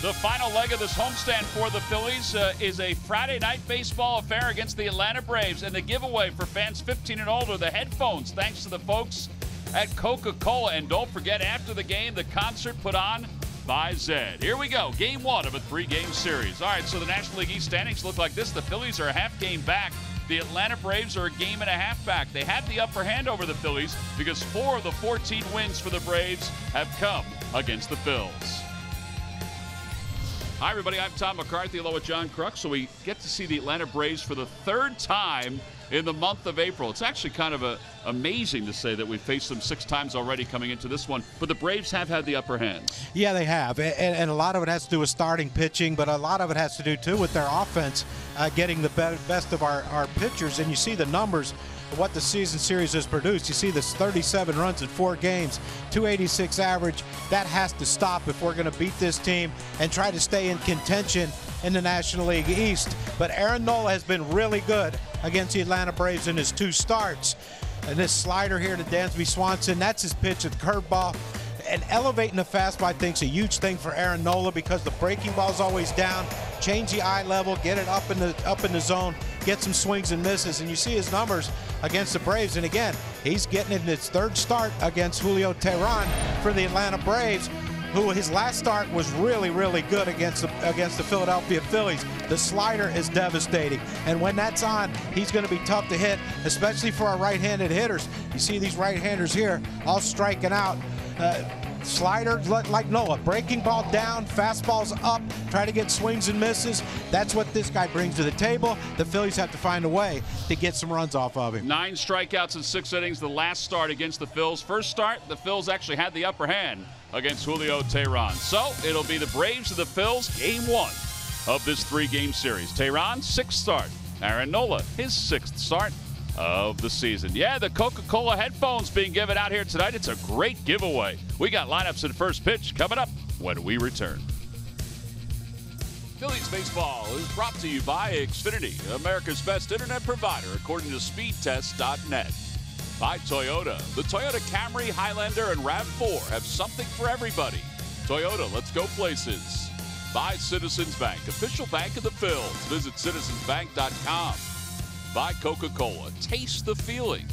The final leg of this homestand for the Phillies is a Friday night baseball affair against the Atlanta Braves. And the giveaway for fans 15 and older, the headphones, thanks to the folks at Coca-Cola. And don't forget, after the game, the concert put on by Zed. Here we go, game one of a three-game series. All right, so the National League East standings look like this. The Phillies are a half game back. The Atlanta Braves are a game and a half back. They have the upper hand over the Phillies because 4 of the 14 wins for the Braves have come against the Phils. Hi, everybody. I'm Tom McCarthy along with John Kruk. So we get to see the Atlanta Braves for the third time in the month of April. It's actually kind of amazing to say that we've faced them 6 times already coming into this one, but the Braves have had the upper hand. Yeah, they have, and a lot of it has to do with starting pitching, but a lot of it has to do, too, with their offense getting the best of our pitchers, and you see the numbers of what the season series has produced. You see this 37 runs in 4 games, 286 average. That has to stop if we're going to beat this team and try to stay in contention in the National League East. But Aaron Nola has been really good against the Atlanta Braves in his 2 starts. And this slider here to Dansby Swanson, that's his pitch at the curveball. And elevating the fastball, I think, is a huge thing for Aaron Nola because the breaking ball is always down. Change the eye level, get it up in the zone, get some swings and misses. And you see his numbers against the Braves. And again, he's getting in his 3rd start against Julio Teheran for the Atlanta Braves, who his last start was really, really good against the Philadelphia Phillies. The slider is devastating, and when that's on, he's going to be tough to hit, especially for our right-handed hitters. You see these right-handers here all striking out. Slider like Noah, breaking ball down, fastballs up, try to get swings and misses. That's what this guy brings to the table. The Phillies have to find a way to get some runs off of him. 9 strikeouts in 6 innings, the last start against the Phils. First start, the Phils actually had the upper hand against Julio Teheran. So it'll be the Braves and the Phils, game 1 of this 3-game series. Teheran, 6th start. Aaron Nola, his 6th start of the season. Yeah, the Coca-Cola headphones being given out here tonight. It's a great giveaway. We got lineups at first pitch coming up when we return. Phillies baseball is brought to you by Xfinity, America's best internet provider according to speedtest.net. By Toyota. The Toyota Camry, Highlander, and RAV4 have something for everybody. Toyota, let's go places. By Citizens Bank, official bank of the Phils. Visit citizensbank.com. By Coca-Cola, taste the feeling.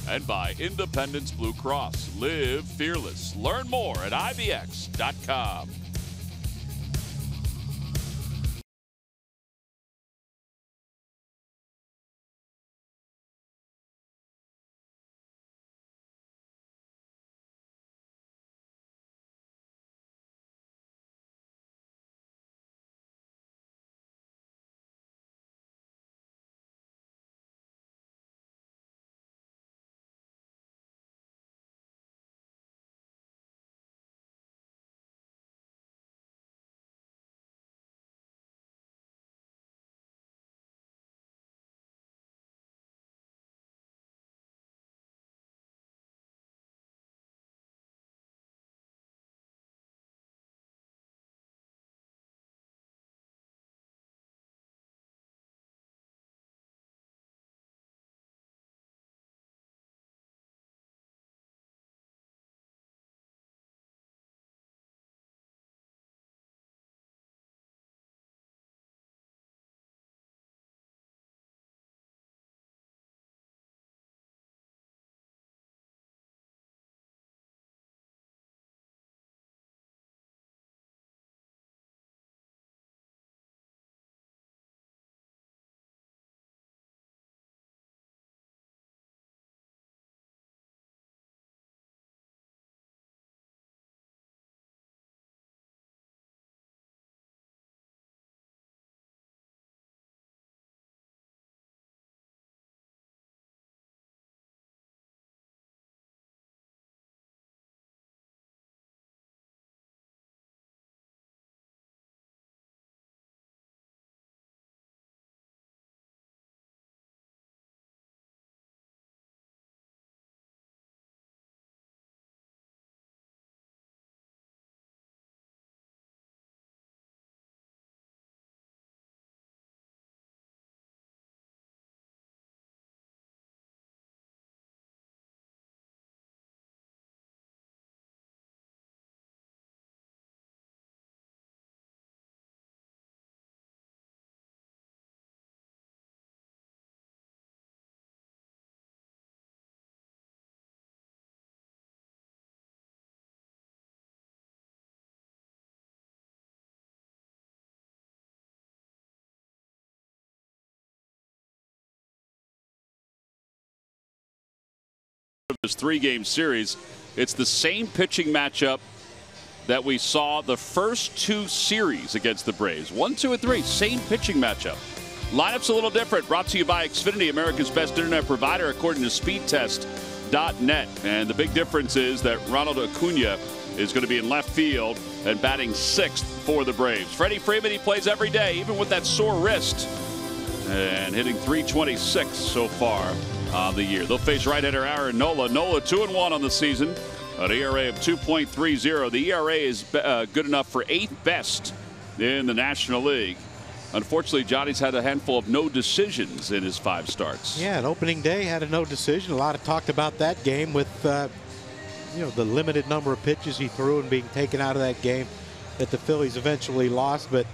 And by Independence Blue Cross, live fearless. Learn more at IBX.com. this 3-game series. It's the same pitching matchup that we saw the first 2 series against the Braves. 1, 2, and 3, same pitching matchup. Lineup's a little different. Brought to you by Xfinity, America's best internet provider, according to speedtest.net. And the big difference is that Ronald Acuna is going to be in left field and batting 6th for the Braves. Freddie Freeman, he plays every day, even with that sore wrist, and hitting .326 so far on the year. They'll face right-hander Aaron Nola. Nola 2-1 on the season, an ERA of 2.30. The ERA is good enough for 8th best in the National League. Unfortunately, Johnny's had a handful of no decisions in his 5 starts. Yeah, and opening day had a no decision. A lot of talked about that game with you know, the limited number of pitches he threw and being taken out of that game that the Phillies eventually lost. But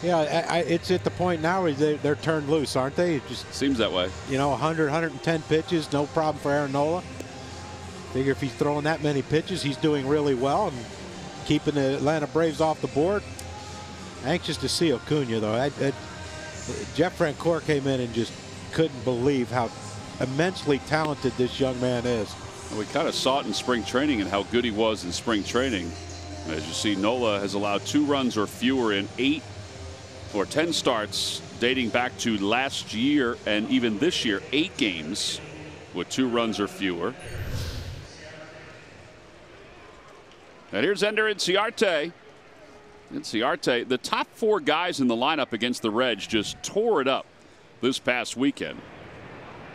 yeah, it's at the point now where they're turned loose, aren't they? It just seems that way. You know, 100, 110 pitches, no problem for Aaron Nola. Figure if he's throwing that many pitches, he's doing really well and keeping the Atlanta Braves off the board. Anxious to see Acuna, though. Jeff Francoeur came in and just couldn't believe how immensely talented this young man is. We kind of saw it in spring training and how good he was in spring training. As you see, Nola has allowed 2 runs or fewer in 8 or 10 starts dating back to last year, and even this year 8 games with 2 runs or fewer. And here's Ender Inciarte. Inciarte, the top 4 guys in the lineup against the Reds just tore it up this past weekend.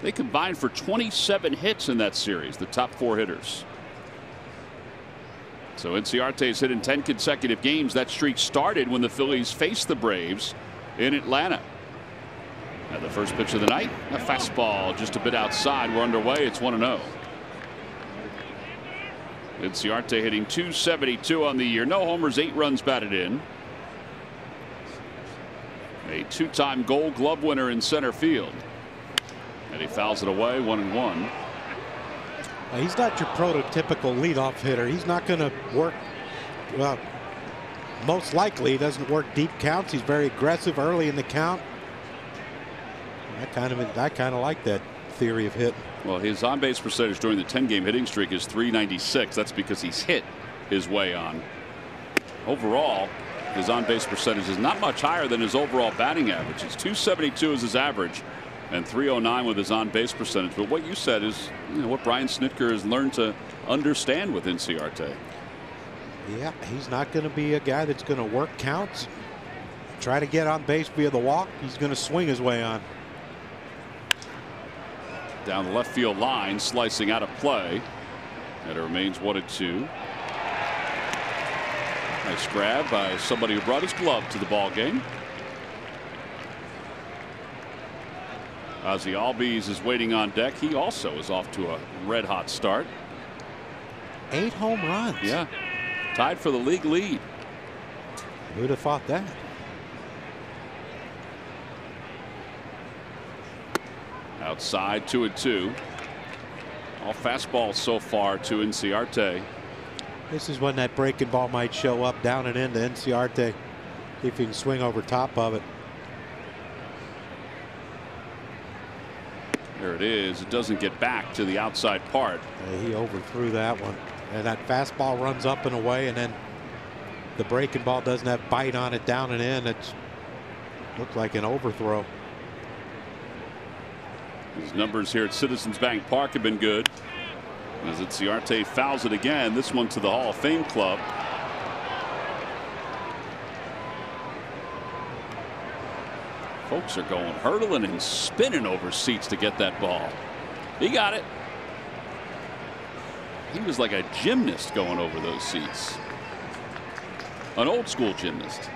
They combined for 27 hits in that series, the top 4 hitters. So Inciarte has hit in 10 consecutive games. That streak started when the Phillies faced the Braves in Atlanta. Now the first pitch of the night, a fastball just a bit outside. We're underway. It's 1-0. Inciarte hitting .272 on the year. No homers, 8 runs batted in. A 2-time Gold Glove winner in center field. And he fouls it away, 1-1. He's not your prototypical leadoff hitter. He's not going to work, well, most likely he doesn't work deep counts. He's very aggressive early in the count. I kind of like that theory of hit. Well, his on-base percentage during the 10-game hitting streak is .396. That's because he's hit his way on. Overall, his on-base percentage is not much higher than his overall batting average. It's .272 is his average, and .309 with his on-base percentage. But what you said is, you know, what Brian Snitker has learned to understand with Inciarte. Yeah, he's not going to be a guy that's going to work counts, try to get on base via the walk. He's going to swing his way on. Down the left field line, slicing out of play, and it remains 1-2. Nice grab by somebody who brought his glove to the ball game. Ozzie Albies is waiting on deck. He also is off to a red-hot start. 8 home runs. Yeah, tied for the league lead. Who'd have thought that? Outside, 2-2. All fastballs so far to Inciarte. This is when that breaking ball might show up, down and into Inciarte. See if he can swing over top of it. There it is. It doesn't get back to the outside part. He overthrew that one. And that fastball runs up and away, and then the breaking ball doesn't have bite on it down and in. It looks like an overthrow. His numbers here at Citizens Bank Park have been good. As Inciarte fouls it again, this one to the Hall of Fame club. Folks are going hurtling and spinning over seats to get that ball. He got it. He was like a gymnast going over those seats. An old school gymnast.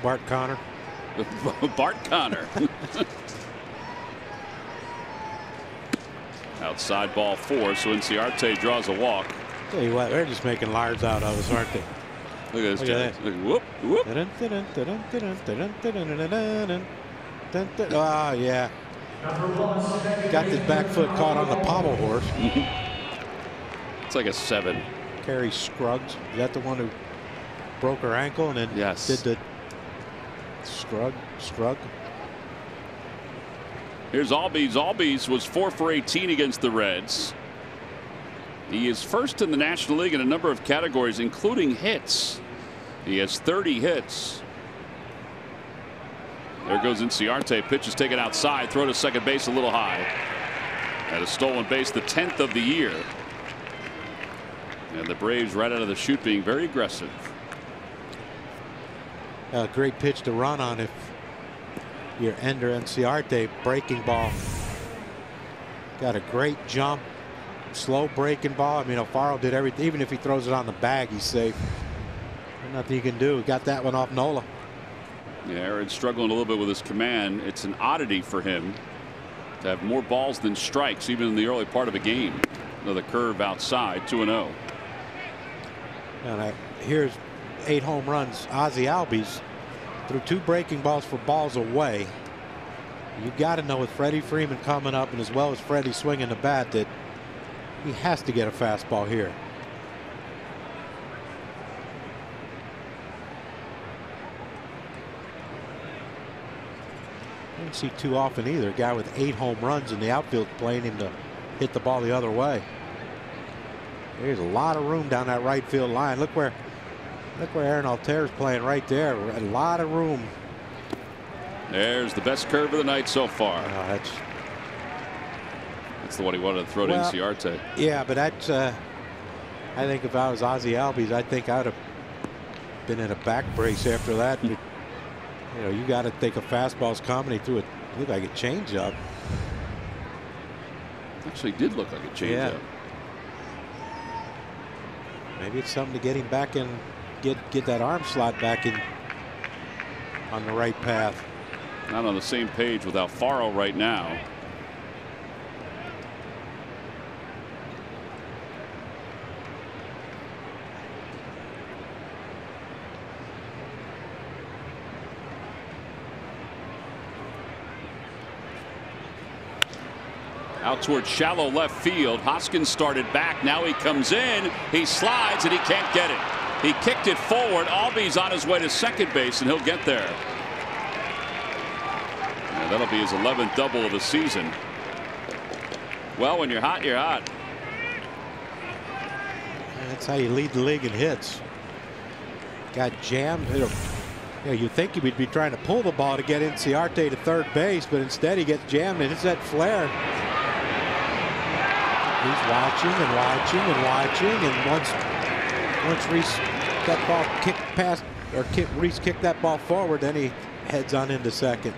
Bart Connor. Bart Connor. Outside ball 4, so Inciarte draws a walk. Tell you what, they're just making liars out of us, aren't they? Look at this. Whoop, whoop. Oh, yeah. Got this back foot caught on the pommel horse. It's like a 7. Carrie Scruggs. Is that the one who broke her ankle and then did the scrug? Here's Albies. Albies was 4 for 18 against the Reds. He is first in the National League in a number of categories, including hits. He has 30 hits. There goes Inciarte. Pitch is taken outside. Throw to second base a little high. At a stolen base, the 10th of the year. And the Braves right out of the chute being very aggressive. A great pitch to run on if you're Ender Inciarte. Breaking ball. Got a great jump. Slow breaking ball. I mean, Alfaro did everything. Even if he throws it on the bag, he's safe. There's nothing you can do. Got that one off Nola. Yeah, Aaron's struggling a little bit with his command. It's an oddity for him to have more balls than strikes, even in the early part of a game. Another curve outside, 2-0. And here's 8 home runs. Ozzie Albies threw 2 breaking balls for balls away. You got to know with Freddie Freeman coming up, and as well as Freddie swinging the bat, that he has to get a fastball here. Don't see too often either. A guy with 8 home runs in the outfield playing him to hit the ball the other way. There's a lot of room down that right field line. Look where Aaron Altair's playing right there. A lot of room. There's the best curve of the night so far. That's the one he wanted to throw to Inciarte. Yeah, but that's I think if I was Ozzie Albies, I think I'd have been in a back brace after that. You know, you got to think a fastball's coming. He threw it, looked like a changeup. Actually did look like a changeup. Yeah. Maybe it's something to get him back in, get that arm slot back in on the right path. Not on the same page with Alfaro right now. Out towards shallow left field. Hoskins started back. Now he comes in. He slides and he can't get it. He kicked it forward. Albies on his way to second base, and he'll get there. And that'll be his 11th double of the season. Well, when you're hot, you're hot. That's how you lead the league in hits. Got jammed. You know, you'd think he would be trying to pull the ball to get Inciarte to third base, but instead he gets jammed and hits that flare. He's watching and watching and watching, and once Reese that ball kicked past, or Reese kicked that ball forward, then he heads on into second.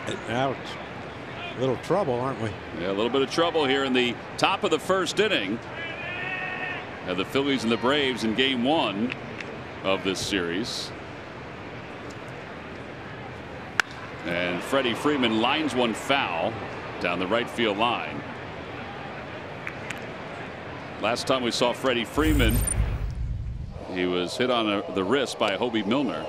And now it's a little trouble, aren't we? Yeah, a little bit of trouble here in the top of the first inning. And the Phillies and the Braves in game 1 of this series. And Freddie Freeman lines one foul down the right field line. Last time we saw Freddie Freeman, he was hit on the wrist by Hobie Milner.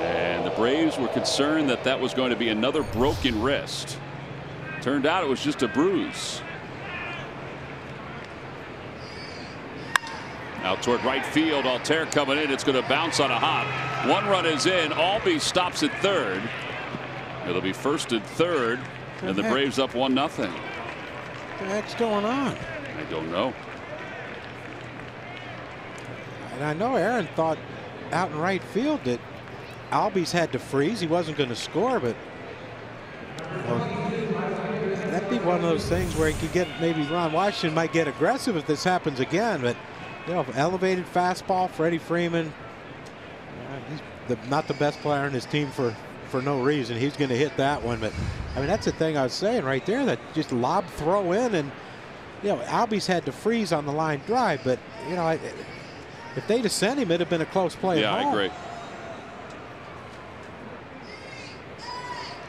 And the Braves were concerned that that was going to be another broken wrist. Turned out it was just a bruise. Out toward right field. Altair coming in. It's going to bounce on a hop. 1 run is in. Albies stops at third. It'll be first and third. And the Braves up 1-0. What the heck's going on? I don't know. And I know Aaron thought out in right field that Albies had to freeze. He wasn't going to score, but you know, that'd be one of those things where he could get, maybe Ron Washington might get aggressive if this happens again. But you know, elevated fastball, Freddie Freeman. He's not the best player in his team for no reason. He's going to hit that one. But I mean, that's the thing I was saying right there, that just lob throw in, and you know, Albies had to freeze on the line drive. But you know, if they'd have sent him, it'd have been a close play. Yeah, I agree.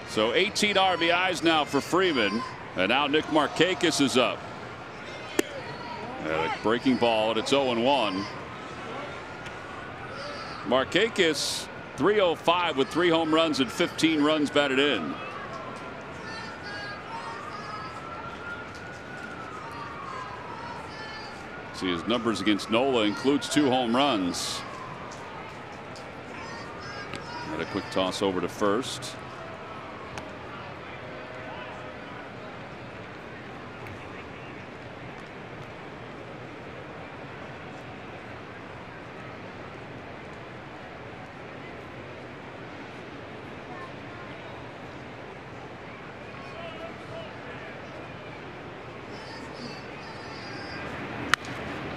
So 18 RBIs now for Freeman, and now Nick Markakis is up. And a breaking ball, and it's 0-1. Markakis 305 with 3 home runs and 15 runs batted in. See, his numbers against Nola includes 2 home runs. Got a quick toss over to first.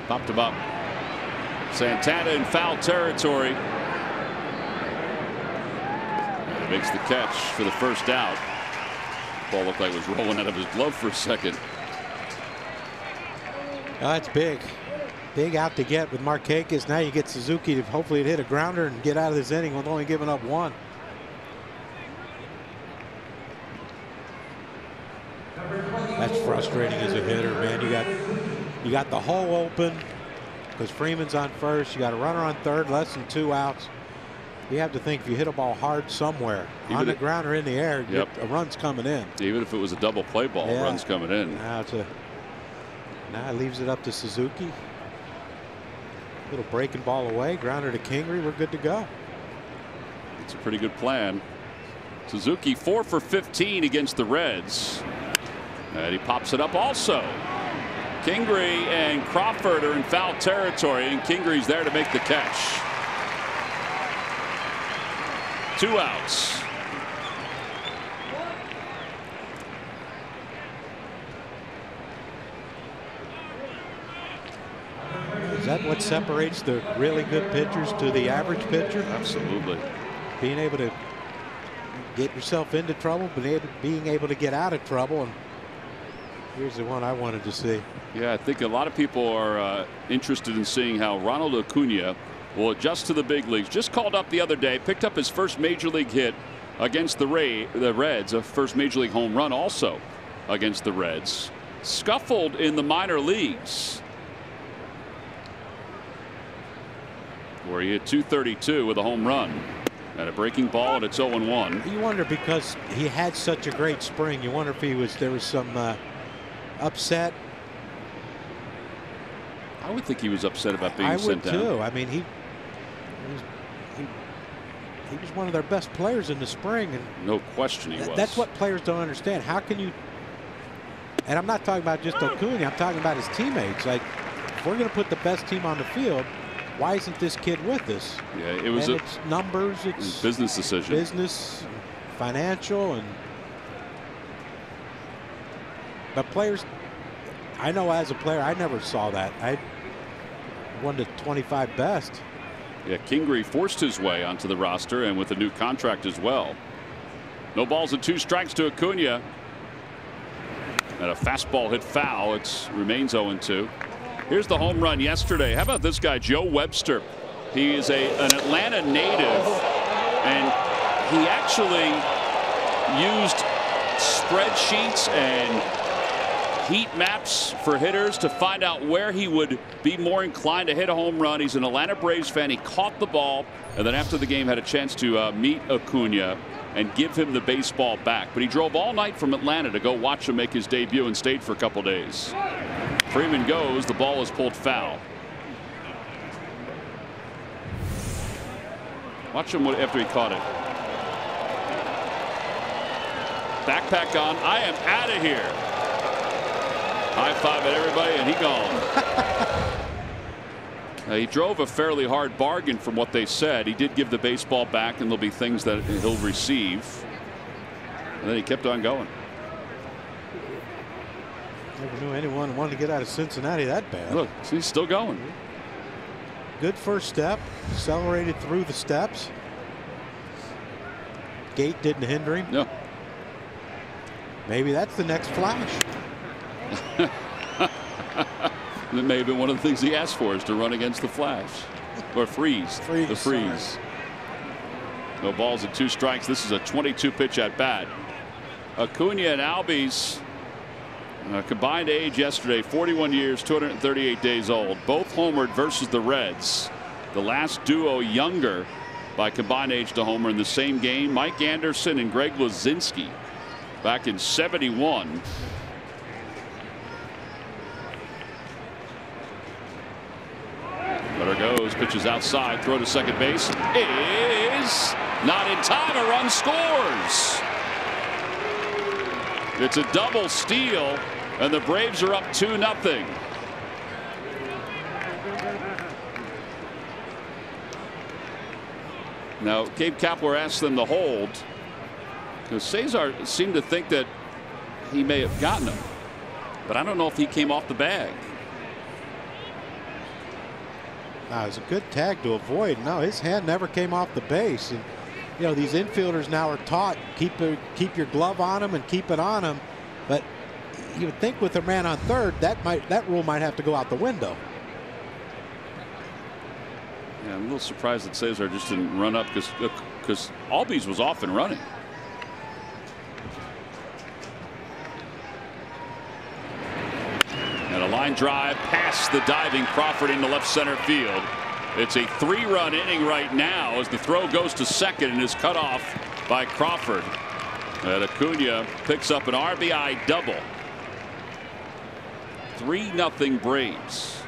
Popped him up. Santana in foul territory. And he makes the catch for the first out. Ball looked like it was rolling out of his glove for a second. Oh, that's big. Big out to get with Markakis. Now you get Suzuki to hopefully hit a grounder and get out of this inning with only giving up one. That's frustrating as a hitter, man. You got the hole open because Freeman's on first. You got a runner on third, less than 2 outs. You have to think if you hit a ball hard somewhere, even on the ground or in the air, yep, a run's coming in. Even if it was a double play ball, yeah, run's coming in. Now it leaves it up to Suzuki. Little breaking ball away, grounder to Kingery. We're good to go. It's a pretty good plan. Suzuki 4 for 15 against the Reds. And he pops it up also. Kingery and Crawford are in foul territory, and Kingery's there to make the catch. 2 outs. Is that what separates the really good pitchers to the average pitcher? Absolutely. Being able to get yourself into trouble, but being able to get out of trouble. And here's the one I wanted to see. Yeah, I think a lot of people are interested in seeing how Ronald Acuna will adjust to the big leagues. Just called up the other day, picked up his first major league hit against the Reds, a first major league home run also against the Reds. Scuffled in the minor leagues, where he hit .232 with a home run and a breaking ball, and it's 0-1. You wonder, because he had such a great spring, you wonder if there was some upset. I would think he was upset about being sent down. I would too. I mean, he was one of their best players in the spring, and no question he was. That's what players don't understand. How can you? And I'm not talking about just Acuna. I'm talking about his teammates. Like, if we're going to put the best team on the field, why isn't this kid with us? Yeah, it was. It's numbers. It's business decision. Business, financial, but players. I know as a player, I never saw that. I won the 25 best. Yeah, Kingery forced his way onto the roster, and with a new contract as well. No balls and 2 strikes to Acuna. And a fastball hit foul. It remains 0-2. Here's the home run yesterday. How about this guy, Joe Webster? He is an Atlanta native, and he actually used spreadsheets and heat maps for hitters to find out where he would be more inclined to hit a home run. He's an Atlanta Braves fan. He caught the ball, and then after the game had a chance to meet Acuna and give him the baseball back. But he drove all night from Atlanta to go watch him make his debut and stayed for a couple days. Freeman goes. The ball is pulled foul. Watch him after he caught it. Backpack on. I am out of here. High five at everybody, and he gone. He drove a fairly hard bargain from what they said. He did give the baseball back, and there'll be things that he'll receive. And then he kept on going. Never knew anyone wanted to get out of Cincinnati that bad. Look, he's still going. Good first step. Accelerated through the steps. Gate didn't hinder him. No. Maybe that's the next flash. That may have been one of the things he asked for, is to run against the Flash. Or freeze. The freeze. Sorry. No balls and 2 strikes. This is a 22 pitch at bat. Acuna and Albies combined age yesterday, 41 years, 238 days old. Both homered versus the Reds. The last duo younger by combined age to homer in the same game, Mike Anderson and Greg Luzinski back in '71. Runner goes, pitches outside, throw to second base is Not in time. A run scores. It's a double steal, and the Braves are up 2-0. Now, Gabe Kapler asked them to hold because Cesar seemed to think that he may have gotten him, but I don't know if he came off the bag. Now, it was a good tag to avoid. No, his hand never came off the base. And, you know, these infielders now are taught keep your glove on them and keep it on them. But you would think with a man on third, that rule might have to go out the window. Yeah, I'm a little surprised that Cesar just didn't run up because Albies was off and running. And a line drive past the diving Crawford into left center field. It's a 3-run inning right now as the throw goes to second and is cut off by Crawford. And Acuna picks up an RBI double. 3-0 Braves.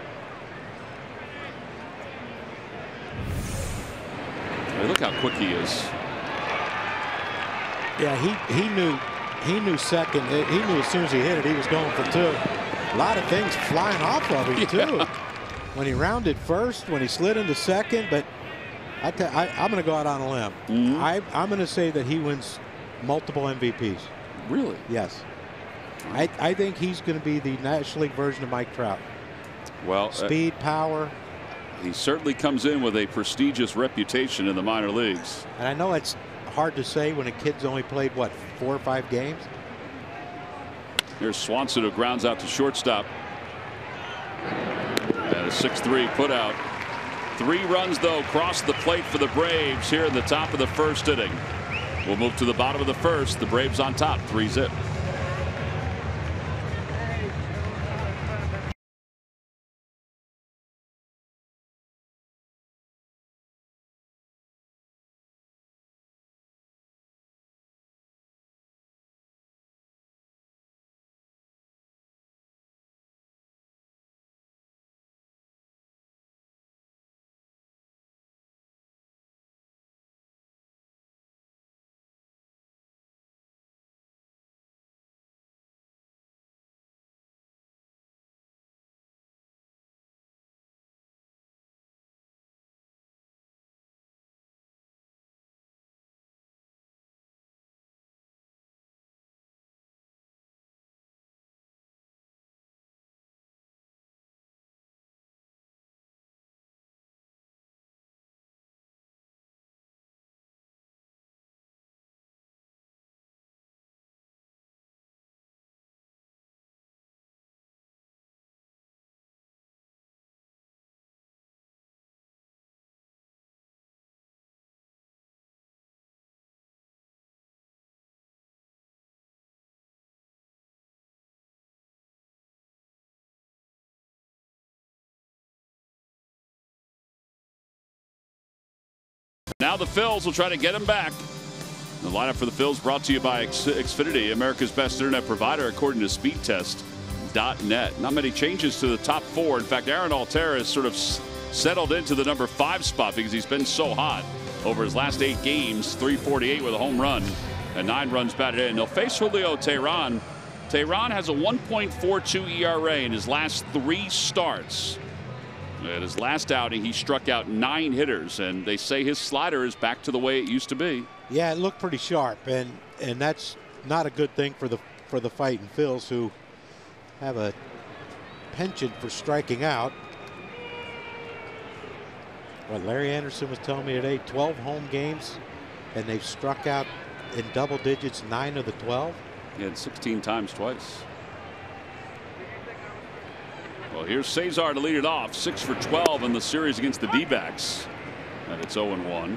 Hey, look how quick he is. Yeah, he knew second. He knew as soon as he hit it, he was going for two. A lot of things flying off of him too. When he rounded first, when he slid into second, but I'm going to go out on a limb. I'm going to say that he wins multiple MVPs. Really? Yes. I think he's going to be the National League version of Mike Trout. Well, speed, power. He certainly comes in with a prestigious reputation in the minor leagues. And I know it's hard to say when a kid's only played, what, 4 or 5 games? Here's Swanson, who grounds out to shortstop. And a 6-3 put out. 3 runs, though, cross the plate for the Braves here in the top of the first inning. We'll move to the bottom of the first. The Braves on top, 3-zip. Now the Phils will try to get him back. The lineup for the Phils brought to you by Xfinity, America's best internet provider, according to speedtest.net. Not many changes to the top 4. In fact, Aaron Altera has sort of settled into the number 5 spot because he's been so hot over his last 8 games. 348 with a home run and 9 runs batted in. They'll face Julio Teheran. Teheran has a 1.42 ERA in his last 3 starts. At his last outing, he struck out 9 hitters, and they say his slider is back to the way it used to be. Yeah, it looked pretty sharp, and that's not a good thing for the fighting Phils, who have a penchant for striking out. What Larry Anderson was telling me today, 12 home games, and they've struck out in double digits 9 of the 12. He had 16 times twice. Well, here's Cesar to lead it off. 6 for 12 in the series against the D-backs. And it's 0-1.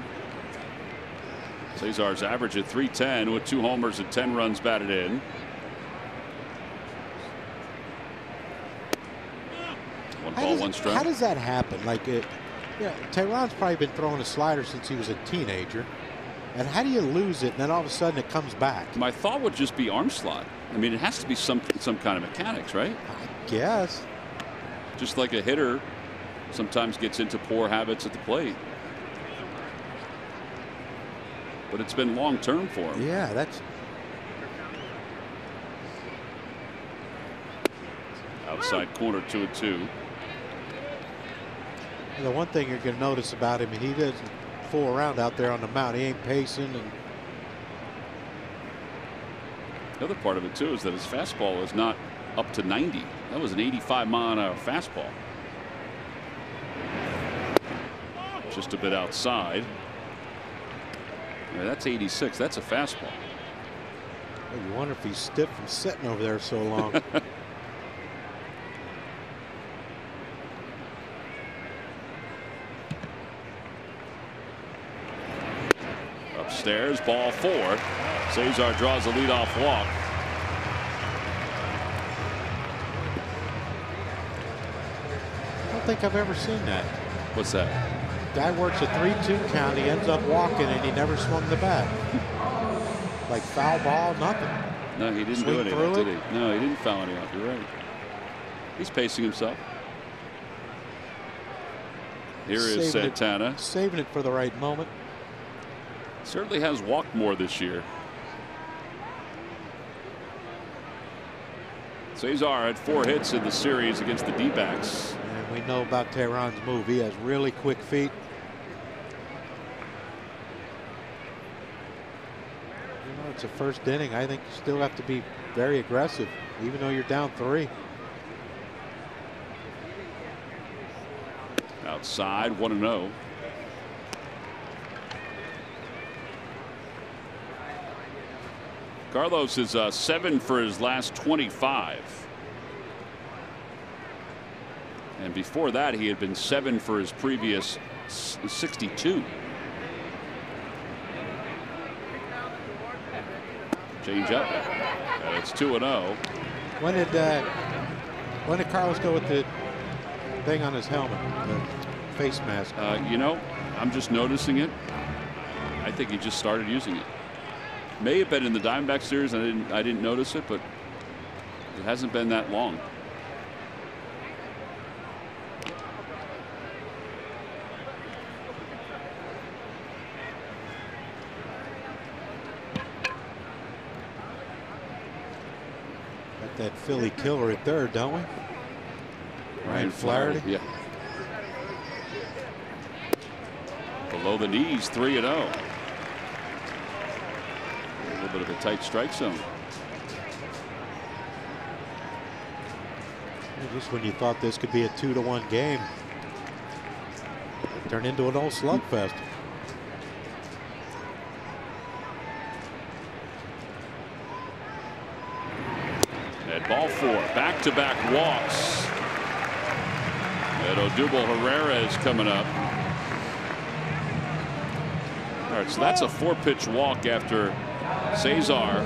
Cesar's average at .310 with 2 homers and 10 runs batted in. One ball, 1 strike. How does that happen? Like, Teheran's probably been throwing a slider since he was a teenager. And how do you lose it and then all of a sudden it comes back? My thought would just be arm slot. I mean, it has to be some kind of mechanics, right? I guess. Just like a hitter sometimes gets into poor habits at the plate. but it's been long term for him. Yeah, that's outside corner, 2-2. the one thing you're going to notice about him. He doesn't fool around out there on the mound. He ain't pacing. And the other part of it too is that his fastball is not up to 90. That was an 85-mile-an-hour fastball. Just a bit outside. Yeah, that's 86. That's a fastball. well, you wonder if he's stiff from sitting over there so long. Upstairs, ball 4. Cesar draws a leadoff walk. I don't think I've ever seen that. What's that? Guy works a 3-2 count. He ends up walking, and he never swung the bat. Like foul ball, nothing. No, he didn't do anything, did he? No, he didn't foul any off. You're right. He's pacing himself. Here is Santana. Saving it for the right moment. Certainly has walked more this year. Cesar had 4 hits in the series against the D-backs. And we know about Tehran's move. He has really quick feet. You know, it's a first inning. I think you still have to be very aggressive, even though you're down 3. Outside, 1-0. Carlos is 7 for his last 25. And before that, he had been 7 for his previous 62. Change up. And it's 2-0. When did Carlos go with the thing on his helmet, the face mask? You know, I'm just noticing it. I think he just started using it. May have been in the Diamondback series. I didn't notice it, but it hasn't been that long. Got that Philly killer at third, don't we? Ryan Flaherty. Yeah. Below the knees, 3-0. A little bit of a tight strike zone. Just when you thought this could be a 2-1 game, it turned into an old slugfest. At ball 4, back-to-back walks. And Odubel Herrera is coming up. All right, so that's a 4-pitch walk after Cesar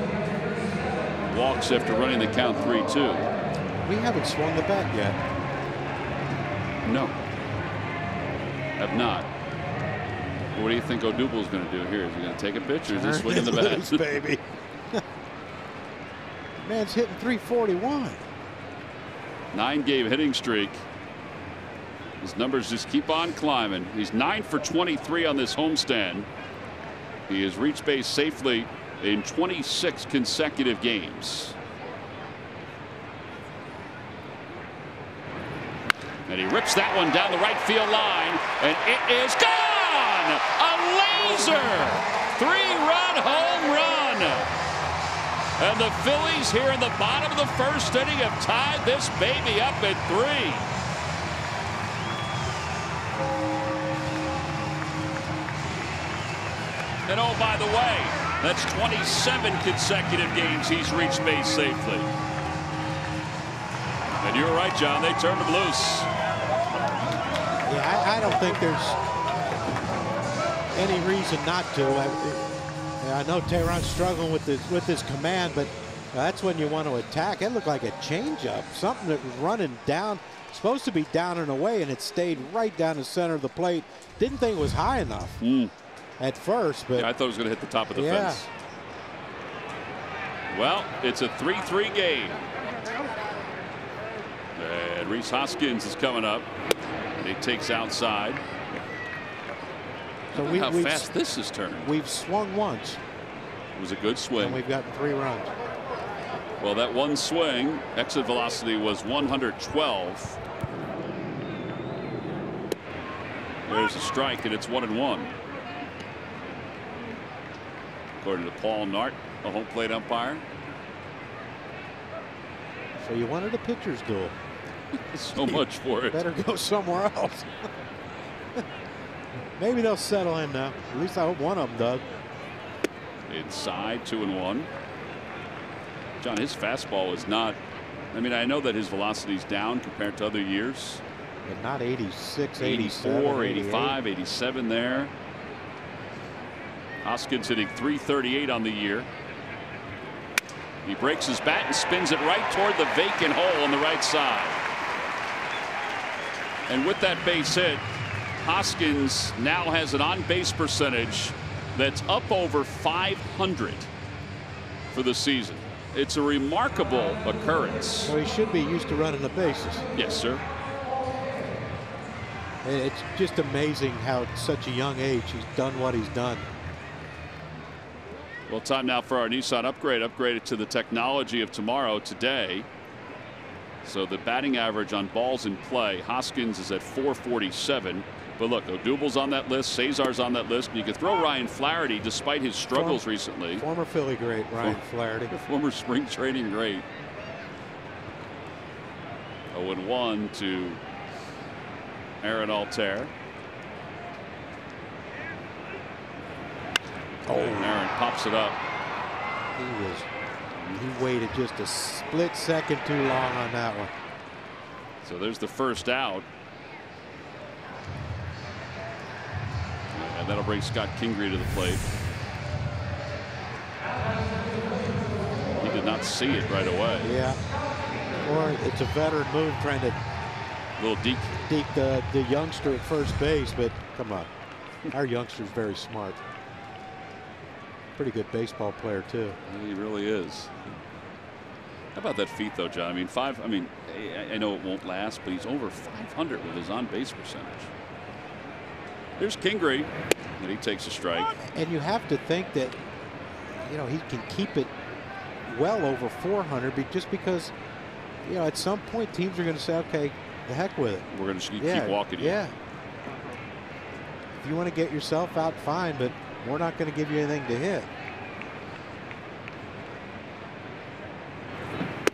walks after running the count 3-2. We haven't swung the bat yet. No, have not. What do you think Odubel's going to do here? Is he going to take a pitch, or is he swinging the bat? Baby. Man's hitting 341. 9-game hitting streak. His numbers just keep on climbing. He's 9 for 23 on this homestand. He has reached base safely in 26 consecutive games. And he rips that one down the right field line, and it is gone! A laser! 3-run home run! And the Phillies here in the bottom of the first inning have tied this baby up at 3. And oh, by the way, that's 27 consecutive games he's reached base safely. And you're right, John, they turned him loose. Yeah, I don't think there's any reason not to. I know Tehran's struggling with his command, but that's when you want to attack. It looked like a changeup, something that was running down, supposed to be down and away, and it stayed right down the center of the plate. Didn't think it was high enough at first, but yeah, I thought it was going to hit the top of the fence. Well, it's a 3-3 game. And Rhys Hoskins is coming up. And he takes outside. So how fast this is turning. We've swung once. It was a good swing. And we've gotten 3 runs. Well, that one swing, exit velocity was 112. There's a strike, and it's 1-1. According to Paul Nart, a home plate umpire. So you wanted a pitcher's duel. So much for it. Better go somewhere else. Maybe they'll settle in now. At least I hope one of them does. Inside, 2-1. John, his fastball is not. I mean, I know that his velocity's down compared to other years. But not 86, 84, 85, 87 there. Hoskins hitting .338 on the year. He breaks his bat and spins it right toward the vacant hole on the right side. And with that base hit, Hoskins now has an on-base percentage that's up over 500 for the season. It's a remarkable occurrence. Well, he should be used to running the bases. Yes, sir. It's just amazing how at such a young age he's done what he's done. Well, time now for our Nissan upgrade. Upgraded to the technology of tomorrow today. So the batting average on balls in play, Hoskins is at 447. But look, Odubel's on that list, Cesar's on that list, and you could throw Ryan Flaherty despite his struggles recently. Former Philly great Ryan Flaherty. Former spring training great. 0-1 to Aaron Altair. Oh, Aaron pops it up. He waited just a split second too long on that one. So there's the first out. And that'll bring Scott Kingery to the plate. He did not see it right away. Yeah. Or it's a veteran move trying to deke the youngster at first base, but come on. Our youngster's very smart. Pretty good baseball player too. He really is. How about that feat though, John? I mean, I know it won't last, but he's over 500 with his on-base percentage. Here's Kingery, and he takes a strike. And you have to think that, you know, he can keep it well over 400 just because, you know, at some point teams are going to say, okay, the heck with it. We're going to keep walking you. Yeah. If you want to get yourself out, fine, but we're not going to give you anything to hit.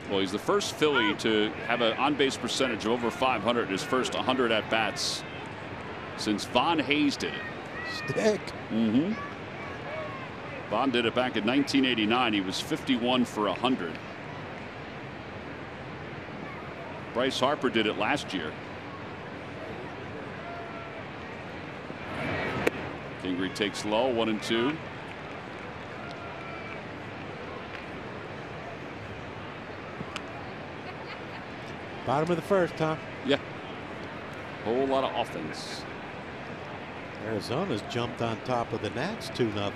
Well, he's the first Philly to have an on-base percentage of over 500 in his first 100 at-bats since Von Hayes did it. Stick. Mm-hmm. Von did it back in 1989. He was 51 for 100. Bryce Harper did it last year. Kingery takes low, 1-2. Bottom of the first, huh? Yeah. Whole lot of offense. Arizona's jumped on top of the Nats 2-0.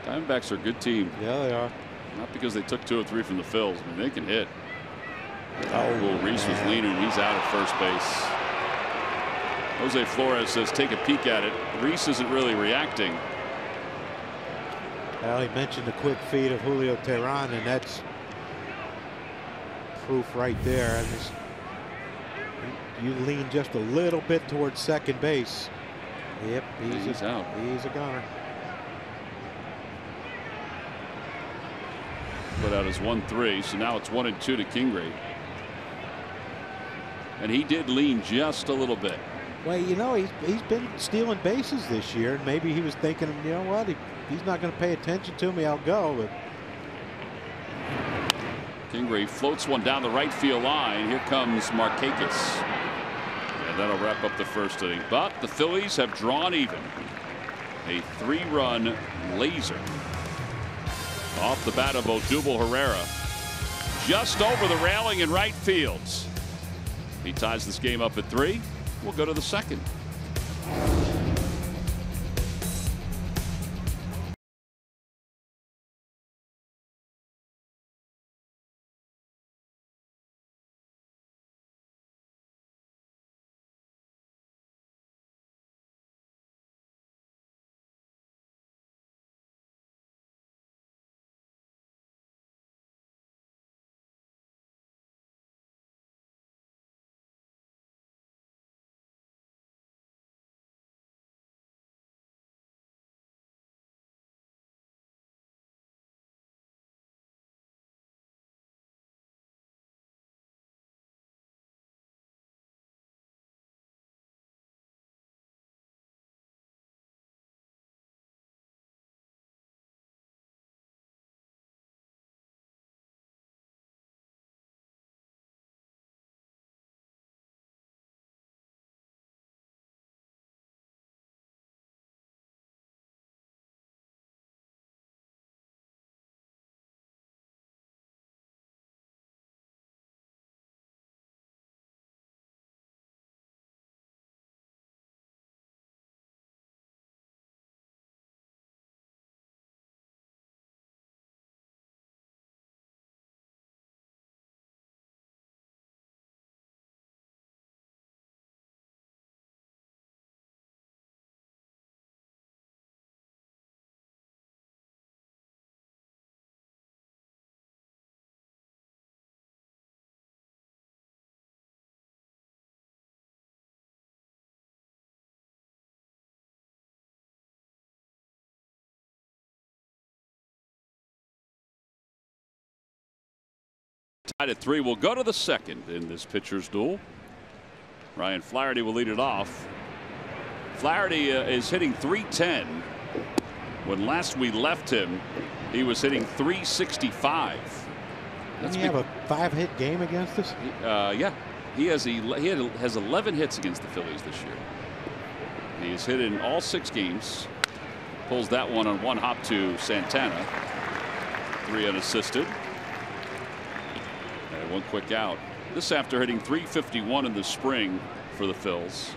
Diamondbacks are a good team. Yeah, they are. Not because they took 2 or 3 from the Phils. I mean, they can hit. Oh, well, Reese was leaning. He's out at first base. Jose Flores says take a peek at it. Reese isn't really reacting. Well, he mentioned the quick feed of Julio Teheran, and that's proof right there. I just, you lean just a little bit towards second base. Yep, he's out. He's a gunner. Put out his 1-3, so now it's 1-2 to Kingery. And he did lean just a little bit. Well, you know, he's been stealing bases this year, and maybe he was thinking, you know what, he's not going to pay attention to me, I'll go. But Kingery floats one down the right field line. Here comes Markakis. And that'll wrap up the first inning. But the Phillies have drawn even. A 3-run laser off the bat of Odubel Herrera. Just over the railing in right field. He ties this game up at 3. We'll go to the second. Tied at 3. We'll go to the second in this pitcher's duel. Ryan Flaherty will lead it off. Flaherty is hitting .310. When last we left him, he was hitting .365. Doesn't he have a 5-hit game against us? Yeah, he has 11 hits against the Phillies this year. He's hit in all 6 games. Pulls that one on 1 hop to Santana. 3 unassisted. And 1 quick out. This after hitting .351 in the spring for the Phils.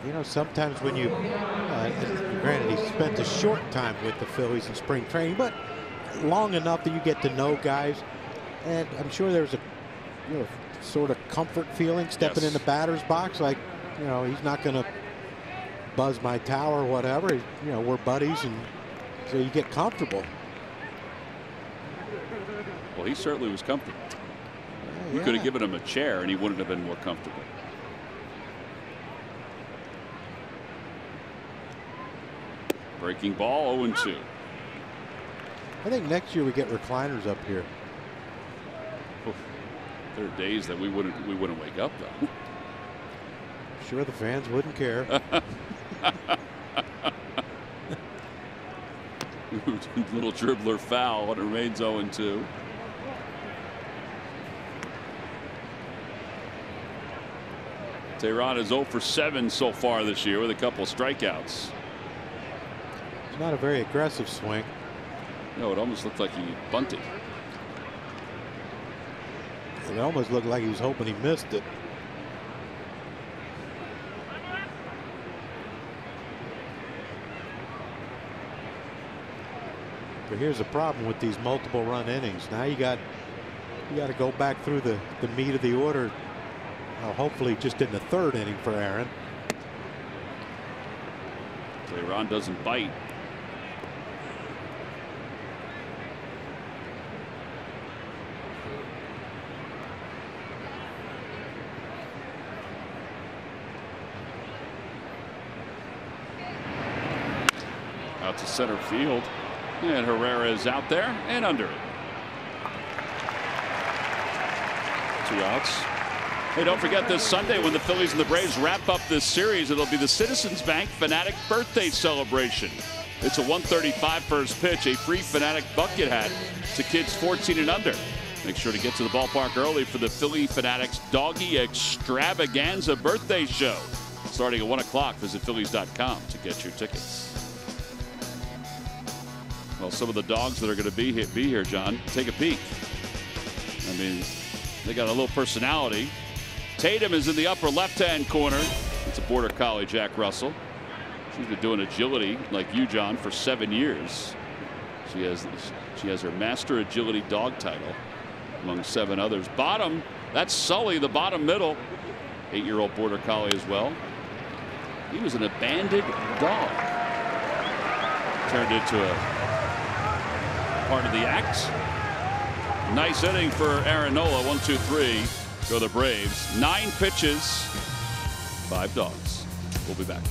You know, sometimes when you, granted, he spent a short time with the Phillies in spring training, but long enough that you get to know guys. And I'm sure there's a, sort of comfort feeling stepping in the batter's box. Like, he's not going to buzz my towel or whatever. We're buddies, and so you get comfortable. Well, he certainly was comfortable. We could have given him a chair, and he wouldn't have been more comfortable. Breaking ball, 0-2. I think next year we get recliners up here. Oof. There are days that we wouldn't wake up though. Sure, the fans wouldn't care. Little dribbler foul, and it remains 0-2. Tehran is 0 for 7 so far this year with a couple of strikeouts. It's not a very aggressive swing. No, it almost looked like he bunted. It almost looked like he was hoping he missed it. But here's the problem with these multiple run innings. Now you got to go back through the meat of the order. Hopefully just in the 3rd inning for Aaron. Tehran doesn't bite. Out to center field, and Herrera is out there and under it. 2 outs. Hey, don't forget this Sunday when the Phillies and the Braves wrap up this series, it'll be the Citizens Bank Fanatic birthday celebration. It's a 1:35 first pitch, a free Fanatic bucket hat to kids 14 and under. Make sure to get to the ballpark early for the Philly Fanatics Doggy Extravaganza birthday show. Starting at 1 o'clock, visit Phillies.com to get your tickets. Well, some of the dogs that are going to be here, John, take a peek. I mean, they got a little personality. Tatum is in the upper left-hand corner. It's a border collie, Jack Russell. She's been doing agility like you, John, for 7 years. She has her master agility dog title among 7 others. Bottom, that's Sully, the bottom middle, 8-year-old border collie as well. He was an abandoned dog, turned into a part of the act. Nice inning for Aaron Nola. 1-2-3 go the Braves. 9 pitches, 5 dogs. We'll be back.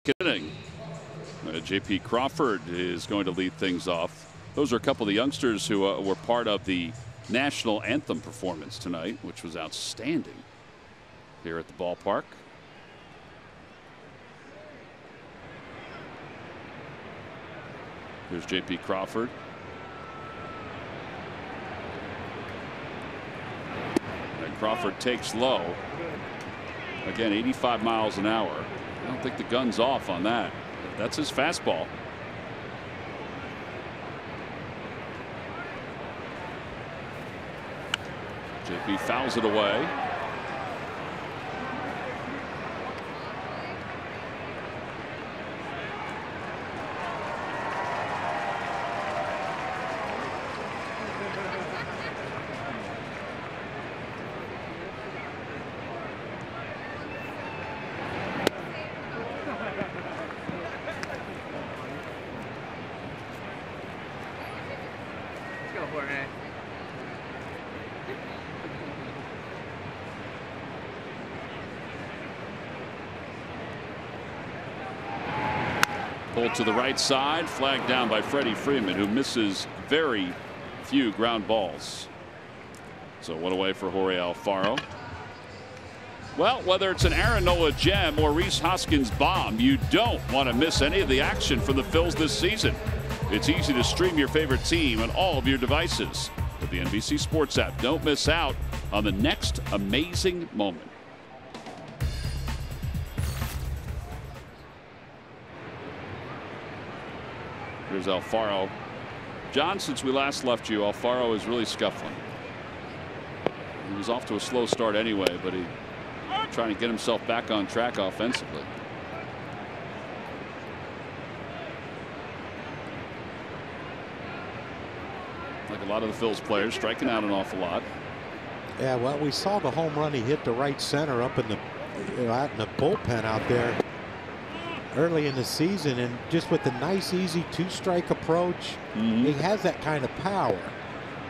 second inning. J.P. Crawford is going to lead things off. Those are a couple of the youngsters who were part of the national anthem performance tonight, which was outstanding here at the ballpark. Here's J.P. Crawford. And Crawford takes low. Again, 85 miles an hour. I don't think the gun's off on that. That's his fastball. J.P. fouls it away. Pulled to the right side, flagged down by Freddie Freeman, who misses very few ground balls. So one away for Jorge Alfaro. Well, whether it's an Aaron Nola gem or Rhys Hoskins bomb, you don't want to miss any of the action from the Phils this season. It's easy to stream your favorite team on all of your devices with the NBC Sports app. Don't miss out on the next amazing moment. Here's Alfaro. John, since we last left you, Alfaro is really scuffling. He was off to a slow start anyway, but he's trying to get himself back on track offensively. Like a lot of the Phils players, striking out an awful lot. Yeah, well, we saw the home run he hit to right center up in the out in the bullpen out there early in the season, and just with the nice easy two-strike approach, he has that kind of power.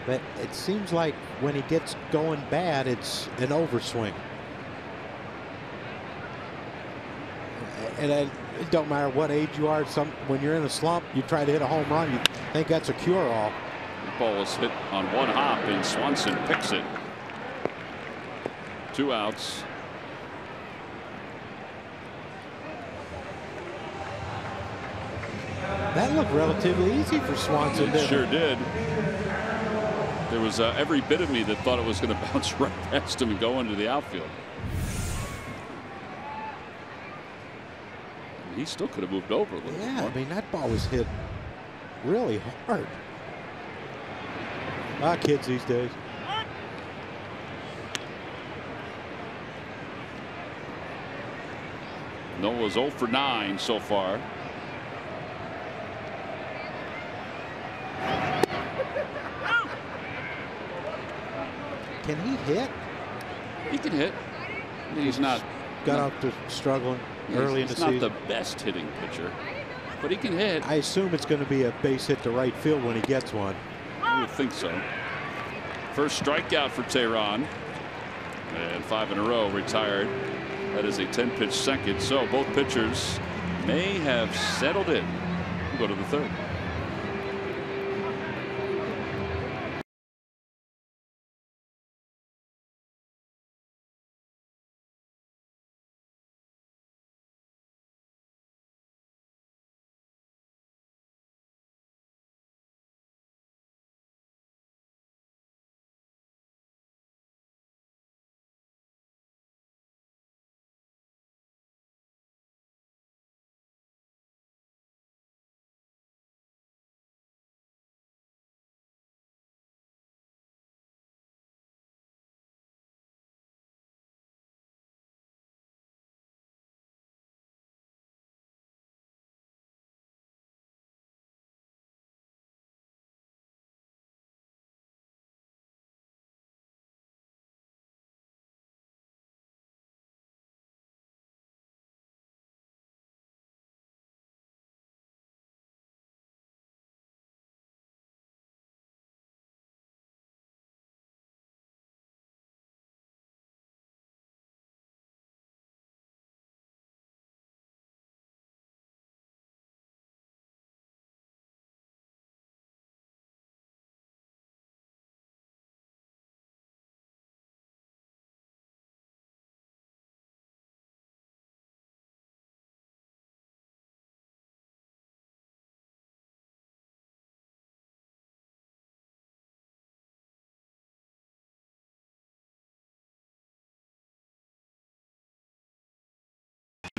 But it seems like when he gets going bad, it's an overswing. And it don't matter what age you are. When you're in a slump, you try to hit a home run, you think that's a cure-all. The ball is hit on one hop, and Swanson picks it. 2 outs. That looked relatively easy for Swanson. It sure did. There was every bit of me that thought it was going to bounce right past him and go into the outfield. He still could have moved over a little bit more. I mean, that ball was hit really hard. Kids these days. Noah's 0 for 9 so far. Can he hit? He can hit. He's not got out to struggling early in the season. He's not the best hitting pitcher, but he can hit. I assume it's going to be a base hit to right field when he gets one. I would think so. First strikeout for Tehran, and 5 in a row retired. That is a 10-pitch second. So both pitchers may have settled in. We'll go to the third.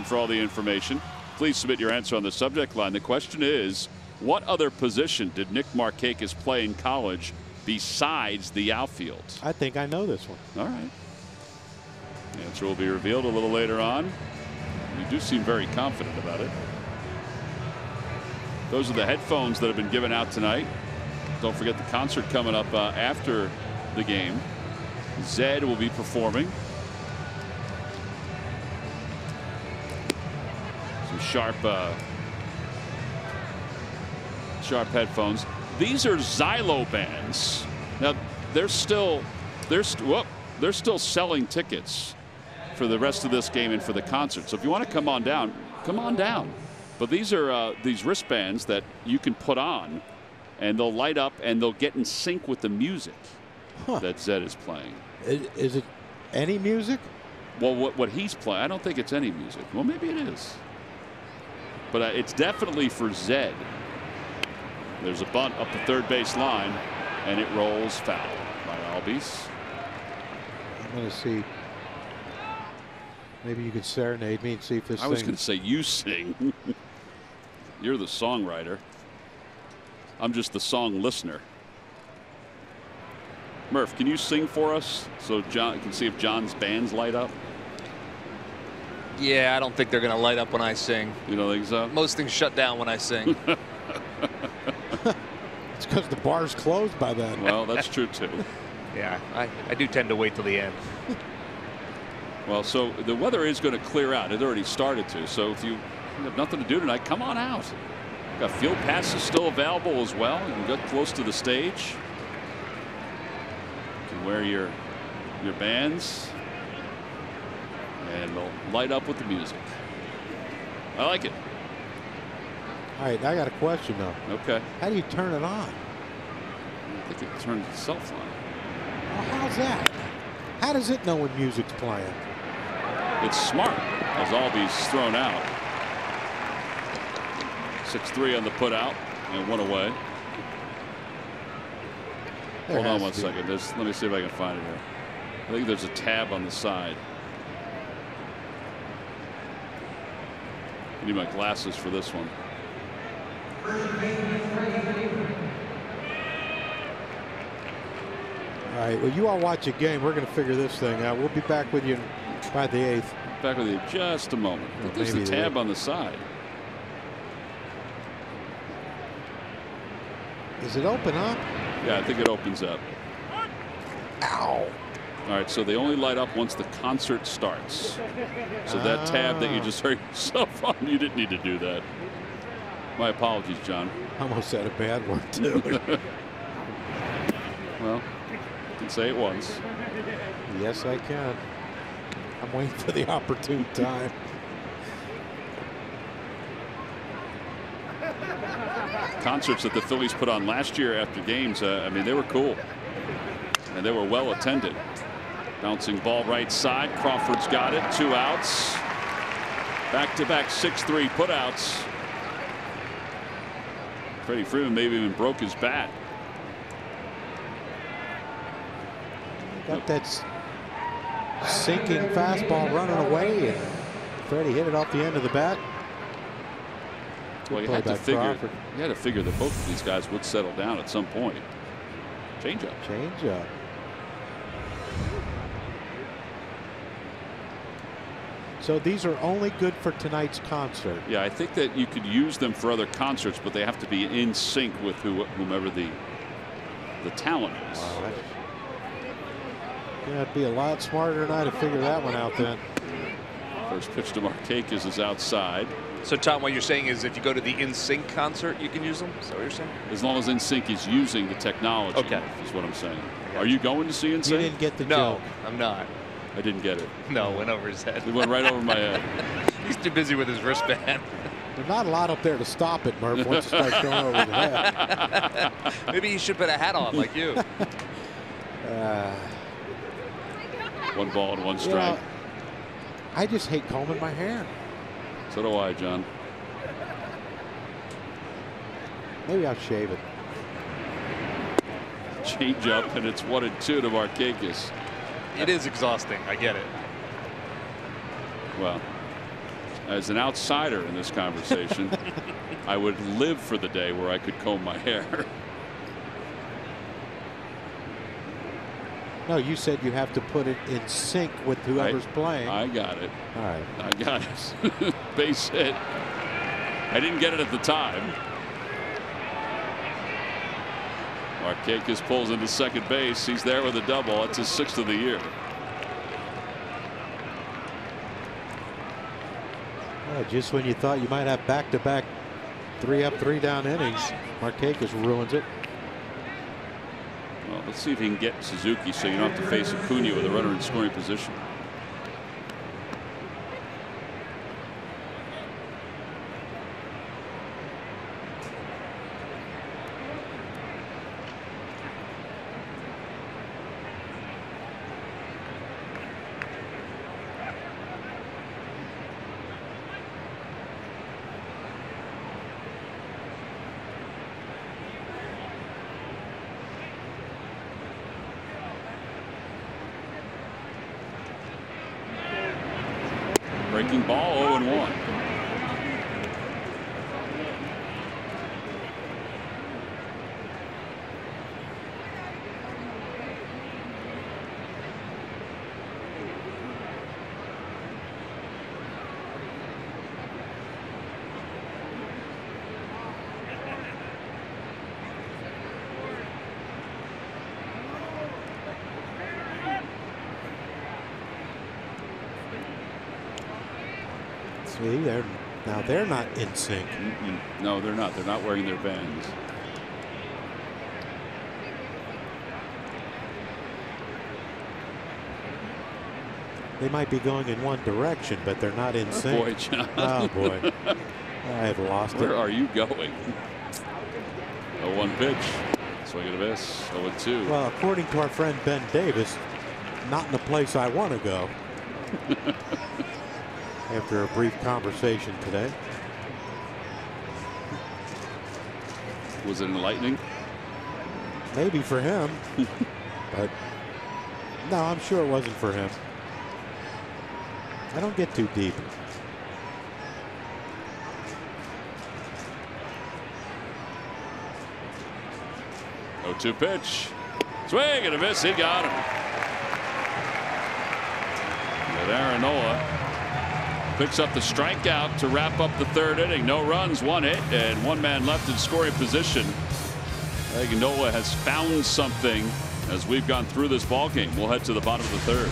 for all the information. Please submit your answer on the subject line. The question is, what other position did Nick Markakis play in college besides the outfield? I think I know this one. All right. The answer will be revealed a little later on. You do seem very confident about it. Those are the headphones that have been given out tonight. Don't forget the concert coming up after the game. Zed will be performing. Some sharp headphones. These are Xylo bands. Now they're still selling tickets for the rest of this game and for the concert. So if you want to come on down, come on down. But these are these wristbands that you can put on, and they'll light up and they'll get in sync with the music that Zed is playing. Is it any music? Well, what he's playing, I don't think it's any music. Well, maybe it is. But it's definitely for Zed. There's a bunt up the third base line, and it rolls foul by Albies. I'm going to see. Maybe you could serenade me and see if this. I was going to say you sing. You're the songwriter. I'm just the song listener. Murph, can you sing for us so John can see if John's bands light up? Yeah, I don't think they're going to light up when I sing. You don't think so? Most things shut down when I sing. It's because the bar's closed by then. Well, that's true too. Yeah, I do tend to wait till the end. Well, so the weather is going to clear out. It already started to. So if you have nothing to do tonight, come on out. Got field passes still available as well. You can get close to the stage. You can wear your bands, and they'll light up with the music. I like it. All right, I got a question though. Okay. How do you turn it on? I think it turns itself on. Well, how's that? How does it know when music's playing? It's smart, as Albies thrown out. 6-3 on the put out and one away. Hold on one second. Let me see if I can find it here. I think there's a tab on the side. I need my glasses for this one. All right, well, you all watch a game. We're going to figure this thing out. We'll be back with you by the 8th. Back with you in just a moment. I think there's the tab on the side. Does it open up? Yeah, I think it opens up. Ow. All right, so they only light up once the concert starts. So that tab that you just heard yourself on, you didn't need to do that. My apologies, John. I almost said a bad word, too. Well, you can say it once. Yes, I can. I'm waiting for the opportune time. Concerts that the Phillies put on last year after games, I mean, they were cool. And they were well attended. Bouncing ball right side. Crawford's got it. 2 outs. Back-to-back 6-3 putouts. Freddie Freeman maybe even broke his bat. Got that sinking fastball running away, and Freddie hit it off the end of the bat. Well, you had to figure that both of these guys would settle down at some point. Change up. Change up. So these are only good for tonight's concert. Yeah, I think that you could use them for other concerts, but they have to be in sync with whomever the talent is. Wow, that'd be a lot smarter than I to figure that one out then. First pitch to Markakis is outside. So, Tom, what you're saying is if you go to the In-Sync concert, you can use them? Is that what you're saying? As long as In-Sync is using the technology, okay, is what I'm saying. Are you going to see In-Sync? You didn't get the No, joke. I'm not. I didn't get it. No, it went over his head. It went right over my head. He's too busy with his wristband. There's not a lot up there to stop it, Murph, once it starts going over the head. Maybe you should put a hat on like you. 1 ball and 1 strike. You know, I just hate combing my hair. So do I, John. Maybe I'll shave it. Change up, and it's 1-2 to Markakis. It is exhausting. I get it. Well, as an outsider in this conversation, I would live for the day where I could comb my hair. No, you said you have to put it in sync with whoever's playing. I got it. All right. I got it. Base hit. I didn't get it at the time. Markakis pulls into second base. He's there with a double. That's his 6th of the year. Just when you thought you might have back-to-back 3-up, 3-down innings, Markakis ruins it. Well, let's see if he can get Suzuki so you don't have to face Acuna with a runner in scoring position. Breaking ball, 0-1. See, they're not in sync. No, they're not. They're not wearing their bands. They might be going in one direction, but they're not in sync. Boy, John. Oh boy, I have lost it. Where are you going? 0-1 pitch. Swing and a miss. 0-2. Well, according to our friend Ben Davis, not in the place I want to go. After a brief conversation today. Was it enlightening? Maybe for him. But no, I'm sure it wasn't for him. I don't get too deep. Oh, 2 pitch. Swing and a miss. He got him. With Aaron Nola picks up the strikeout to wrap up the 3rd inning. No runs, 1 hit, and 1 man left in scoring position. I think Nola has found something as we've gone through this ball game. We'll head to the bottom of the 3rd.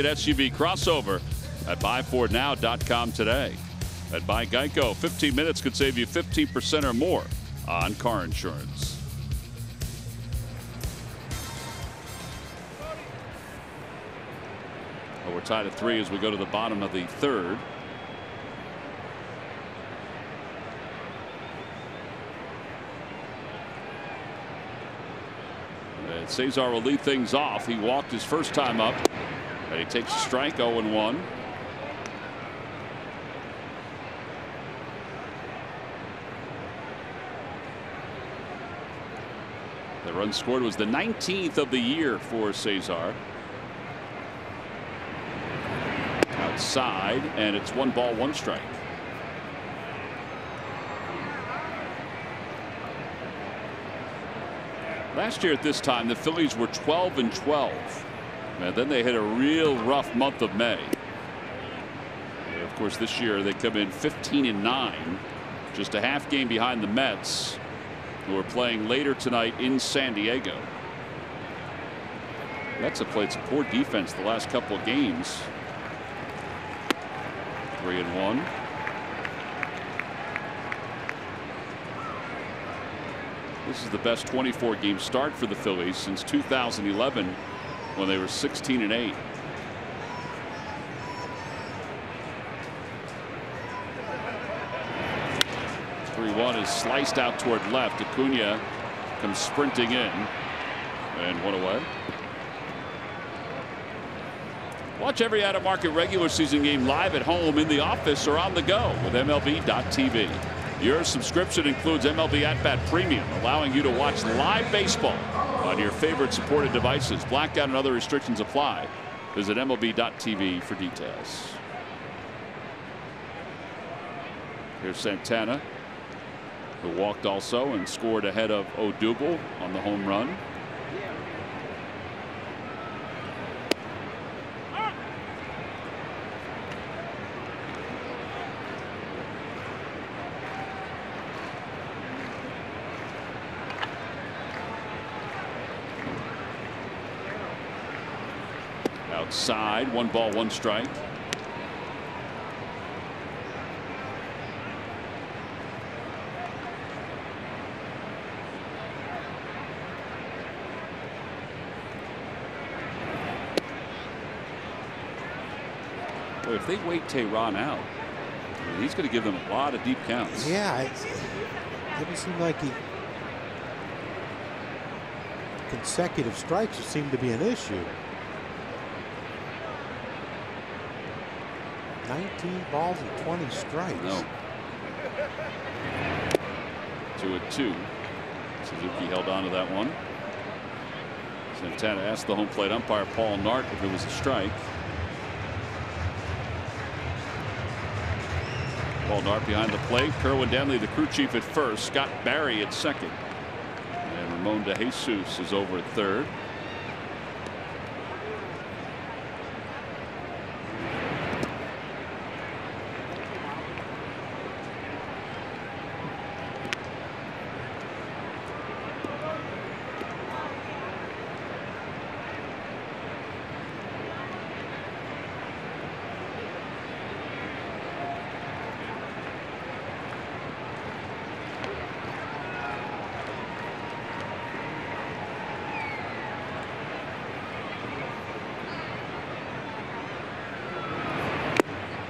SUV crossover at buyfordnow.com today. At Buy Geico, 15 minutes could save you 15% or more on car insurance. Well, we're tied at 3 as we go to the bottom of the 3rd. Cesar will lead things off. He walked his first time up, and he takes a strike. 0-1. The run scored was the 19th of the year for Cesar. Outside, and it's 1 ball, 1 strike. Last year at this time, the Phillies were 12-12. And then they hit a real rough month of May. And of course, this year they come in 15-9, just a half game behind the Mets, who are playing later tonight in San Diego. Mets have played some poor defense the last couple of games. 3-1. This is the best 24-game start for the Phillies since 2011, when they were 16-8. Is sliced out toward left. Acuna comes sprinting in, and 1 away. Watch every out-of-market regular season game live at home, in the office, or on the go with MLB.tv. Your subscription includes MLB At Bat Premium, allowing you to watch live baseball on your favorite supported devices. Blackout and other restrictions apply. Visit MLB.tv for details. Here's Santana, who walked also and scored ahead of Odubel on the home run. Outside, 1 ball, 1 strike. If they wait Tehran out, he's going to give them a lot of deep counts. Yeah, it doesn't seem like consecutive strikes seem to be an issue. 19 balls and 20 strikes. No. 2-2. Suzuki held on to that one. Santana asked the home plate umpire Paul Nart if it was a strike. Paul Nart behind the plate. Kerwin Danley, the crew chief, at first. Scott Barry at second. And Ramon De Jesus is over at third.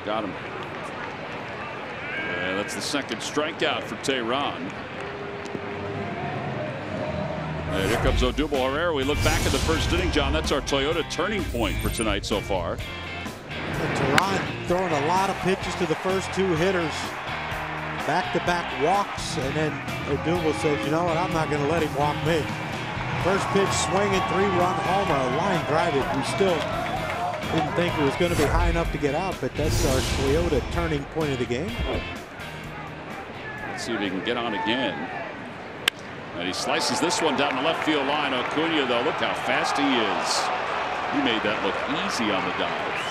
Got him. And that's the second strikeout for Tehran. And here comes Odubel Herrera. We look back at the first inning, John. That's our Toyota turning point for tonight so far. Tehran throwing a lot of pitches to the first 2 hitters. Back-to-back walks, and then Odubel says, you know what, I'm not going to let him walk me. First pitch swinging, 3-run homer, a line drive it. We still didn't think it was going to be high enough to get out, but that's our Toyota turning point of the game. Let's see if he can get on again. And he slices this one down the left field line. Acuna, though, look how fast he is. He made that look easy on the dive.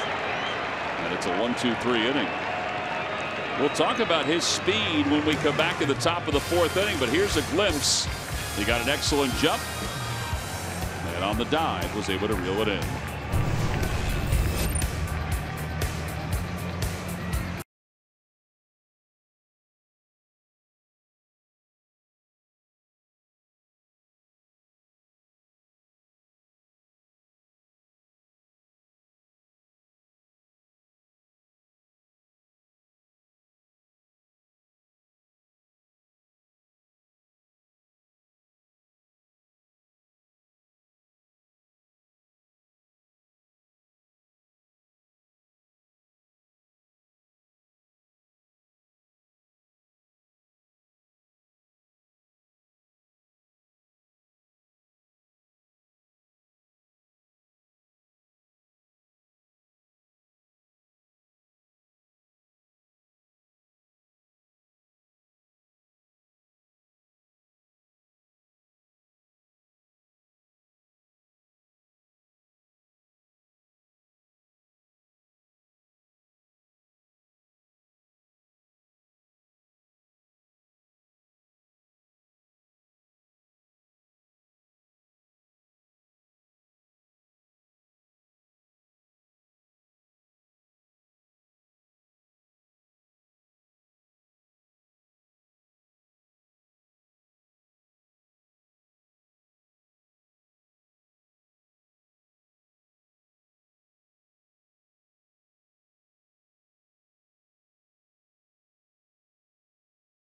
And it's a 1-2-3 inning. We'll talk about his speed when we come back at the top of the 4th inning, but here's a glimpse. He got an excellent jump, and on the dive was able to reel it in.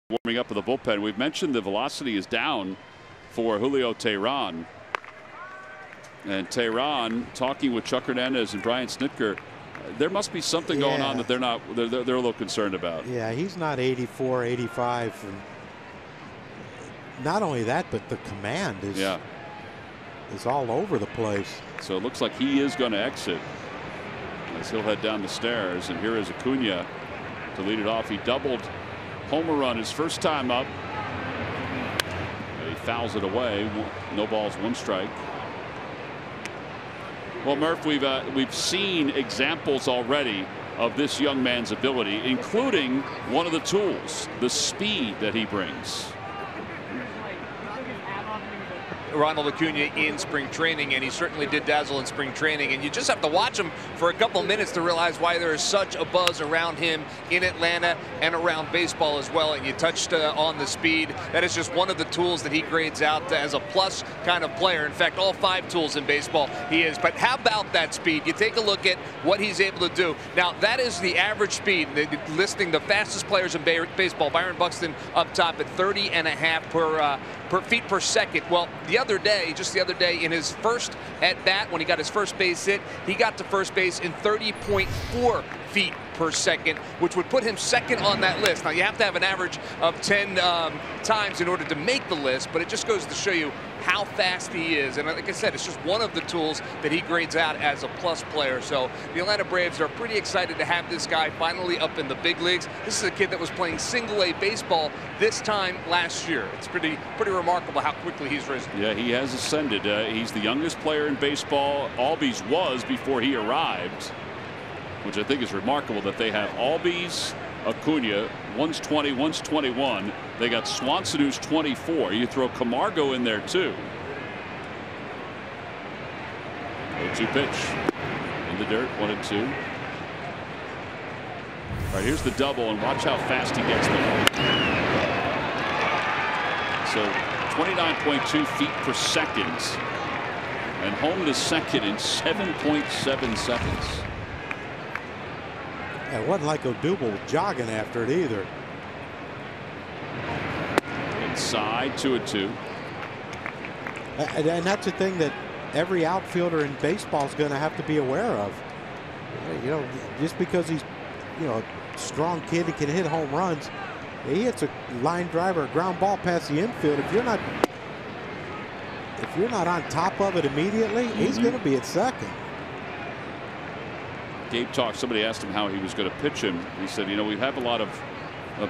warming up with the bullpen. We've mentioned the velocity is down for Julio Teheran. And Teheran, talking with Chuck Hernandez and Brian Snitker, there must be something going on that they're a little concerned about. Yeah, he's not 84, 85. And not only that, but the command is all over the place. So it looks like he is going to exit as he'll head down the stairs. And here is Acuna to lead it off. He doubled homer run his first time up. He fouls it away. No balls, one strike. Well, Murph, we've seen examples already of this young man's ability, including one of the tools, the speed that he brings. Ronald Acuna in spring training, and he certainly did dazzle in spring training, and you just have to watch him for a couple minutes to realize why there is such a buzz around him in Atlanta and around baseball as well. And you touched on the speed. That is just one of the tools that he grades out as a plus kind of player. In fact, all 5 tools in baseball he is. But how about that speed? You take a look at what he's able to do. Now, that is the average speed, listing the fastest players in baseball. Byron Buxton up top at 30.5 feet per second. Well, just the other day, in his first at bat, when he got his first base hit, he got to first base in 30.4 feet per second, which would put him second on that list. Now, you have to have an average of 10 times in order to make the list, but it just goes to show you how fast he is. And like I said, it's just one of the tools that he grades out as a plus player. So the Atlanta Braves are pretty excited to have this guy finally up in the big leagues. This is a kid that was playing single-A baseball this time last year. It's pretty remarkable how quickly he's risen. Yeah, he has ascended. He's the youngest player in baseball. Albies was before he arrived, which I think is remarkable that they have Albies, Acuna, one's 20, one's 21. They got Swanson, who's 24. You throw Camargo in there too. 0-2 pitch in the dirt, 1-2. All right, here's the double, and watch how fast he gets there. So 29.2 feet per second, and home to second in 7.7 seconds. It wasn't like Odubel was jogging after it either. Inside, 2-2. And that's the thing that every outfielder in baseball is going to have to be aware of. You know, just because he's, a strong kid and can hit home runs, he hits a line driver, a ground ball past the infield. If you're not on top of it immediately, he's going to be at second. Gabe talked. Somebody asked him how he was going to pitch him. He said, we have a lot of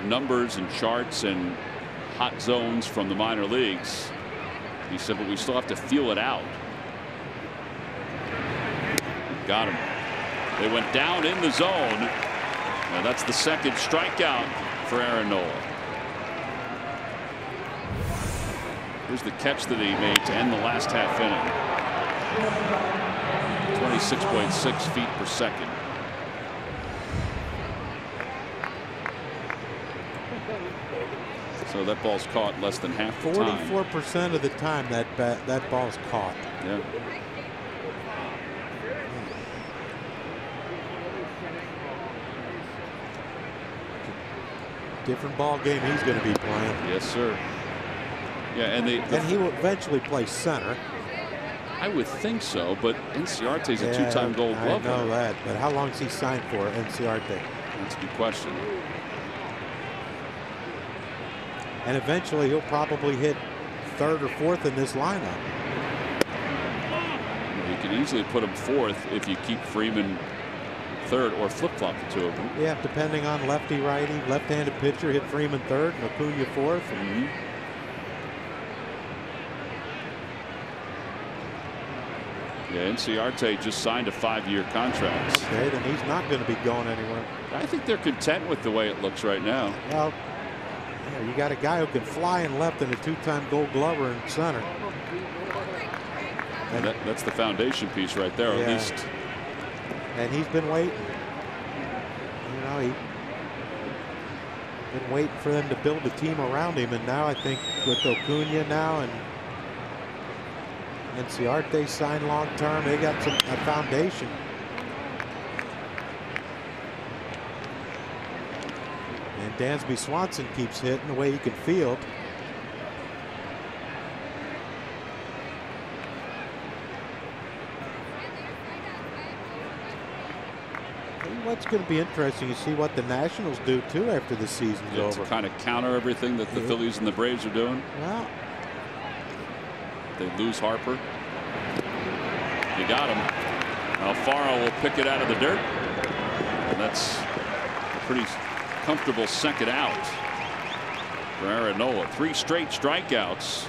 numbers and charts and hot zones from the minor leagues. He said, but we still have to feel it out. Got him. They went down in the zone. Now that's the second strikeout for Aaron Nola. Here's the catch that he made to end the last half inning. 26.6 feet per second. So that ball's caught less than half the time. 44% of the time that ball's caught. Yeah. Different ball game he's going to be playing. Yes, sir. Yeah, and he will eventually play center. I would think so, but Inciarte's a two-time Gold Glove winner. I know that, but how long is he signed for, Inciarte? That's a good question. And eventually he'll probably hit third or fourth in this lineup. You can easily put him fourth if you keep Freeman third or flip-flop the two of them. Yeah, depending on lefty-righty, left-handed pitcher, hit Freeman third and Acuna fourth. Yeah, Inciarte just signed a 5-year contract. Okay, then he's not going to be going anywhere. I think they're content with the way it looks right now. Well, you got a guy who can fly in left and a two-time Gold Glover in center. And that's the foundation piece right there, at least. And he's been waiting. He's been waiting for them to build a team around him, and now I think with Acuna now and Inciarte signed long term, they got a foundation. And Dansby Swanson keeps hitting the way he can field. What's going to be interesting to see what the Nationals do too after the season's over. To kind of counter everything that the Phillies and the Braves are doing. Well, they lose Harper. You got him. Alfaro will pick it out of the dirt, and that's a pretty comfortable second out for Aaron Nola. 3 straight strikeouts.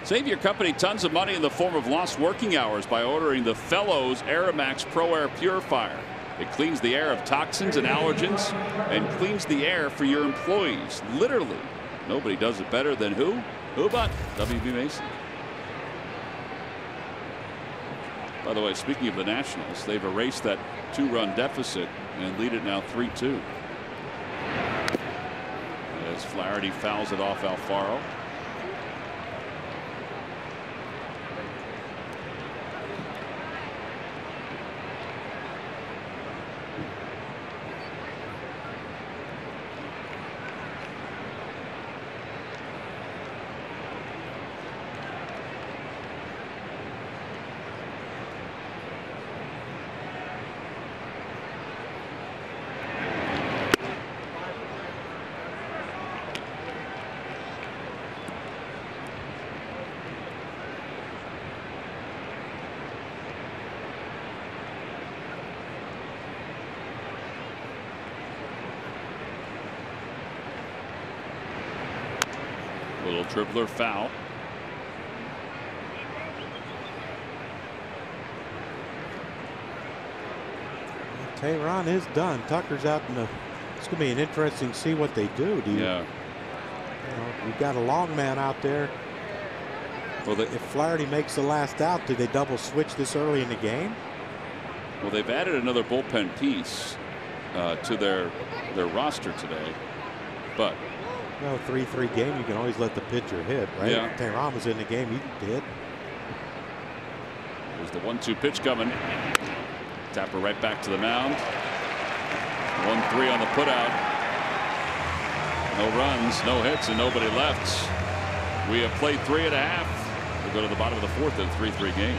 Save your company tons of money in the form of lost working hours by ordering the Fellows Aeromax Pro Air Purifier. It cleans the air of toxins and allergens and cleans the air for your employees. Literally, nobody does it better than who? Who but W.B. Mason. By the way, speaking of the Nationals, they've erased that 2-run deficit and lead it now 3-2. As Flaherty fouls it off Alfaro. Little dribbler foul. Tehran is done. Tucker's out in the. It's going to be an interesting to see what they do. Yeah. We've got a long man out there. Well, if Flaherty makes the last out, do they double switch this early in the game? Well, they've added another bullpen piece to their roster today, but. Well, 3-3 game, you can always let the pitcher hit, right? Yeah. Tehran was in the game, he did. There's the 1-2 pitch coming. Tapper right back to the mound. 1-3 on the putout. No runs, no hits, and nobody left. We have played 3.5. We'll go to the bottom of the 4th in a 3-3 game.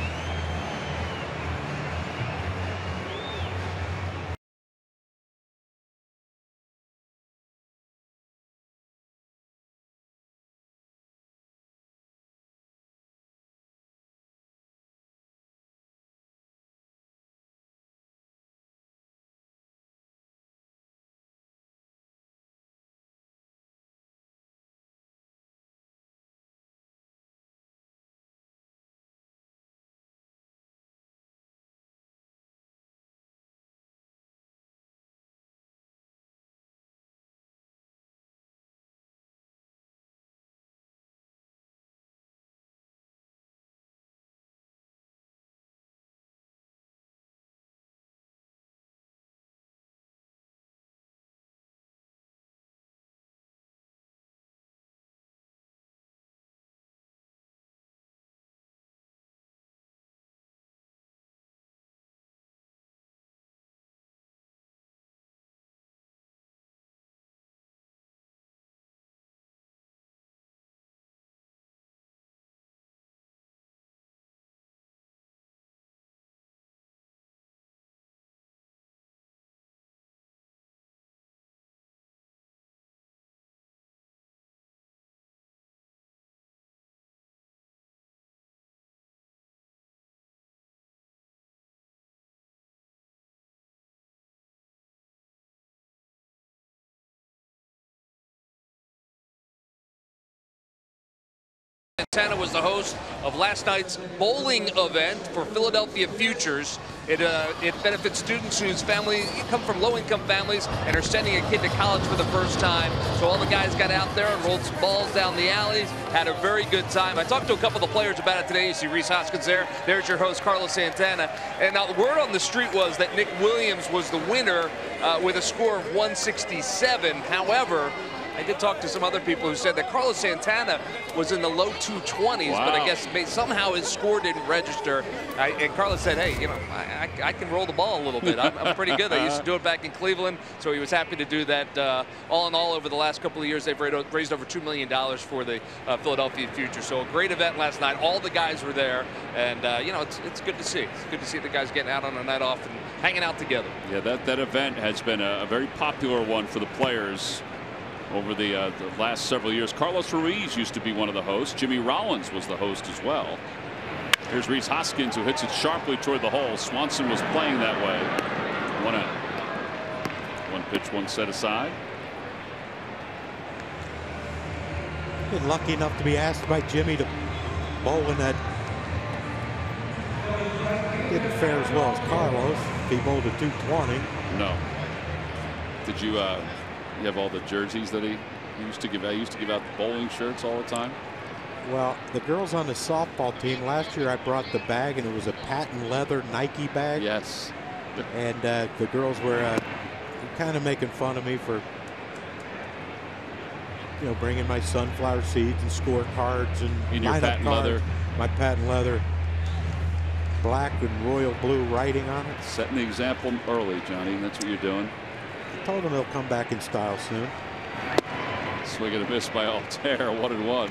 Santana was the host of last night's bowling event for Philadelphia Futures. It benefits students whose family come from low-income families and are sending a kid to college for the first time. So all the guys got out there and rolled some balls down the alleys, had a very good time. I talked to a couple of the players about it today. You see Reese Hoskins there. There's your host, Carlos Santana. And now the word on the street was that Nick Williams was the winner with a score of 167. However, I did talk to some other people who said that Carlos Santana was in the low 220s, wow. but I guess somehow his score didn't register. And Carlos said, hey, you know, I can roll the ball a little bit. I'm pretty good. I used to do it back in Cleveland, so he was happy to do that. All in all, over the last couple of years, they've raised over $2 million for the Philadelphia future. So a great event last night. All the guys were there, and you know, it's good to see. It's good to see the guys getting out on a night off and hanging out together. Yeah, that event has been a very popular one for the players over the last several years. Carlos Ruiz used to be one of the hosts. Jimmy Rollins was the host as well. Here's Reese Hoskins, who hits it sharply toward the hole. Swanson was playing that way. 1 out. 1 pitch, 1 set aside. Been lucky enough to be asked by Jimmy to bowl in that. Didn't fare as well as Carlos. He bowled a 220. No. Did you you have all the jerseys that he used to give out? He used to give out the bowling shirts all the time. Well, the girls on the softball team last year, I brought the bag, and it was a patent leather Nike bag. Yes. And the girls were kind of making fun of me for, you know, bringing my sunflower seeds and scorecards and your lineup patent cards. leather. My patent leather, black and royal blue writing on it. Setting the example early, Johnny. That's what you're doing. I told them they'll come back in style soon. Swing and a miss by Altair. 1-1.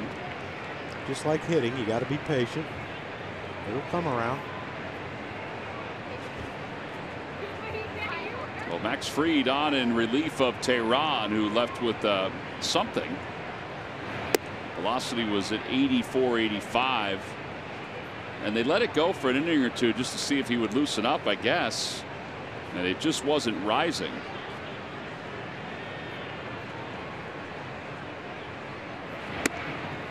Just like hitting, you got to be patient. It'll come around. Well, Max Fried on in relief of Tehran, who left with something. Velocity was at 84, 85. And they let it go for an inning or two just to see if he would loosen up, I guess. And it just wasn't rising.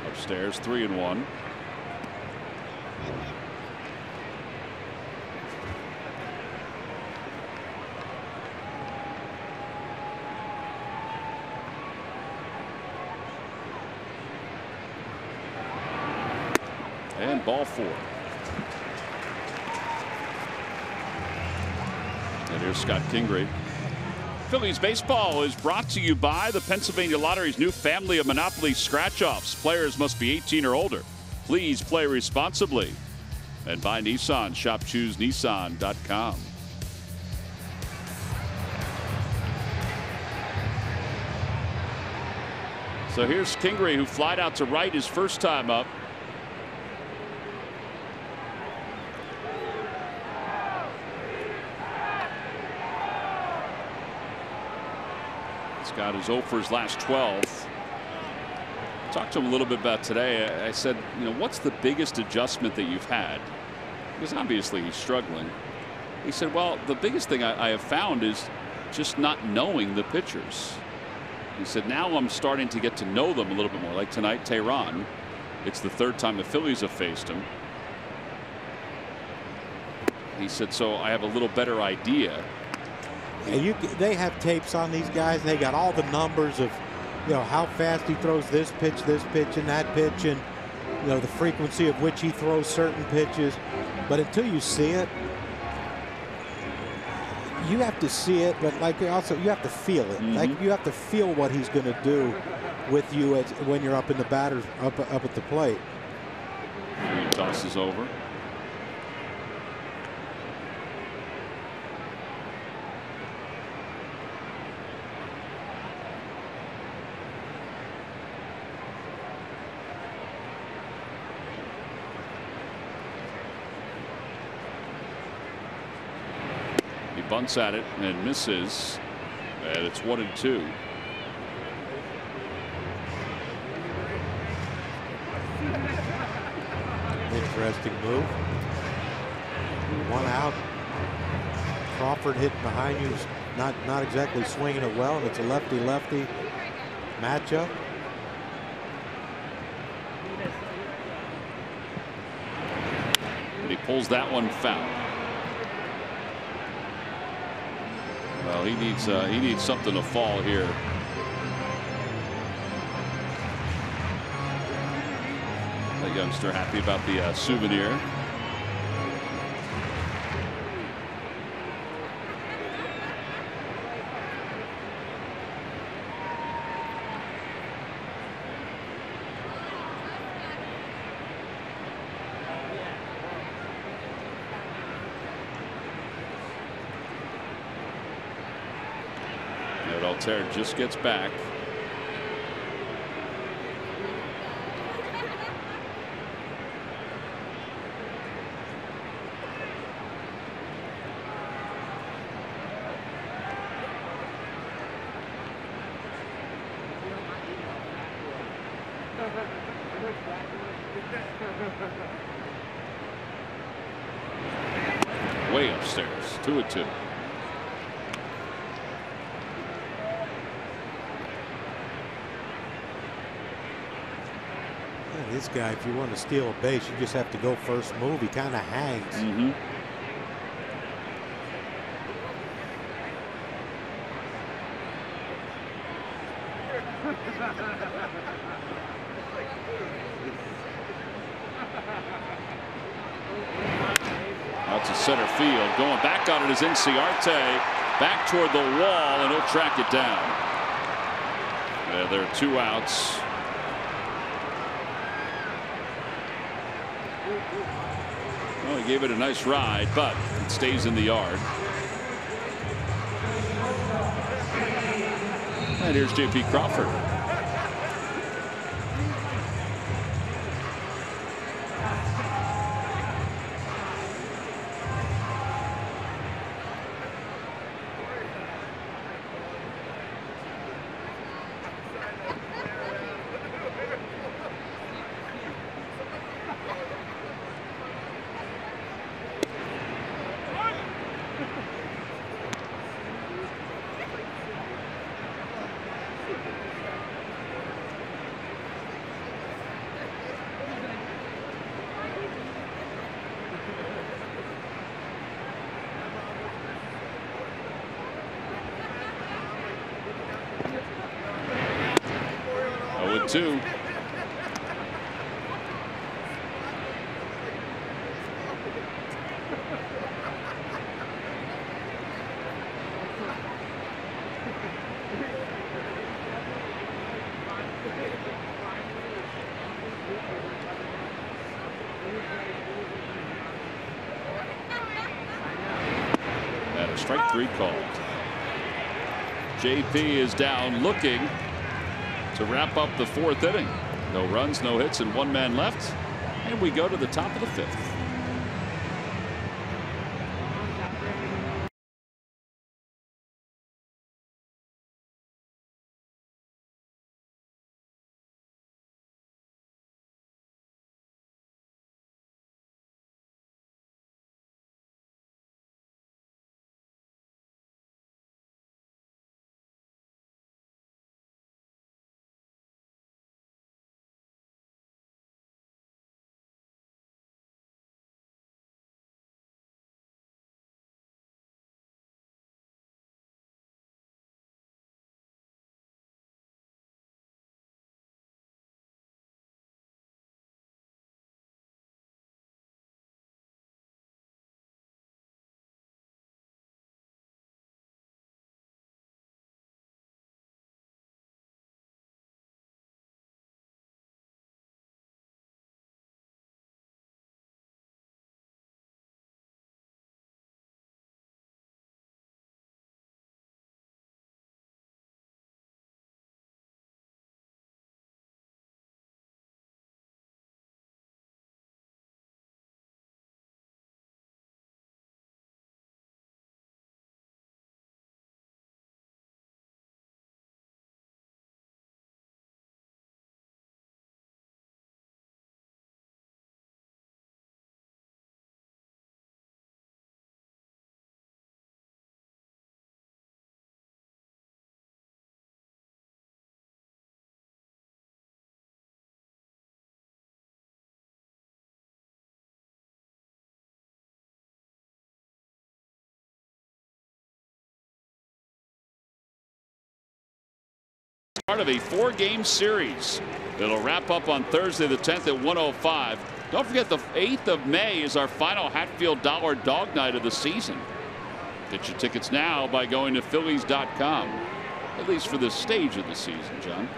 Upstairs, 3-1. And ball 4. And here's Scott Kingery. Phillies baseball is brought to you by the Pennsylvania Lottery's new family of Monopoly scratch-offs. Players must be 18 or older. Please play responsibly. And by Nissan. Shop ChooseNissan.com. So here's Kingery, who flied out to right his first time up. Scott is 0 for his last 12. Talked to him a little bit about today. I said, you know, what's the biggest adjustment that you've had? Because obviously he's struggling. He said, well, the biggest thing I have found is just not knowing the pitchers. He said, now I'm starting to get to know them a little bit more. Like tonight, Tehran. It's the 3rd time the Phillies have faced him. He said, so I have a little better idea. Yeah, they have tapes on these guys. They got all the numbers of, you know, how fast he throws this pitch, and that pitch, and, you know, the frequency of which he throws certain pitches. But until you see it, you have to see it, but like also you have to feel it. Like you have to feel what he's going to do with you when you're up in the batters up at the plate. He tosses over. Bunts at it and misses, and it's 1-2. Interesting move. 1 out. Crawford hitting behind you, not exactly swinging it well, and it's a lefty-lefty matchup. And he pulls that one foul. Well, he needs something to fall here. The youngster happy about the souvenir. And Altair just gets back. Way upstairs, 2-2. Yeah, this guy, if you want to steal a base, you just have to go first move. He kind of hangs. Mm-hmm. Out to center field. Going back on it is Inciarte. Back toward the wall, and he'll track it down. Yeah, there are 2 outs. Well, he gave it a nice ride, but it stays in the yard. And here's J.P. Crawford. Two. And a strike 3 called. JP is down looking to wrap up the 4th inning. No runs, no hits, and 1 man left. And we go to the top of the 5th. Part of a 4-game series. It'll wrap up on Thursday the 10th at 1:05. Don't forget the 8th of May is our final Hatfield Dollar Dog Night of the season. Get your tickets now by going to Phillies.com. At least for this stage of the season, John.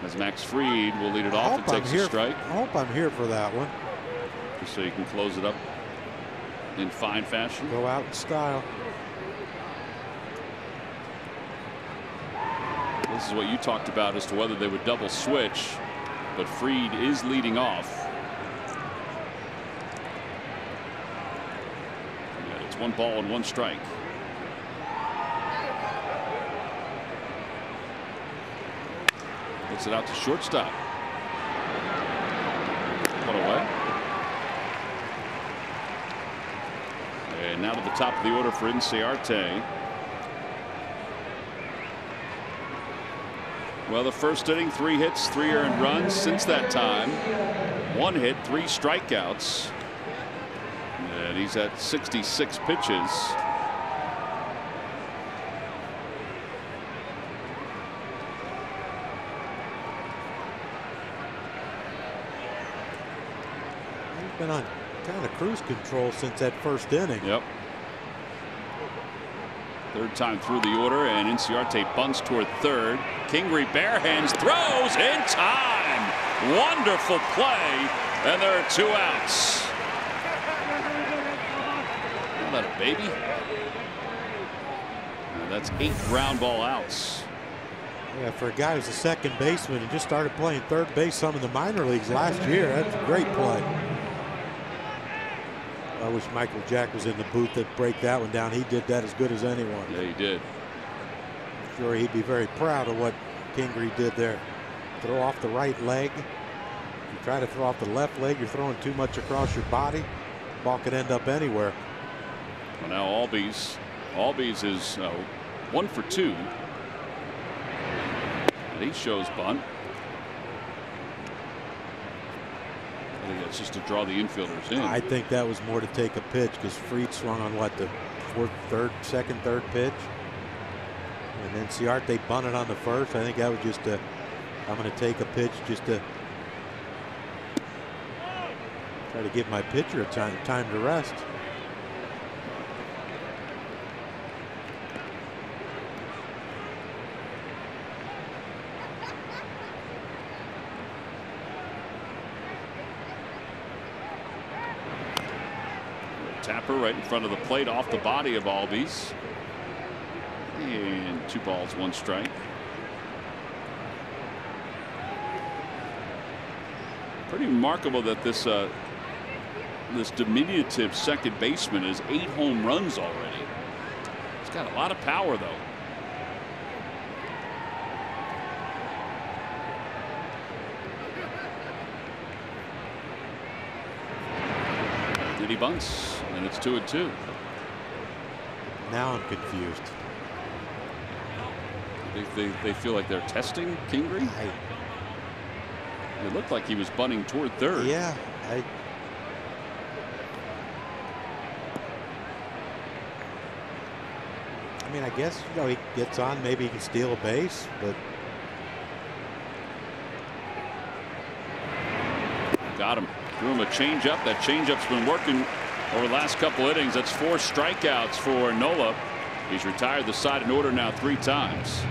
As Max Fried will lead it off and takes a strike. I hope I'm here for that one. Just so you can close it up in fine fashion. Go out in style. This is what you talked about as to whether they would double switch, but Fried is leading off. Yeah, it's 1 ball and 1 strike. Puts it out to shortstop. Put away. And now to the top of the order for Inciarte. Well, the first inning, 3 hits, 3 earned runs. Since that time, 1 hit, 3 strikeouts. And he's at 66 pitches. He's been on kind of cruise control since that first inning. Yep. Third time through the order, and Inciarte bunts toward third. Kingery bare hands, throws in time. Wonderful play, and there are 2 outs. Isn't that a baby? That's 8 ground ball outs. Yeah, for a guy who's a second baseman and just started playing third base some in the minor leagues last year, that's a great play. I wish Michael Jack was in the booth to break that one down. He did that as good as anyone. Yeah, he did. I'm sure he'd be very proud of what Kingery did there. Throw off the right leg. If you try to throw off the left leg, you're throwing too much across your body. The ball could end up anywhere. Well, now Albies is 1 for 2. And he shows bunt. I think that's just to draw the infielders in. I think that was more to take a pitch because Fried swung on what, the second, third pitch. And then Ciarte bunted on the first. I think that was just I'm going to take a pitch just to try to give my pitcher a time to rest. Tapper right in front of the plate, off the body of Albies. And 2 balls, 1 strike. Pretty remarkable that this diminutive second baseman has 8 home runs already. He's got a lot of power, though. He bunts, and it's 2-2. Now I'm confused. They feel like they're testing Kingery. It looked like he was bunting toward third. Yeah, I mean, I guess, you know, he gets on, maybe he can steal a base, but got him. Threw him a changeup. That changeup's been working over the last couple innings. That's 4 strikeouts for Nola. He's retired the side in order now 3 times.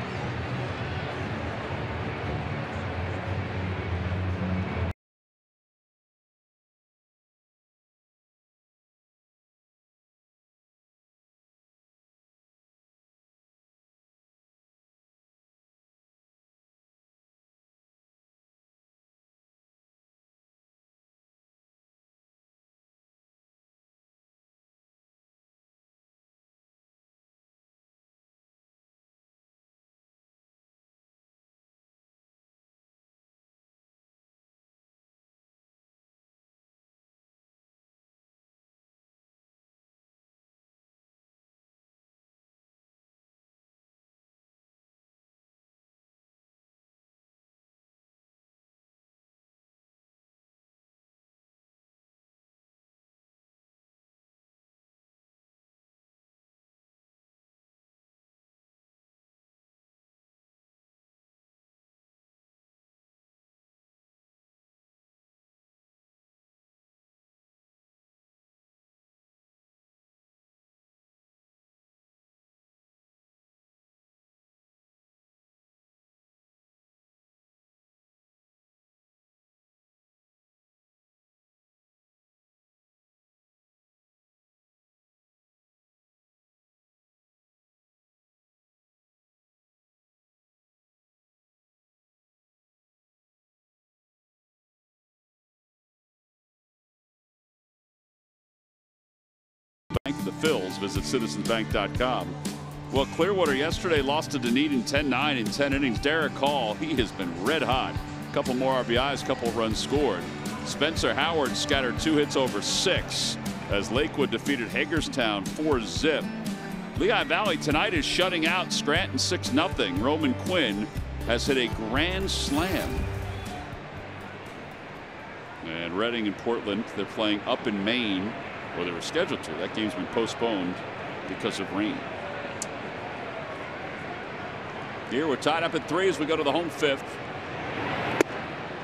Phils. Visit citizensbank.com. Well, Clearwater yesterday lost to Dunedin 10-9 in 10 innings. Derek Hall, he has been red hot. A couple more RBIs, a couple runs scored. Spencer Howard scattered 2 hits over 6 as Lakewood defeated Hagerstown 4-zip. Lehigh Valley tonight is shutting out Scranton 6-0. Roman Quinn has hit a grand slam. And Reading and Portland, they're playing up in Maine, or they were scheduled to. That game's been postponed because of rain. Here we're tied up at 3 as we go to the home 5th.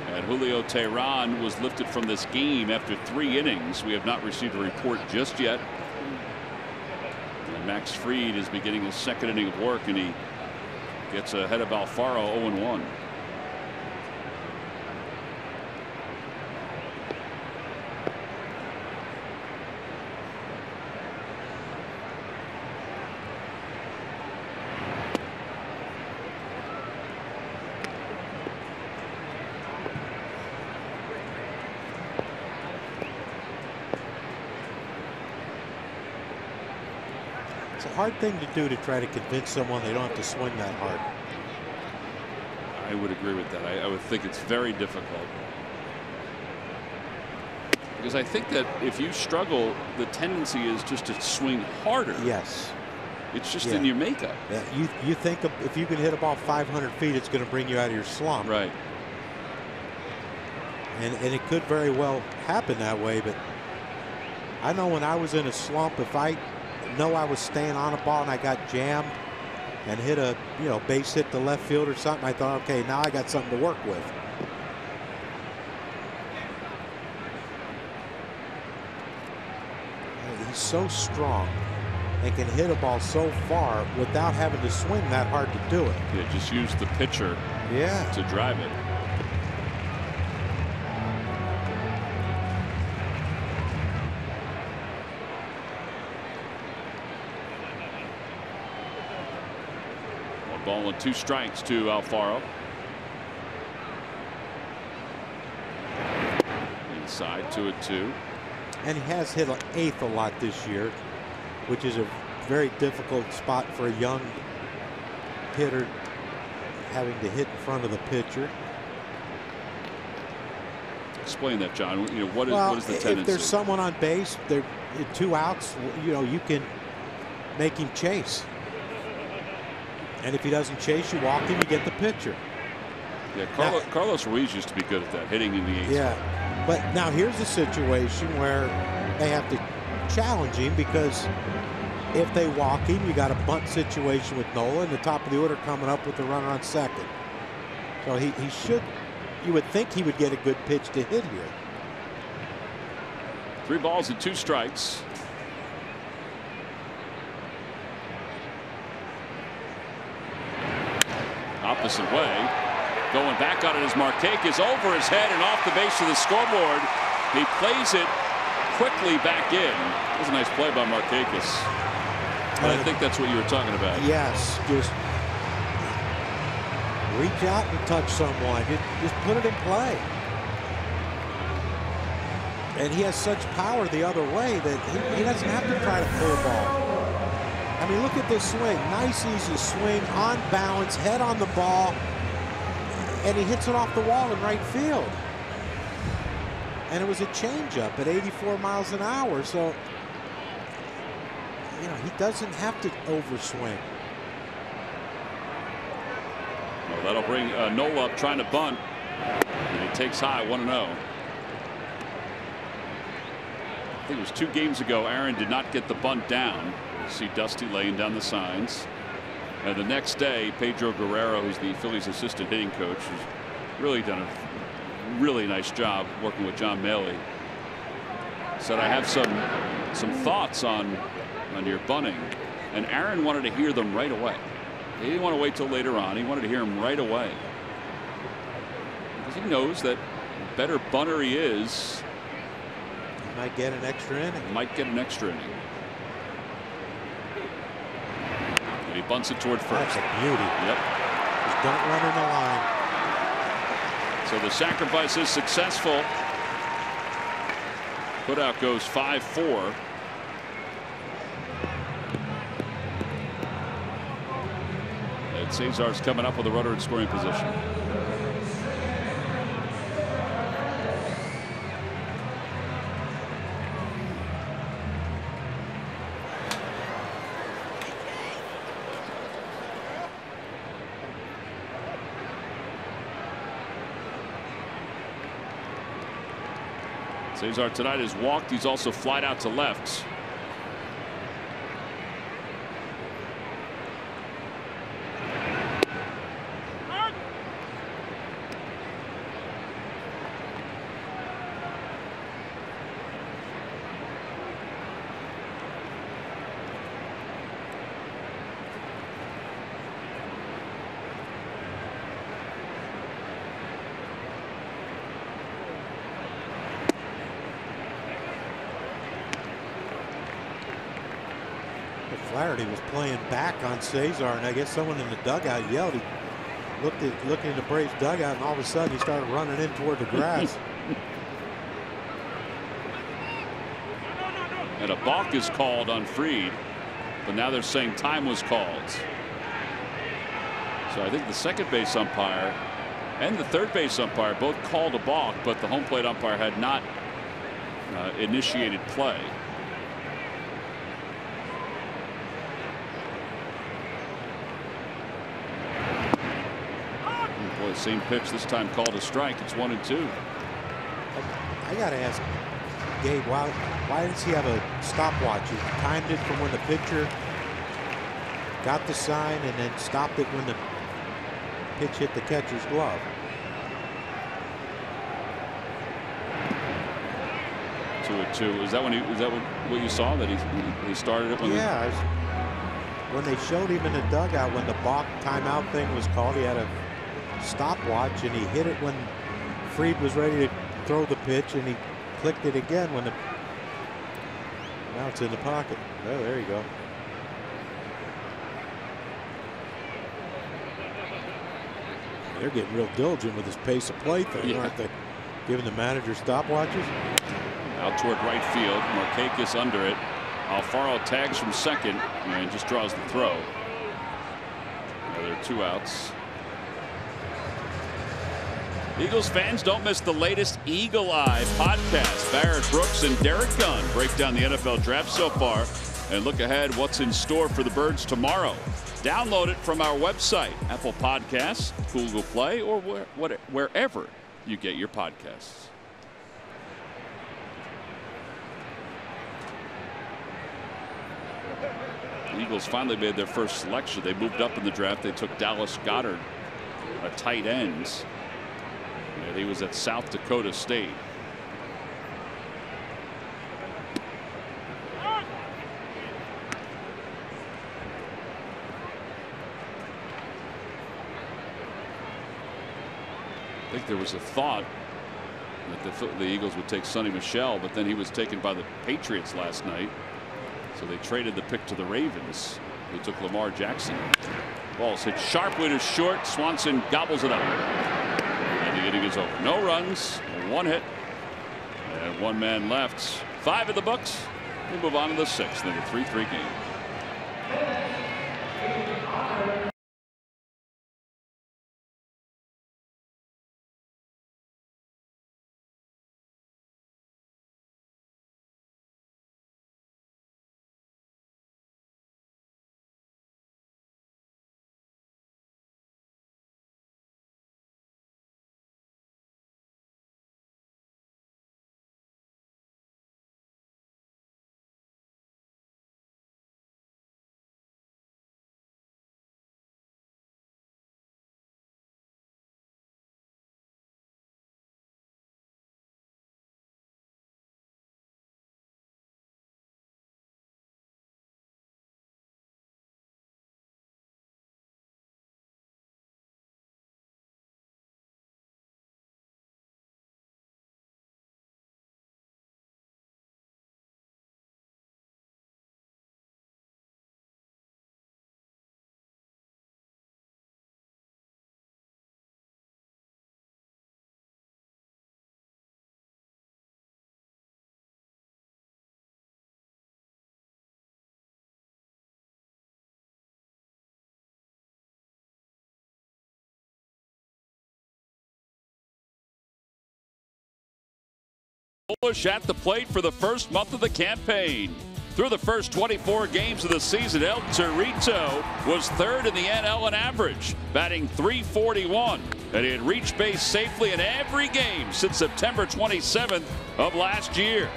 And Julio Teheran was lifted from this game after 3 innings. We have not received a report just yet. And Max Fried is beginning his 2nd inning of work, and he gets ahead of Alfaro 0-1. It's a hard thing to do to try to convince someone they don't have to swing that hard. I would agree with that. I would think it's very difficult. Because I think that if you struggle, the tendency is just to swing harder. Yes. It's just in your makeup. Yeah, you think if you can hit a ball 500 feet, it's going to bring you out of your slump. Right. And it could very well happen that way, but I know when I was in a slump, if I know I was staying on a ball and I got jammed and hit a base hit to left field or something, I thought, okay, now I got something to work with. He's so strong and can hit a ball so far without having to swing that hard to do it. Yeah, just use the pitcher to drive it. Ball and 2 strikes to Alfaro. Inside 2-2. And he has hit 8th a lot this year, which is a very difficult spot for a young hitter, having to hit in front of the pitcher. Explain that, John. What is the tendency? If there's someone on base, there 2 outs, you can make him chase. And if he doesn't chase, you walk him, you get the pitcher. Yeah, Carlos Ruiz used to be good at that, hitting in the 8th. Yeah, but now here's a situation where they have to challenge him, because if they walk him, you got a bunt situation with Nola, and the top of the order coming up with the runner on second. So he should, you would think he would get a good pitch to hit here. 3 balls and 2 strikes. Opposite way. Going back on it is Markakis, over his head and off the base of the scoreboard. He plays it quickly back in. That was a nice play by Markakis. But I think that's what you were talking about. Yes, just reach out and touch someone. Just put it in play. And he has such power the other way that he doesn't have to try to pull a ball. I mean, look at this swing. Nice, easy swing, on balance, head on the ball, and he hits it off the wall in right field. And it was a changeup at 84 miles an hour, so he doesn't have to overswing. Well, that'll bring Nola up trying to bunt, and he takes high 1-0. I think it was 2 games ago, Aaron did not get the bunt down. You see Dusty laying down the signs. And the next day, Pedro Guerrero, who's the Phillies assistant hitting coach, has really done a really nice job working with John Maley, said, I have some thoughts on your bunting. And Aaron wanted to hear them right away. He didn't want to wait till later on. He wanted to hear them right away. Because he knows that the better bunter he is, he might get an extra inning. Might get an extra inning. And he bunts it toward first. That's a beauty. Yep. Just don't run in the line. So the sacrifice is successful. Putout goes 5-4. Cesar's coming up with a runner in scoring position. Cesar tonight has walked. He's also flied out to left. Flaherty was playing back on Cesar, and I guess someone in the dugout yelled. He looked into Braves' dugout, and all of a sudden he started running in toward the grass. And a balk is called on Fried, but now they're saying time was called. So I think the second base umpire and the third base umpire both called a balk, but the home plate umpire had not initiated play. Boy, same pitch this time called a strike. It's 1-2. I got to ask Gabe, why does he have a stopwatch? He timed it from when the pitcher got the sign and then stopped it when the pitch hit the catcher's glove. Two at two. Is that what you saw, that he started it? Yeah. When they showed him in the dugout when the balk timeout thing was called, he had a stopwatch and he hit it when Fried was ready to throw the pitch, and he clicked it again when now it's in the pocket. Oh, there you go. They're getting real diligent with this pace of play thing, aren't they? Giving the manager stopwatches. Out toward right field. Markakis under it. Alfaro tags from second and just draws the throw. There are 2 outs. Eagles fans, don't miss the latest Eagle Eye podcast. Barrett Brooks and Derek Gunn break down the NFL draft so far and look ahead what's in store for the Birds tomorrow. Download it from our website, Apple Podcasts, Google Play, or wherever you get your podcasts. The Eagles finally made their first selection. They moved up in the draft. They took Dallas Goedert, a tight end. And he was at South Dakota State. I think there was a thought that the Eagles would take Sonny Michel, but then he was taken by the Patriots last night. So they traded the pick to the Ravens, who took Lamar Jackson. Ball's hit sharply to short. Swanson gobbles it up. And the inning is over. No runs, 1 hit, and 1 man left. 5 in the books. We'll move on to the 6th in a 3-3 game. Polish at the plate for the first month of the campaign. Through the first 24 games of the season, El Torito was third in the NL in average, batting .341, and he had reached base safely in every game since September 27th of last year.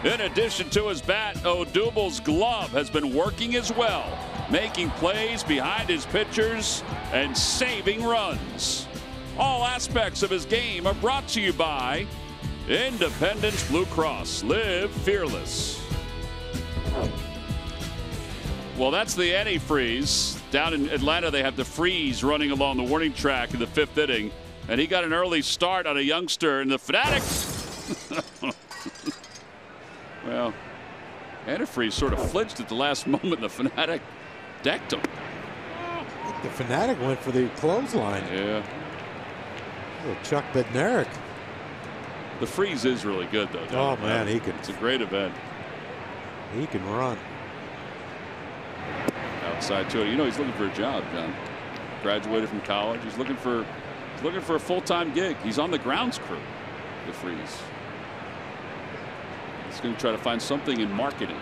In addition to his bat, Odubel's glove has been working as well, making plays behind his pitchers and saving runs. All aspects of his game are brought to you by Independence Blue Cross. Live fearless. Well, that's the antifreeze. Down in Atlanta, they have the freeze running along the warning track in the 5th inning. And he got an early start on a youngster, and the Fanatic. Well, antifreeze sort of flinched at the last moment. The Fanatic decked him. The Fanatic went for the clothesline. Yeah. Oh, Chuck Bednarik. The freeze is really good, though. Oh, man, he can. It's a great event. He can run. Outside to it. You know, he's looking for a job, John. Graduated from college. He's looking for a full-time gig. He's on the grounds crew, the freeze. He's going to try to find something in marketing,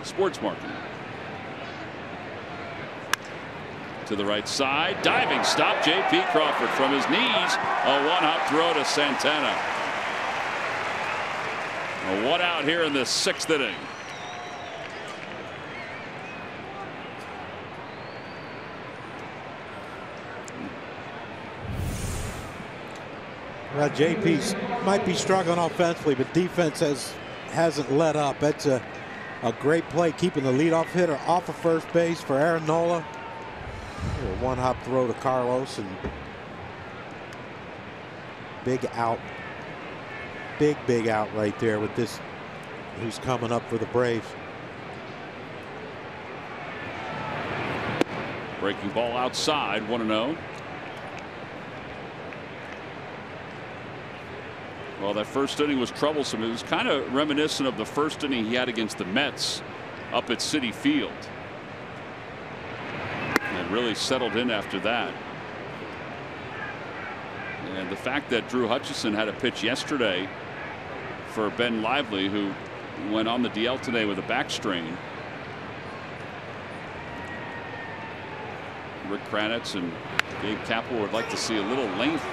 sports marketing. To the right side, diving stop, J.P. Crawford from his knees. A one-hop throw to Santana. A one out here in the 6th inning. Well, JP might be struggling offensively, but defense hasn't let up. That's a great play, keeping the leadoff hitter off of first base for Aaron Nola. A one-hop throw to Carlos, and big out. Big out right there with this, who's coming up for the Braves. Breaking ball outside, 1-0. Well, that first inning was troublesome. It was kind of reminiscent of the first inning he had against the Mets up at Citi Field. And really settled in after that. And the fact that Drew Hutchison had a pitch yesterday for Ben Lively, who went on the DL today with a back strain. Rick Kranitz and Gabe Kapler would like to see a little length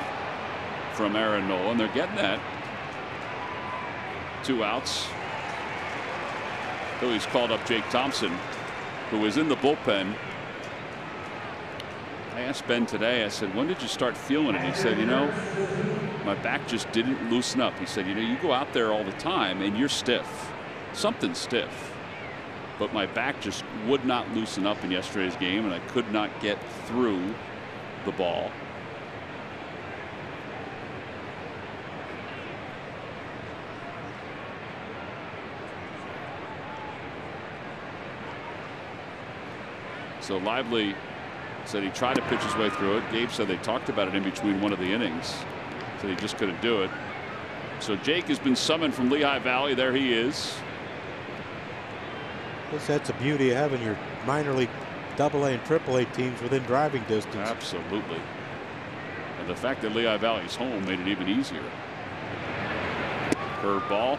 from Aaron Nola, and they're getting that. 2 outs. Phillies called up Jake Thompson, who was in the bullpen. I asked Ben today, I said, when did you start feeling it? He said, you know, my back just didn't loosen up. He said, you know, you go out there all the time and you're stiff. Something's stiff. But my back just would not loosen up in yesterday's game, and I could not get through the ball. So Lively said he tried to pitch his way through it. Gabe said they talked about it in between one of the innings. Said he just couldn't do it. So Jake has been summoned from Lehigh Valley. There he is. That's the beauty of having your minor league AA and AAA teams within driving distance. Absolutely. And the fact that Lehigh Valley's home made it even easier. Curveball.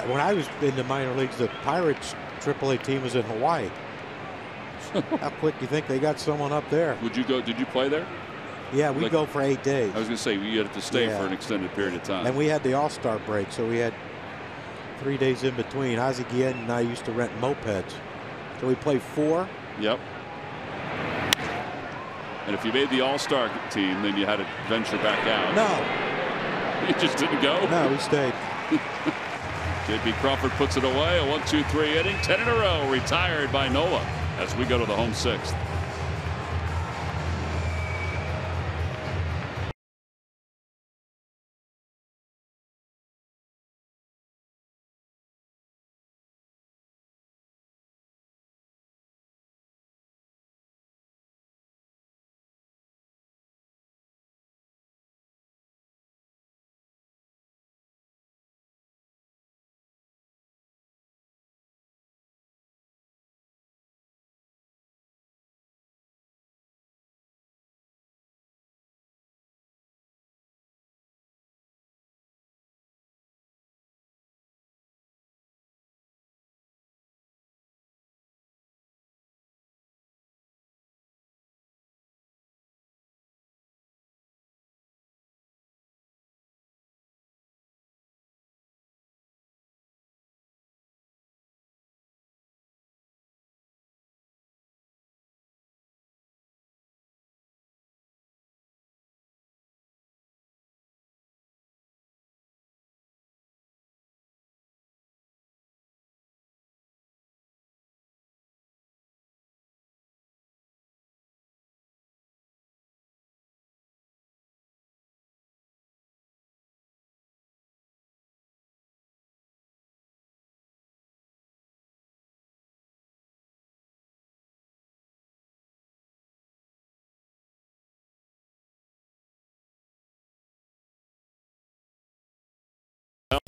When I was in the minor leagues, the Pirates AAA team was in Hawaii. How quick do you think they got someone up there? Would you go? Did you play there? Yeah, we go for 8 days. I was going to say you had to stay for an extended period of time. And we had the All-Star break, so we had 3 days in between. Ozzie Guillen and I used to rent mopeds. So we played 4. Yep. And if you made the All-Star team, then you had to venture back out. No. You just didn't go? No, we stayed. J.P. Crawford puts it away. A 1-2-3 inning. 10 in a row. Retired by Nola as we go to the home 6th.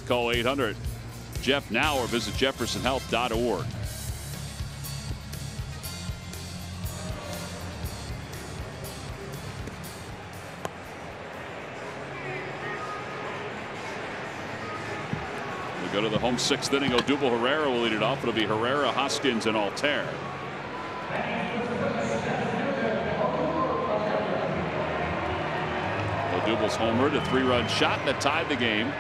Call 800 Jeff now or visit jeffersonhealth.org. We go to the home 6th inning. Odubel Herrera will lead it off. It'll be Herrera, Hoskins, and Altair. Odubel's homered, a 3-run shot that tied the game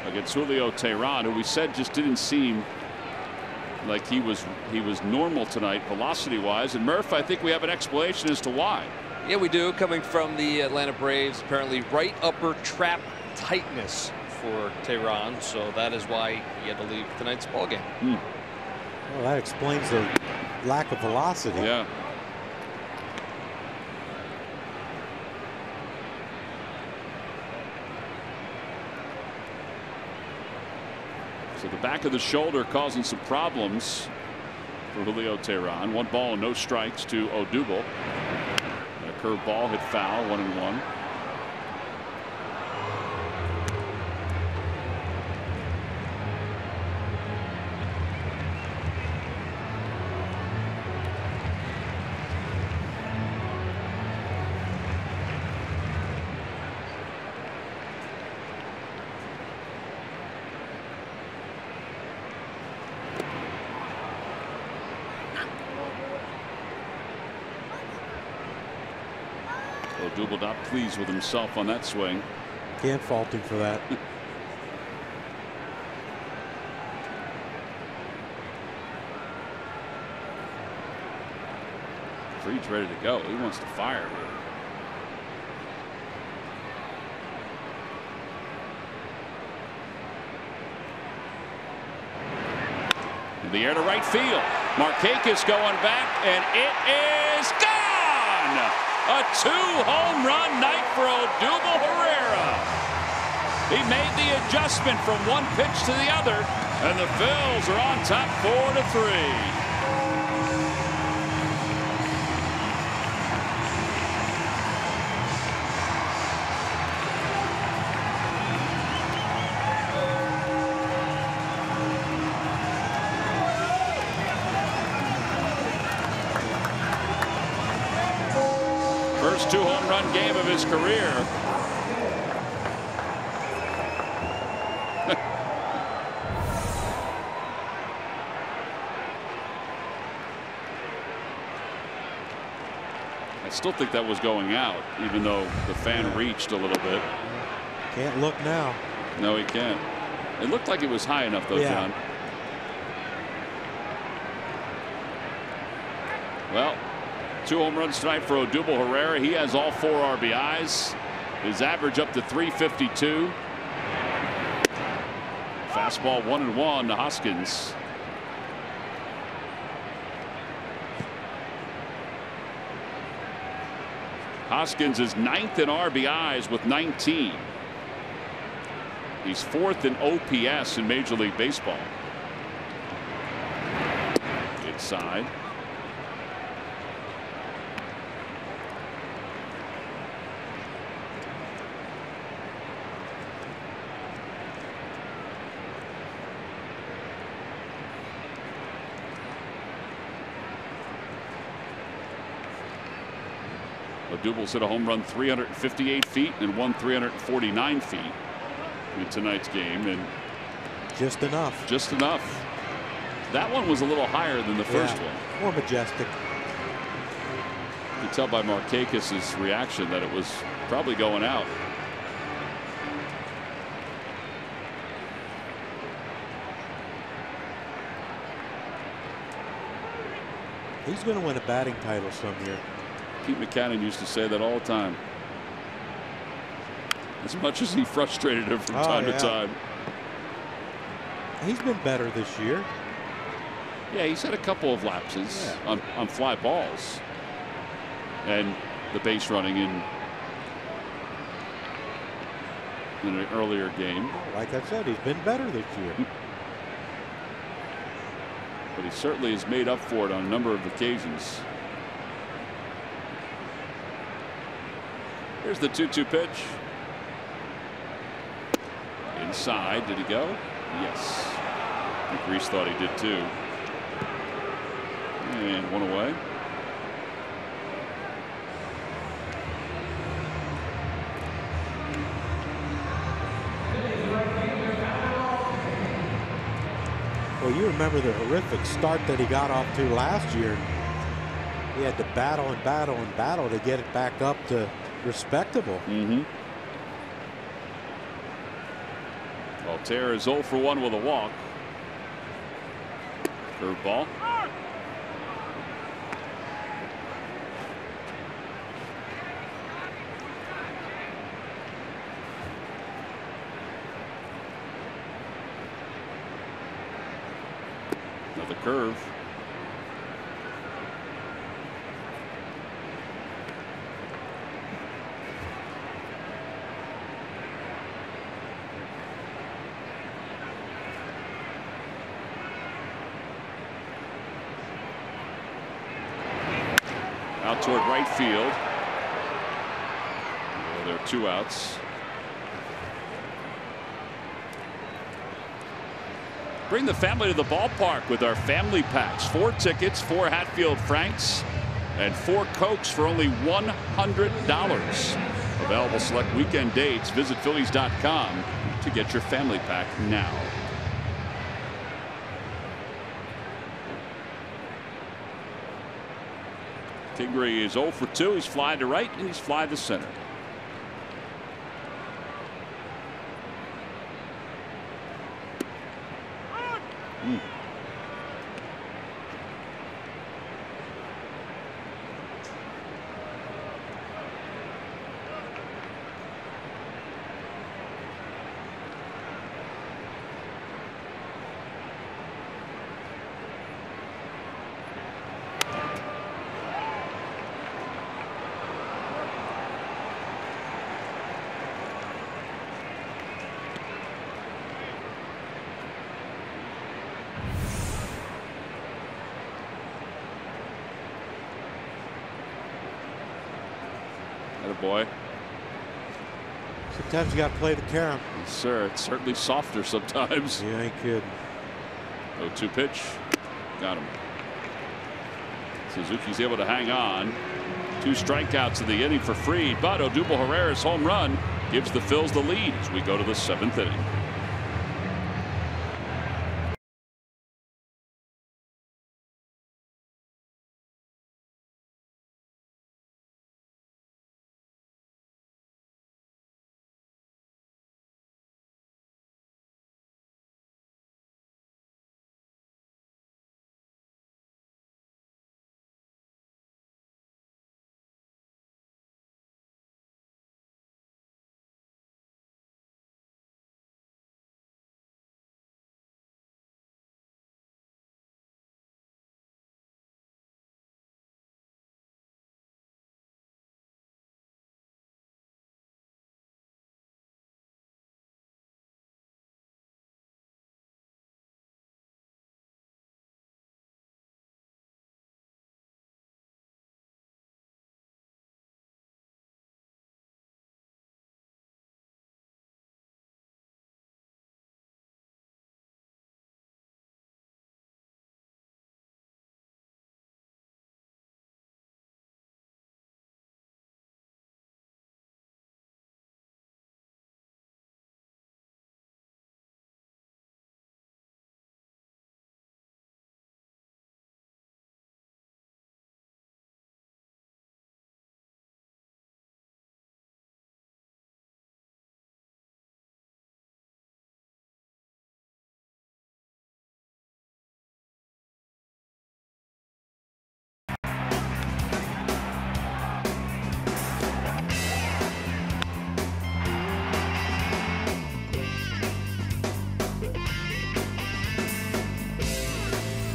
against Julio Teheran, who we said just didn't seem like he was normal tonight velocity wise. And Murph, I think we have an explanation as to why. Yeah, we do. Coming from the Atlanta Braves, apparently right upper trap tightness for Teheran, so that is why he had to leave tonight's ball game. Well, that explains the lack of velocity. Yeah. So the back of the shoulder causing some problems for Julio Teheran. 1 ball and no strikes to Odubel. A curve ball hit foul, 1-1. Odubel not pleased with himself on that swing. Can't fault him for that. Fried's ready to go. He wants to fire here. In the air to right field. Markakis going back, and it is gone! A 2-home run night for Odubel Herrera. He made the adjustment from one pitch to the other, and the Phils are on top 4-3. First 2-home run game of his career. I still think that was going out, even though the fan reached a little bit. Can't look now. No, he can't. It looked like it was high enough, though, yeah. John. Well, 2 home runs tonight for Odubel Herrera. He has all 4 RBIs. His average up to 352. Fastball 1-1 to Hoskins. Hoskins is 9th in RBIs with 19. He's 4th in OPS in Major League Baseball. Inside. Odubel's hit a home run 358 feet and one 349 feet in tonight's game, and just enough. Just enough. That one was a little higher than the first one. More majestic. You can tell by Markakis' reaction that it was probably going out. He's going to win a batting title some year. Pete Buchanan used to say that all the time. As much as he frustrated him from time to time. He's been better this year. Yeah, he's had a couple of lapses on fly balls. And the base running in an earlier game. Like I said, he's been better this year. But he certainly has made up for it on a number of occasions. Here's the 2-2 pitch. Inside, did he go? Yes. I think Reese thought he did too. And one away. Well, you remember the horrific start that he got off to last year. He had to battle and battle and battle to get it back up to respectable. Altair is 0 for 1 with a walk. Curveball. Another curve. Out toward right field. Oh, there are 2 outs. Bring the family to the ballpark with our family packs. 4 tickets, 4 Hatfield Franks, and 4 Cokes for only $100. Available select weekend dates. Visit Phillies.com to get your family pack now. Kingery is 0 for 2. He's fly to right and he's fly to center. Boy. Sometimes you got to play the carom. Yes, sir. It's certainly softer sometimes. You ain't kidding. 0-2 pitch. Got him. Suzuki's able to hang on. 2 strikeouts in the inning for Fried, but Odubel Herrera's home run gives the Phils the lead as we go to the 7th inning.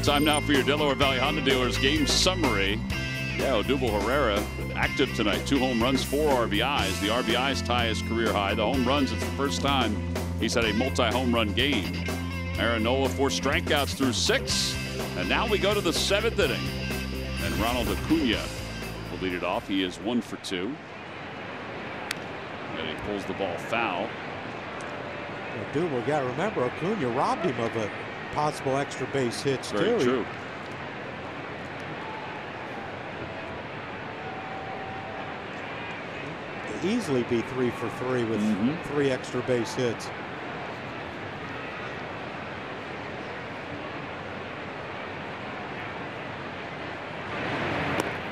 Time now for your Delaware Valley Honda Dealers game summary. Yeah, Odubel Herrera active tonight. 2 home runs, 4 RBIs. The RBIs tie his career high. The home runs, it's the first time he's had a multi-home run game. Aaron Nola 4 strikeouts through 6. And now we go to the 7th inning. And Ronald Acuna will lead it off. He is 1 for 2. And he pulls the ball foul. Well, dude, we got to remember Acuna robbed him of a possible extra base hits too. Very true. He'd easily be 3 for 3 with 3 extra base hits.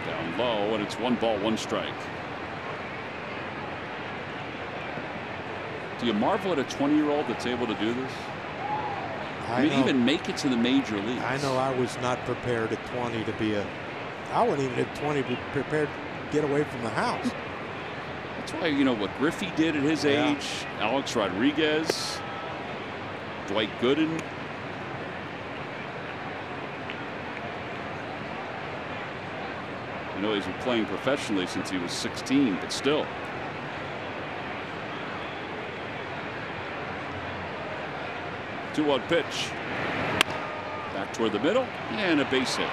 Down low, and it's 1 ball, 1 strike. Do you marvel at a 20-year-old that's able to do this? I mean, even make it to the major leagues. I know I was not prepared at 20 to be a. I wasn't even at 20 be prepared to get away from the house. That's why, you know, what Griffey did at his age, Alex Rodriguez, Dwight Gooden. You know, he's been playing professionally since he was 16, but still. Two-one pitch. Back toward the middle, and a base hit.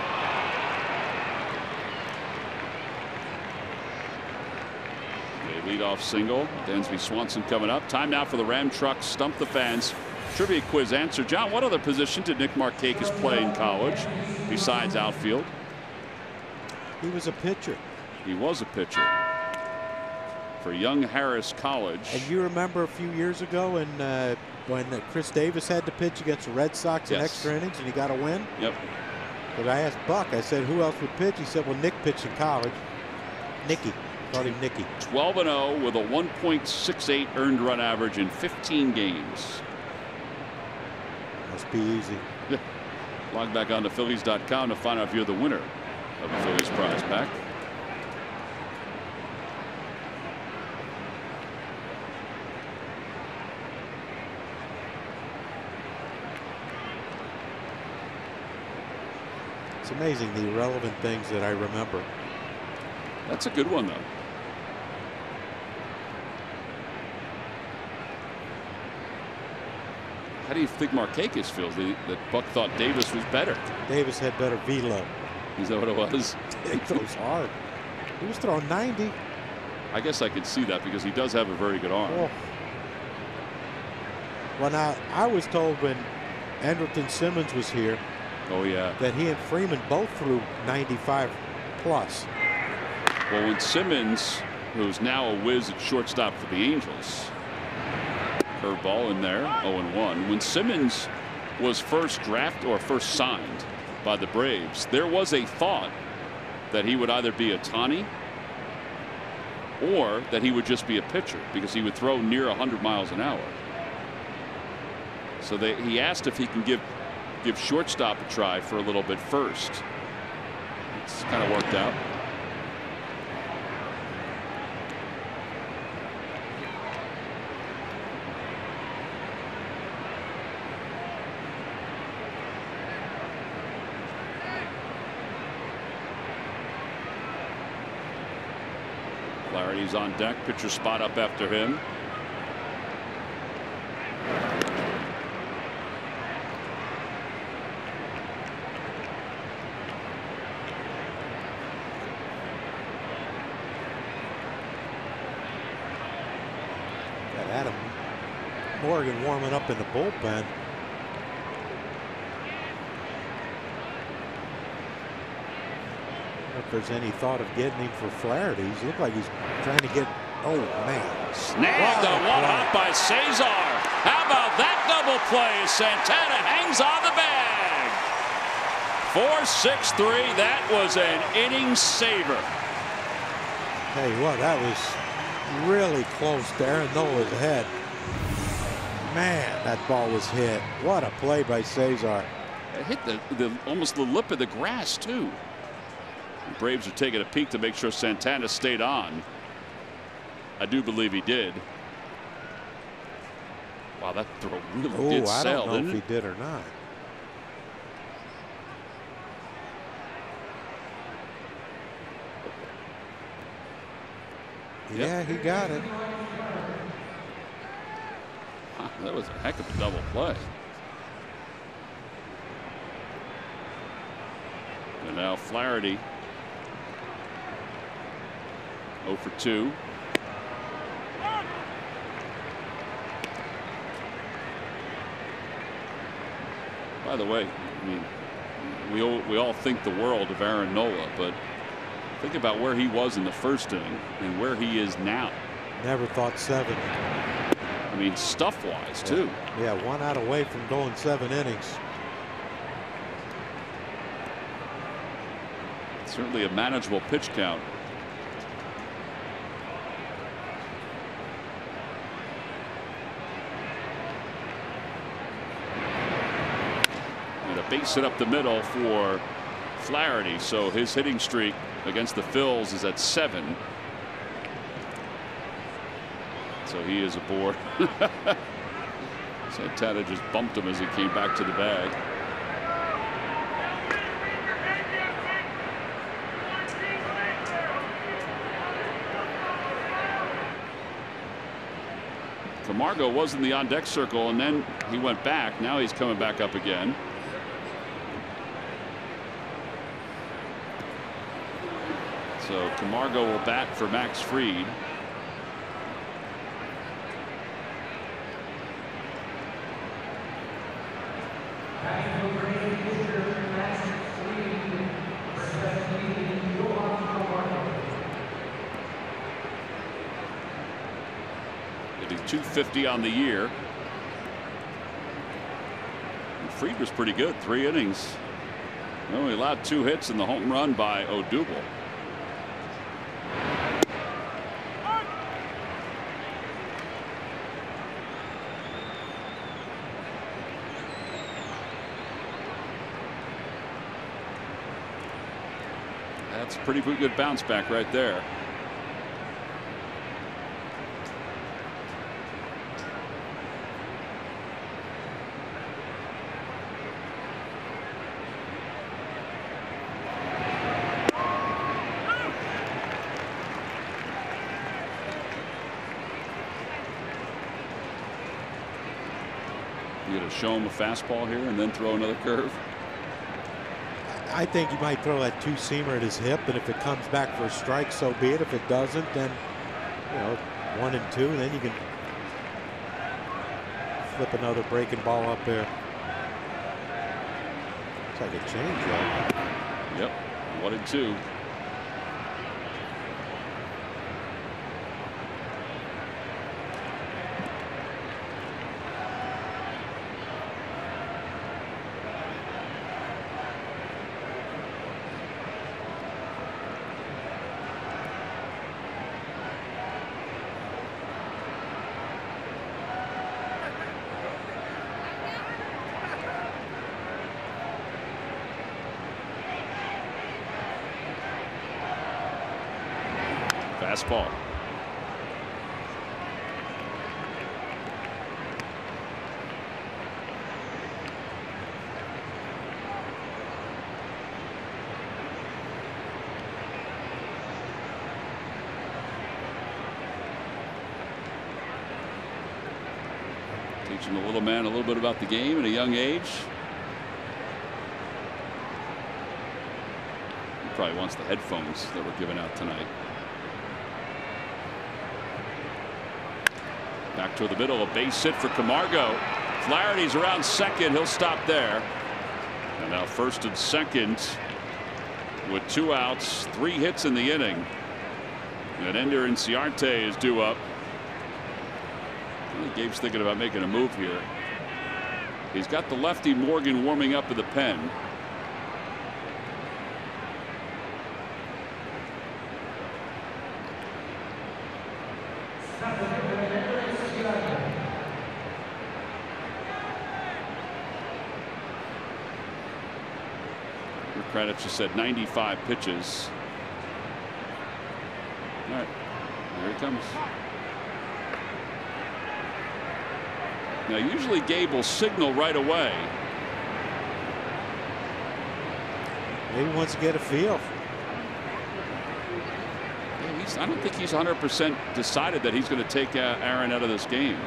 A leadoff single. Dansby Swanson coming up. Time now for the Ram Truck Stump the Fans trivia quiz answer. John, what other position did Nick Markakis play in college besides outfield? He was a pitcher. He was a pitcher for Young Harris College. And you remember a few years ago when Chris Davis had to pitch against the Red Sox in extra innings and he got a win? Yep. But I asked Buck, I said, who else would pitch? He said, well, Nick pitched in college. Nicky. Called him Nicky. 12-0 with a 1.68 earned run average in 15 games. Must be easy. Log back on to Phillies.com to find out if you're the winner of the Phillies prize pack. It's amazing the irrelevant things that I remember. That's a good one, though. How do you think Markakis feels that Buck thought Davis was better? Davis had better velo. Is that what it was? He throws hard. He was throwing 90. I guess I could see that because he does have a very good arm. Oh. Well, now, I was told when Andrelton Simmons was here. Oh, yeah. That he and Freeman both threw 95 plus. Well, when Simmons, who's now a whiz at shortstop for the Angels, curveball in there, 0-1. When Simmons was first drafted or first signed by the Braves, there was a thought that he would either be a Tani or that he would just be a pitcher because he would throw near 100 miles an hour. So he asked if he can give shortstop a try for a little bit first. It's kind of worked out. Flaherty's on deck. Pitcher spot up after him. Got Adam Morgan warming up in the bullpen. If there's any thought of getting him for Flaherty, he looks like he's trying to get. Oh man! Snagged a one-hop by Cesar. How about that double play? Santana hangs on the bag. 4-6-3. That was an inning saver. Hey, what? That was really close to Aaron Nola's head. Man, that ball was hit. What a play by Cesar. It hit the almost the lip of the grass too. The Braves are taking a peek to make sure Santana stayed on. I do believe he did. Wow, that throw really did sell, I don't know if didn't he did or not. Yeah, he got it. Wow, that was a heck of a double play. And now Flaherty 0 for 2. By the way, I mean, we all think the world of Aaron Nola, but think about where he was in the first inning and where he is now. Never thought 7. I mean, stuff-wise, too. Yeah, 1 out away from going 7 innings. Certainly a manageable pitch count. And a base hit up the middle for Flaherty. So his hitting streak against the Phillies is at 7. So he is aboard. Santana just bumped him as he came back to the bag. Camargo was in the on deck circle and then he went back. Now he's coming back up again. So Camargo will bat for Max Fried. Hitting .250 on the year. And Fried was pretty good. 3 innings. Only allowed 2 hits and the home run by Odubel. That's a pretty good bounce back right there. You going to show him a fastball here and then throw another curve? I think he might throw that 2-seamer at his hip, and if it comes back for a strike, so be it. If it doesn't, then, you know, 1 and 2, and then you can flip another breaking ball up there. It's like a changeup. Yep, 1 and 2. Fastball. Teaching the little man a little bit about the game at a young age. He probably wants the headphones that were given out tonight. Back toward the middle, a base hit for Camargo. Flaherty's around second. He'll stop there. And now first and second with 2 outs, 3 hits in the inning. And Ender Inciarte is due up. I think Gabe's thinking about making a move here. He's got the lefty Morgan warming up in the pen. Credits just said 95 pitches. All right, here he comes. Now usually Gabe will signal right away. Maybe he wants to get a feel. Yeah, I don't think he's 100% decided that he's going to take Aaron out of this game.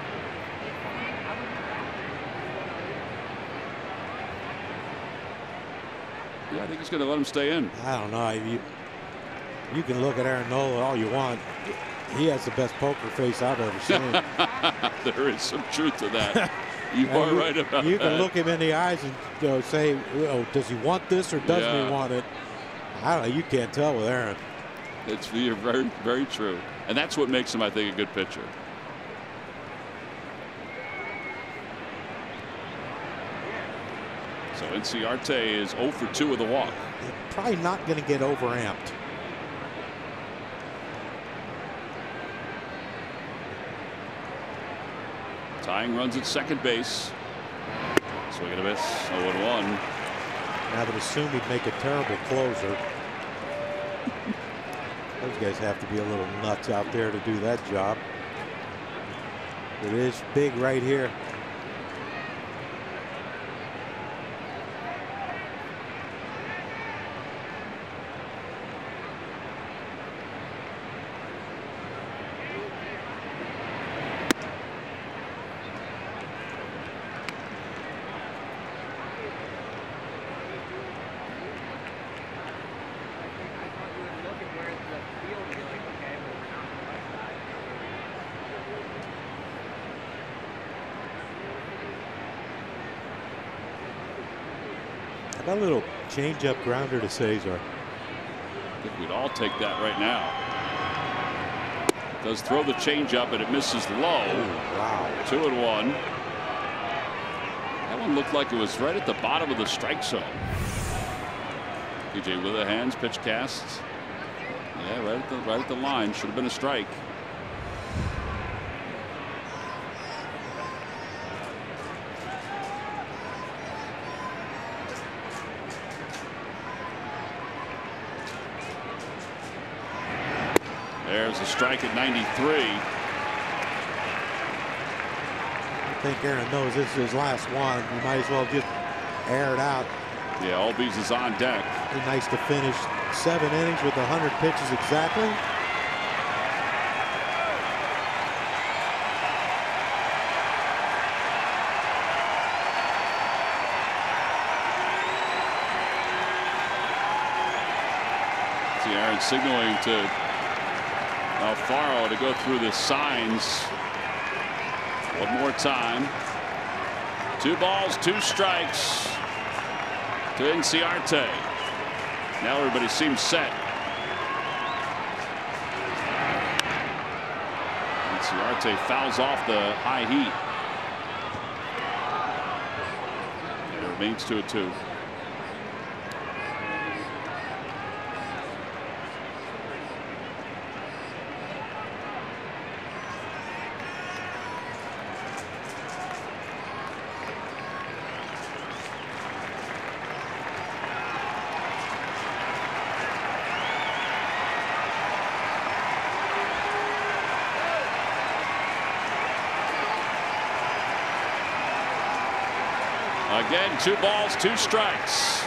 Yeah, I think he's going to let him stay in. I don't know. You can look at Aaron Nola all you want. He has the best poker face I've ever seen. There is some truth to that. You are right about that. You can look him in the eyes and say, does he want this or doesn't he want it? I don't know. You can't tell with Aaron. You're very, very true. And that's what makes him, I think, a good pitcher. So Inciarte is 0 for 2 with a walk. Probably not going to get overamped. Tying runs at second base. Swing and a miss. 0-1. I would assume he'd make a terrible closer. Those guys have to be a little nuts out there to do that job. It is big right here. That little change-up grounder to Cesar. I think we'd all take that right now. Does throw the changeup and it misses low. Ooh, wow. 2-1. That one looked like it was right at the bottom of the strike zone. DJ with the hands, pitch casts. Yeah, right at the line. Should have been a strike. There's a strike at 93. I think Aaron knows this is his last one. You might as well just air it out. Yeah, Albies is on deck. Be nice to finish 7 innings with 100 pitches exactly. See Aaron signaling to Alfaro to go through the signs one more time. 2 balls, 2 strikes to Inciarte. Now everybody seems set. Inciarte fouls off the high heat. It remains 2-2. Again, 2 balls, 2 strikes.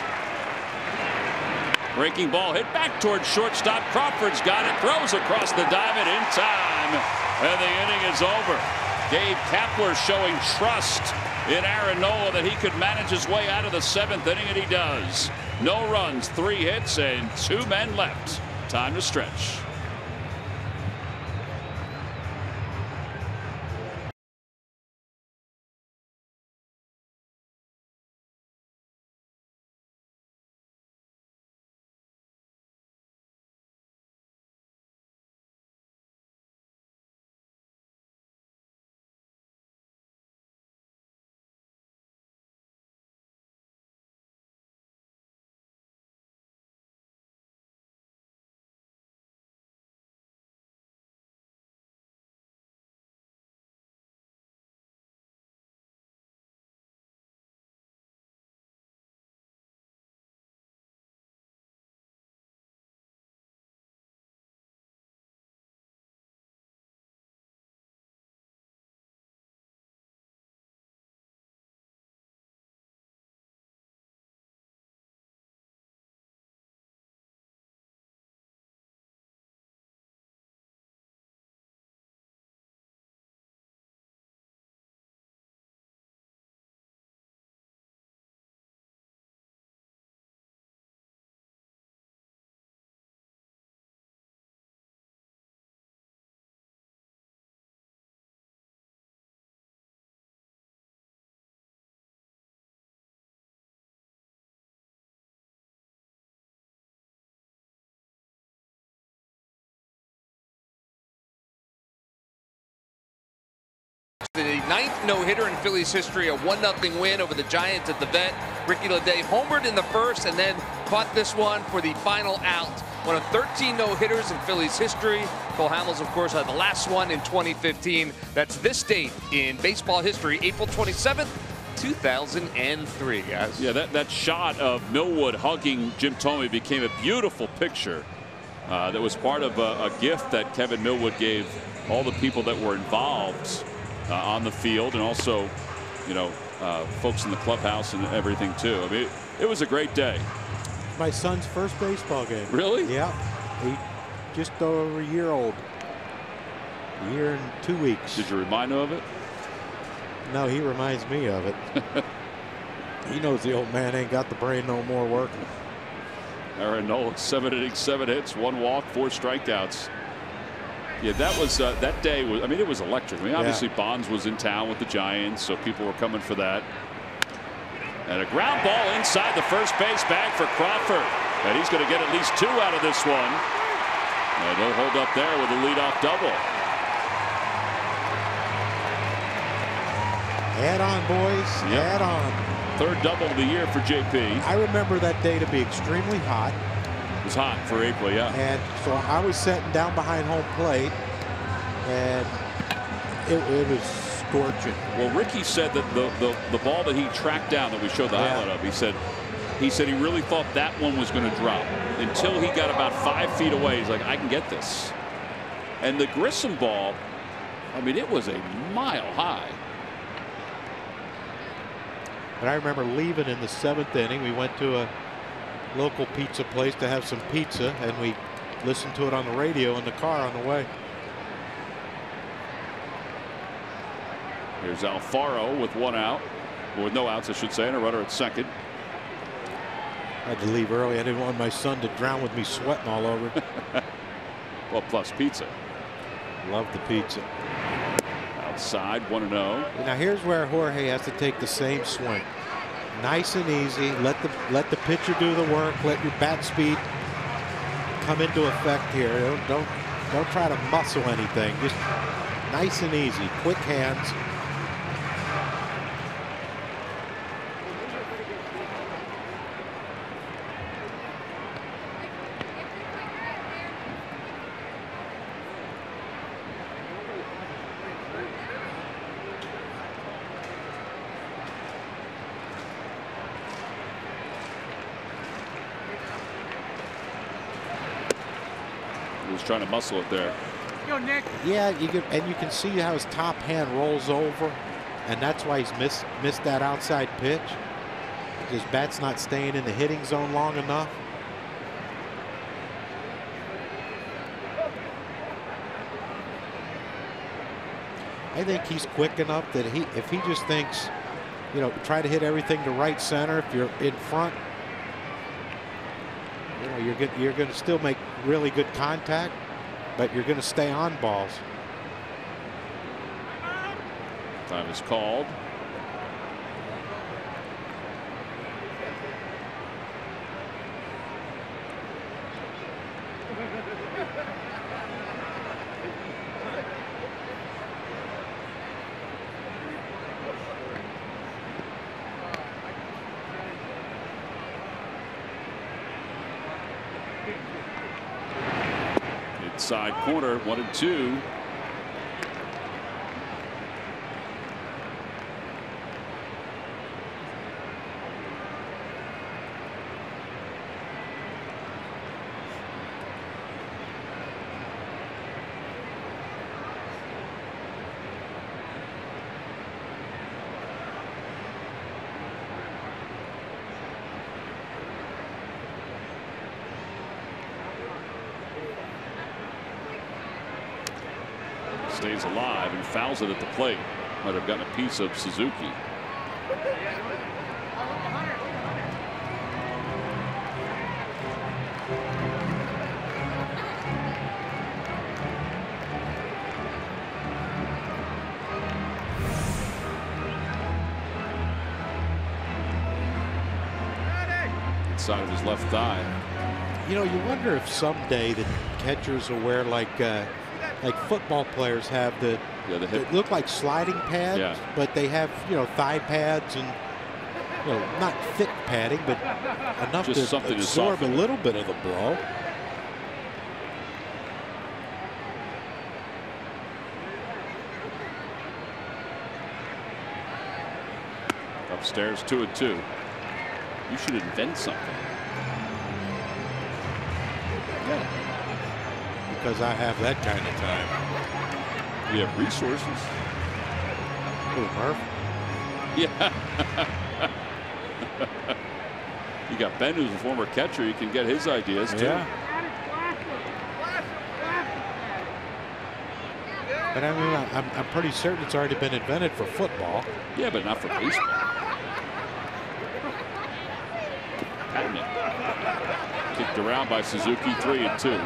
Breaking ball hit back towards shortstop. Crawford's got it, throws across the diamond in time, and the inning is over. Gabe Kapler showing trust in Aaron Nola that he could manage his way out of the 7th inning, and he does. No runs, 3 hits, and 2 men left. Time to stretch. The 9th no-hitter in Phillies history, a 1-0 win over the Giants at the Vet. Ricky Leday homered in the first and then caught this one for the final out. One of 13 no-hitters in Phillies history. Cole Hamels, of course, had the last one in 2015. That's this date in baseball history, April 27th, 2003, guys. Yeah, that shot of Millwood hugging Jim Thome became a beautiful picture. That was part of a gift that Kevin Millwood gave all the people that were involved on the field, and also, you know, folks in the clubhouse and everything too. I mean, it was a great day. My son's first baseball game. Really? Yeah. He just over a year old. A year and 2 weeks. Did you remind him of it? No, he reminds me of it. He knows the old man ain't got the brain no more working. Aaron Nola, 7 innings, 7 hits, 1 walk, 4 strikeouts. Yeah, that was that day was. I mean, it was electric. I mean, obviously Bonds was in town with the Giants, so people were coming for that. And a ground ball inside the first base bag for Crawford, and he's going to get at least 2 out of this one. And he'll hold up there with a leadoff double. Add on, boys. Yep. Add on. 3rd double of the year for JP. I remember that day to be extremely hot. It was hot for April, yeah. And so I was sitting down behind home plate, and it was scorching. Well, Ricky said that the ball that he tracked down that we showed the highlight of, he said he really thought that one was going to drop until he got about 5 feet away. He's like, I can get this. And the Grissom ball, I mean, it was a mile high. But I remember leaving in the 7th inning. We went to a local pizza place to have some pizza, and we listened to it on the radio in the car on the way. Here's Alfaro with 1 out, or with no outs, I should say, and a runner at second. I had to leave early. I didn't want my son to drown with me sweating all over. Well, plus pizza. Love the pizza. Outside, 1-0. Now here's where Jorge has to take the same swing. Nice and easy. Let the pitcher do the work. Let your bat speed come into effect here. Don't try to muscle anything. Just nice and easy. Quick hands. Trying to muscle it there. Yo, Nick. Yeah, you can see how his top hand rolls over, and that's why he's missed that outside pitch. His bat's not staying in the hitting zone long enough. I think he's quick enough that if he just thinks, you know, try to hit everything to right center. If you're in front, you know, you're going to still make really good contact, but you're going to stay on balls. Time is called. Inside corner, 1-2. Stays alive and fouls it at the plate. Might have gotten a piece of Suzuki. Inside of his left thigh. You know, you wonder if someday the catchers will wear like like football players have the they look like sliding pads, but they have, you know, thigh pads and, you know, not thick padding, but enough just to absorb a little bit of the blow. Upstairs 2-2. You should invent something. Yeah. Because I have that kind of time. We have resources. Oh, Murph. Yeah. You got Ben, who's a former catcher. You can get his ideas too. Yeah. But I mean, I'm pretty certain it's already been invented for football. Yeah, but not for baseball. Kicked around by Suzuki, 3-2.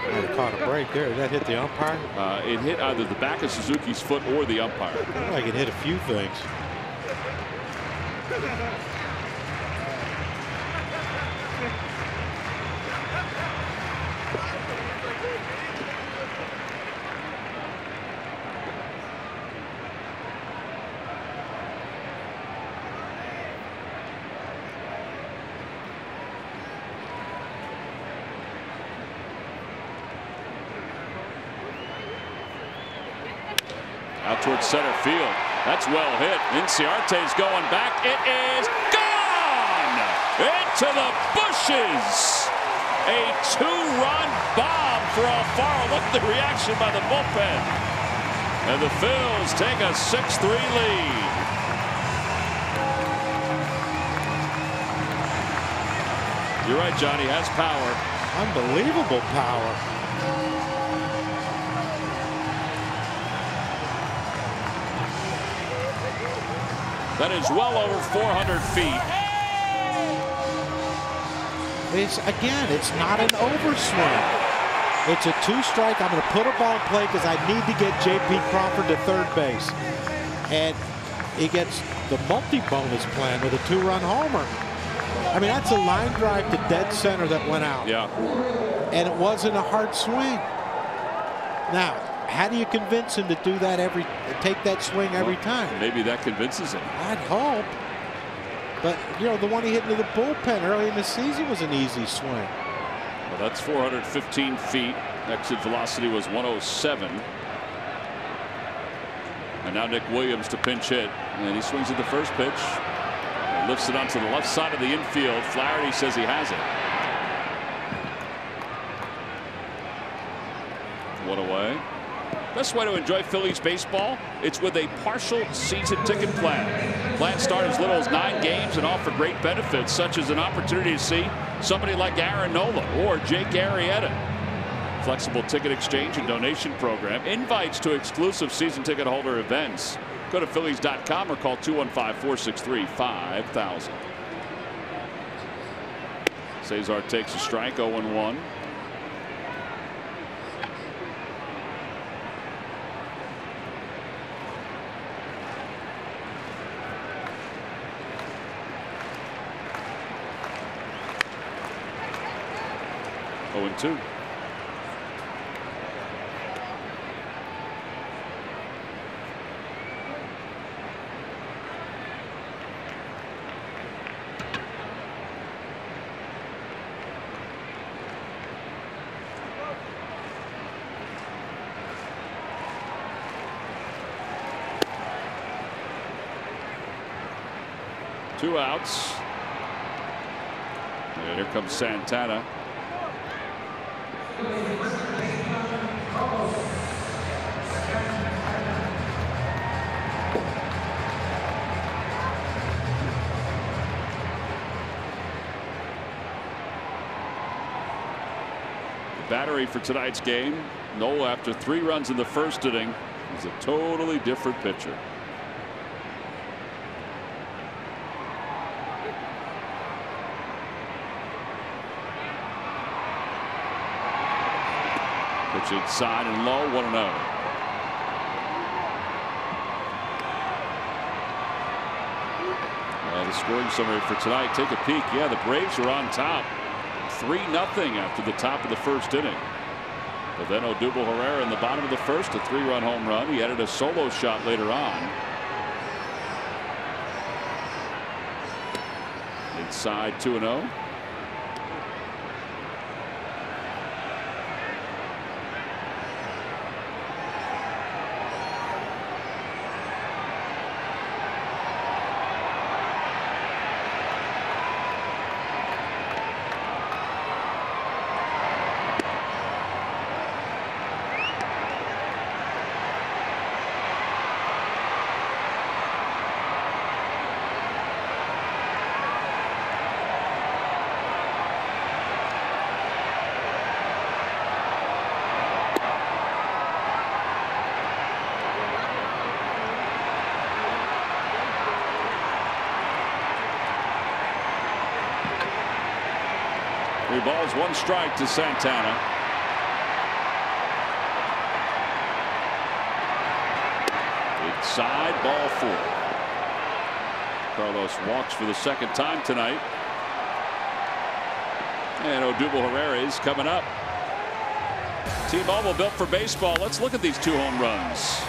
Might have caught a break there. That hit the umpire? It hit either the back of Suzuki's foot or the umpire. I feel like it hit a few things. Out towards center field. That's well hit. Inciarte's going back. It is gone! Into the bushes! A two-run bomb for Alfaro. Look at the reaction by the bullpen. And the Phils take a 6-3 lead. You're right, Johnny. Has power. Unbelievable power. That is well over 400 feet. It's not an overswing. It's a two-strike. I'm going to put a ball in play because I need to get J.P. Crawford to third base. And he gets the multi-bonus plan with a two-run homer. I mean, that's a line drive to dead center that went out. Yeah. And it wasn't a hard swing. Now, how do you convince him to do that take that swing every time? Maybe that convinces him. I'd hope. But, you know, the one he hit into the bullpen early in the season was an easy swing. Well, that's 415 feet. Exit velocity was 107. And now Nick Williams to pinch hit. And he swings at the first pitch. And lifts it onto the left side of the infield. Flaherty says he has it. One away. Best way to enjoy Phillies baseball, it's with a partial season ticket plan. Plans start as little as 9 games and offer great benefits, such as an opportunity to see somebody like Aaron Nola or Jake Arrieta. Flexible ticket exchange and donation program. Invites to exclusive season ticket holder events. Go to Phillies.com or call 215-463-5000. Cesar takes a strike, 0-1. Oh, 2. Two outs. And here comes Santana. Battery for tonight's game. Nola, after 3 runs in the first inning, is a totally different pitcher. Pitch inside and low, 1-0. The scoring summary for tonight. Take a peek. Yeah, the Braves are on top. 3-0 after the top of the first inning. But then Odubel Herrera in the bottom of the first, a 3-run home run. He added a solo shot later on. Inside 2-0. Three balls, one strike to Santana. Inside, ball 4. Carlos walks for the second time tonight. And Odubel Herrera is coming up. T-Mobile built for baseball. Let's look at these 2 home runs.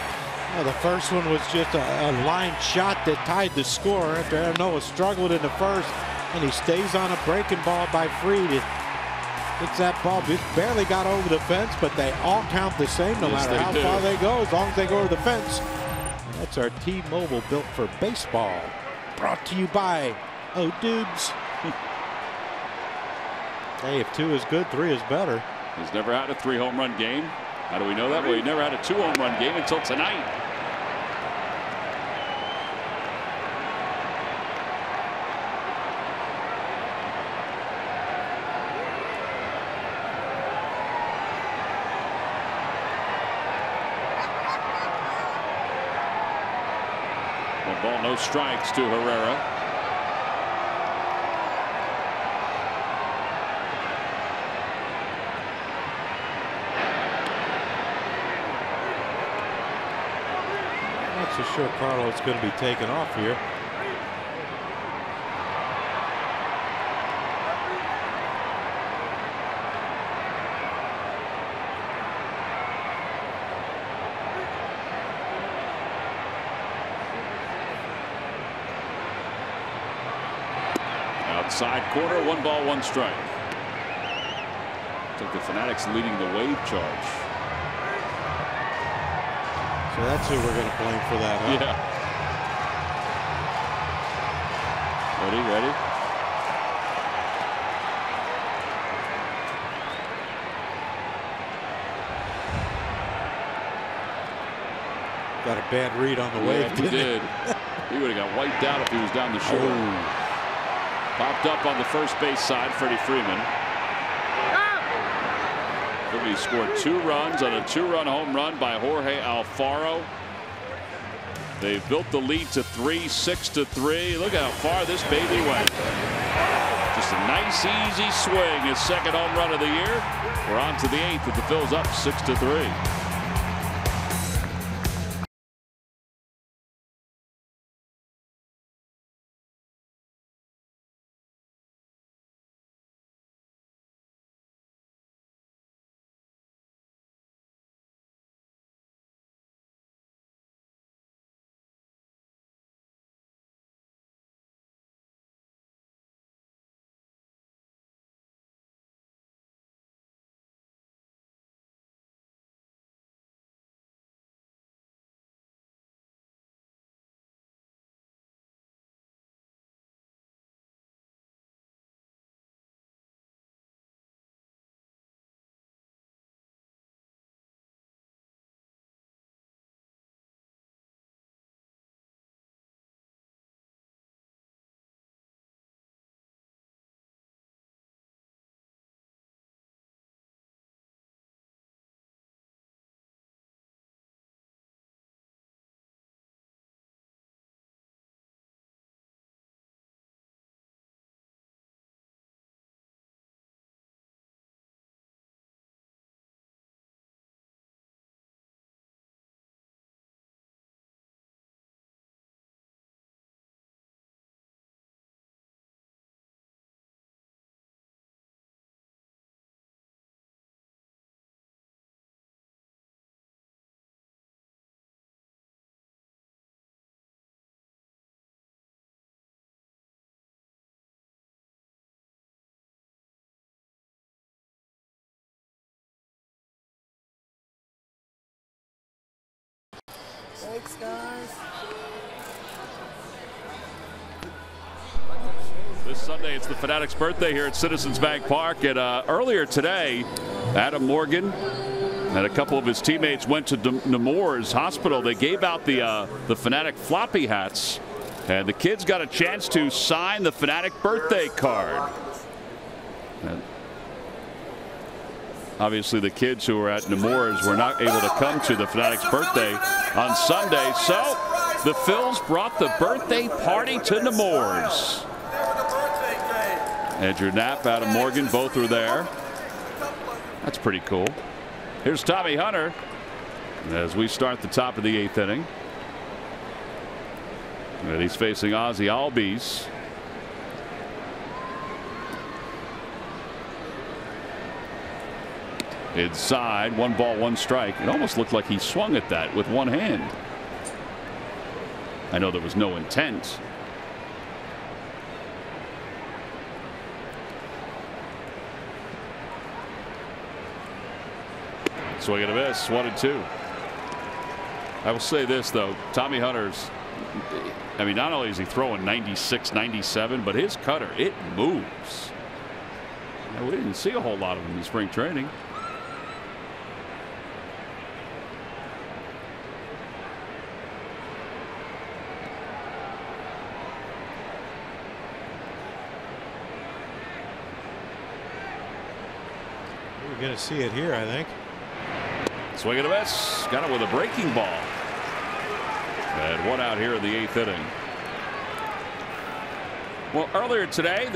Well, the first one was just a line shot that tied the score after Aaron Nola struggled in the first. And he stays on a breaking ball by Fried. It's that ball just barely got over the fence, but they all count the same no matter how far they go, as long as they go over the fence. And that's our T-Mobile built for baseball. Brought to you by Dubes. Hey, if 2 is good, 3 is better. He's never had a 3 home run game. How do we know that? Well, he never had a 2 home run game until tonight. Ball, no strikes to Herrera. Not so sure Carlos going to be taken off here. Outside corner, 1 ball, 1 strike. Looks like the Fanatics leading the wave charge. So that's who we're going to blame for that, huh? Yeah. Ready? Got a bad read on the wave. He did. He would have got wiped out if he was down the shore. Oh. Popped up on the first base side, Freddie Freeman. Phillies scored 2 runs on a 2-run home run by Jorge Alfaro. They've built the lead to 3, 6-3. Look at how far this baby went. Just a nice, easy swing. His second home run of the year. We're on to the 8th with the Phils up 6-3. Thanks, guys. This Sunday, it's the Fanatics' birthday here at Citizens Bank Park. And earlier today, Adam Morgan and a couple of his teammates went to Nemours Hospital. They gave out the Fanatic floppy hats, and the kids got a chance to sign the Fanatic birthday card. And obviously, the kids who were at Nemours were not able to come to the Fanatic's birthday on Sunday, so the Phils brought the birthday party to Nemours. Andrew Knapp, Adam Morgan, both were there. That's pretty cool. Here's Tommy Hunter as we start the top of the 8th inning. And he's facing Ozzie Albies. Inside, 1 ball, 1 strike. It almost looked like he swung at that with one hand. I know there was no intent. Swing and a miss, 1-2. I will say this, though. Tommy Hunter's, I mean, not only is he throwing 96, 97, but his cutter, it moves. Now, we didn't see a whole lot of him in spring training. We're going to see it here, I think. Swing and a miss. Got it with a breaking ball. And 1 out here in the 8th inning. Well, earlier today,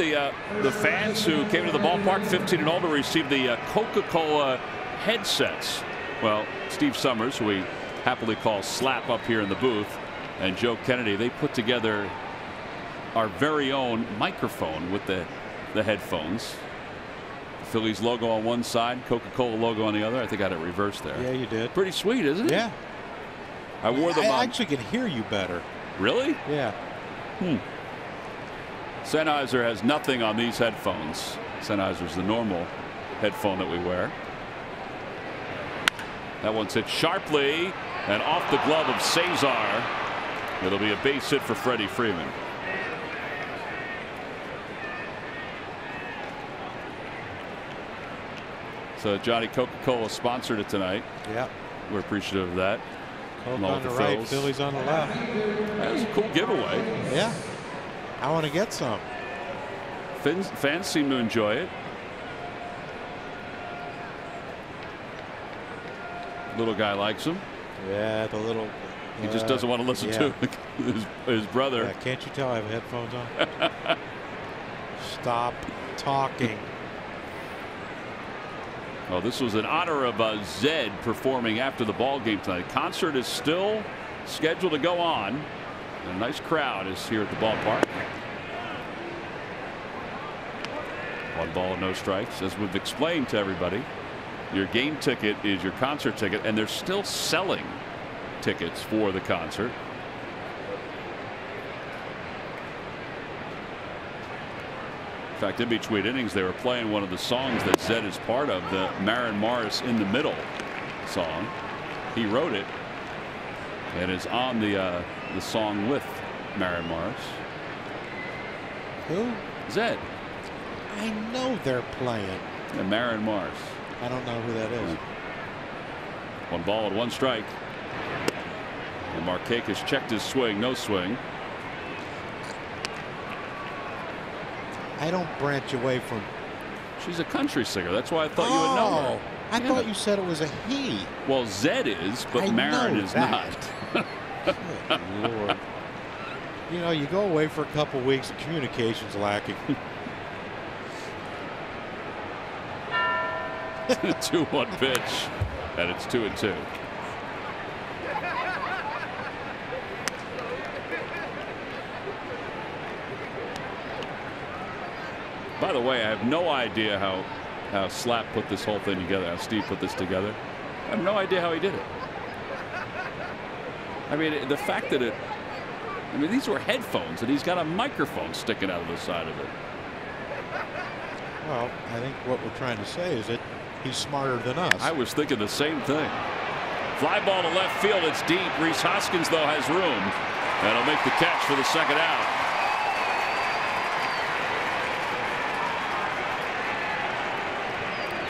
the fans who came to the ballpark 15 and older received the Coca-Cola headsets. Well, Steve Summers, who we happily call Slap up here in the booth, and Joe Kennedy, they put together our very own microphone with the headphones. Phillies logo on one side, Coca-Cola logo on the other. I think I had it reversed there. Yeah, you did. Pretty sweet, isn't it? Yeah. I wore them on. I actually can hear you better. Really? Yeah. Sennheiser has nothing on these headphones. Sennheiser's the normal headphone that we wear. That one's hit sharply and off the glove of Cesar. It'll be a base hit for Freddie Freeman. So Johnny Coca-Cola sponsored it tonight. Yeah. We're appreciative of that. Coke on the right, Phillies on the left. That was a cool giveaway. Yeah. I want to get some. Fans seem to enjoy it. Little guy likes him. Yeah, the little. He just doesn't want to listen to his brother. Yeah, can't you tell I have headphones on? Stop talking. Oh, this was in honor of Zed performing after the ball game tonight. Concert is still scheduled to go on. A nice crowd is here at the ballpark. 1 ball, no strikes. As we've explained to everybody, your game ticket is your concert ticket, and they're still selling tickets for the concert. In fact, in between innings, they were playing one of the songs that Zed is part of, the Marin Morris In the Middle song. He wrote it and is on the song with Marin Morris. Who? Zed. I know they're playing. And Marin Morris. I don't know who that is. 1 ball and 1 strike. And Markakis checked his swing. No swing. I don't branch away from. She's a country singer. That's why I thought you would know her. I thought you said it was a he. Well, Zed is, but Marin is not. Good Lord. You know, you go away for a couple weeks, communication's lacking. 2-1 pitch, and it's 2-2. By the way, I have no idea how Slap put this whole thing together, how Steve put this together. I have no idea how he did it. I mean, the fact that I mean, these were headphones, and he's got a microphone sticking out of the side of it. Well, I think what we're trying to say is that he's smarter than us. I was thinking the same thing. Fly ball to left field. It's deep. Rhys Hoskins, though, has room. And he'll make the catch for the second out.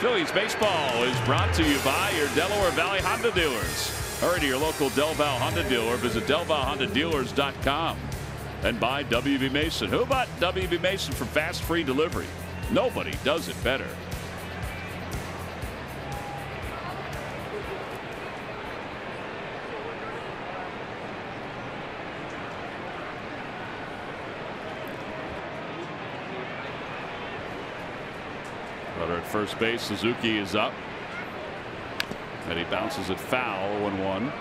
Phillies baseball is brought to you by your Delaware Valley Honda dealers. Hurry to your local Del Val Honda dealer. Visit DelValHondaDealers.com. And by WB Mason. Who bought WB Mason for fast free delivery? Nobody does it better. Runner at first base. Suzuki is up. And he bounces it foul. 0-1.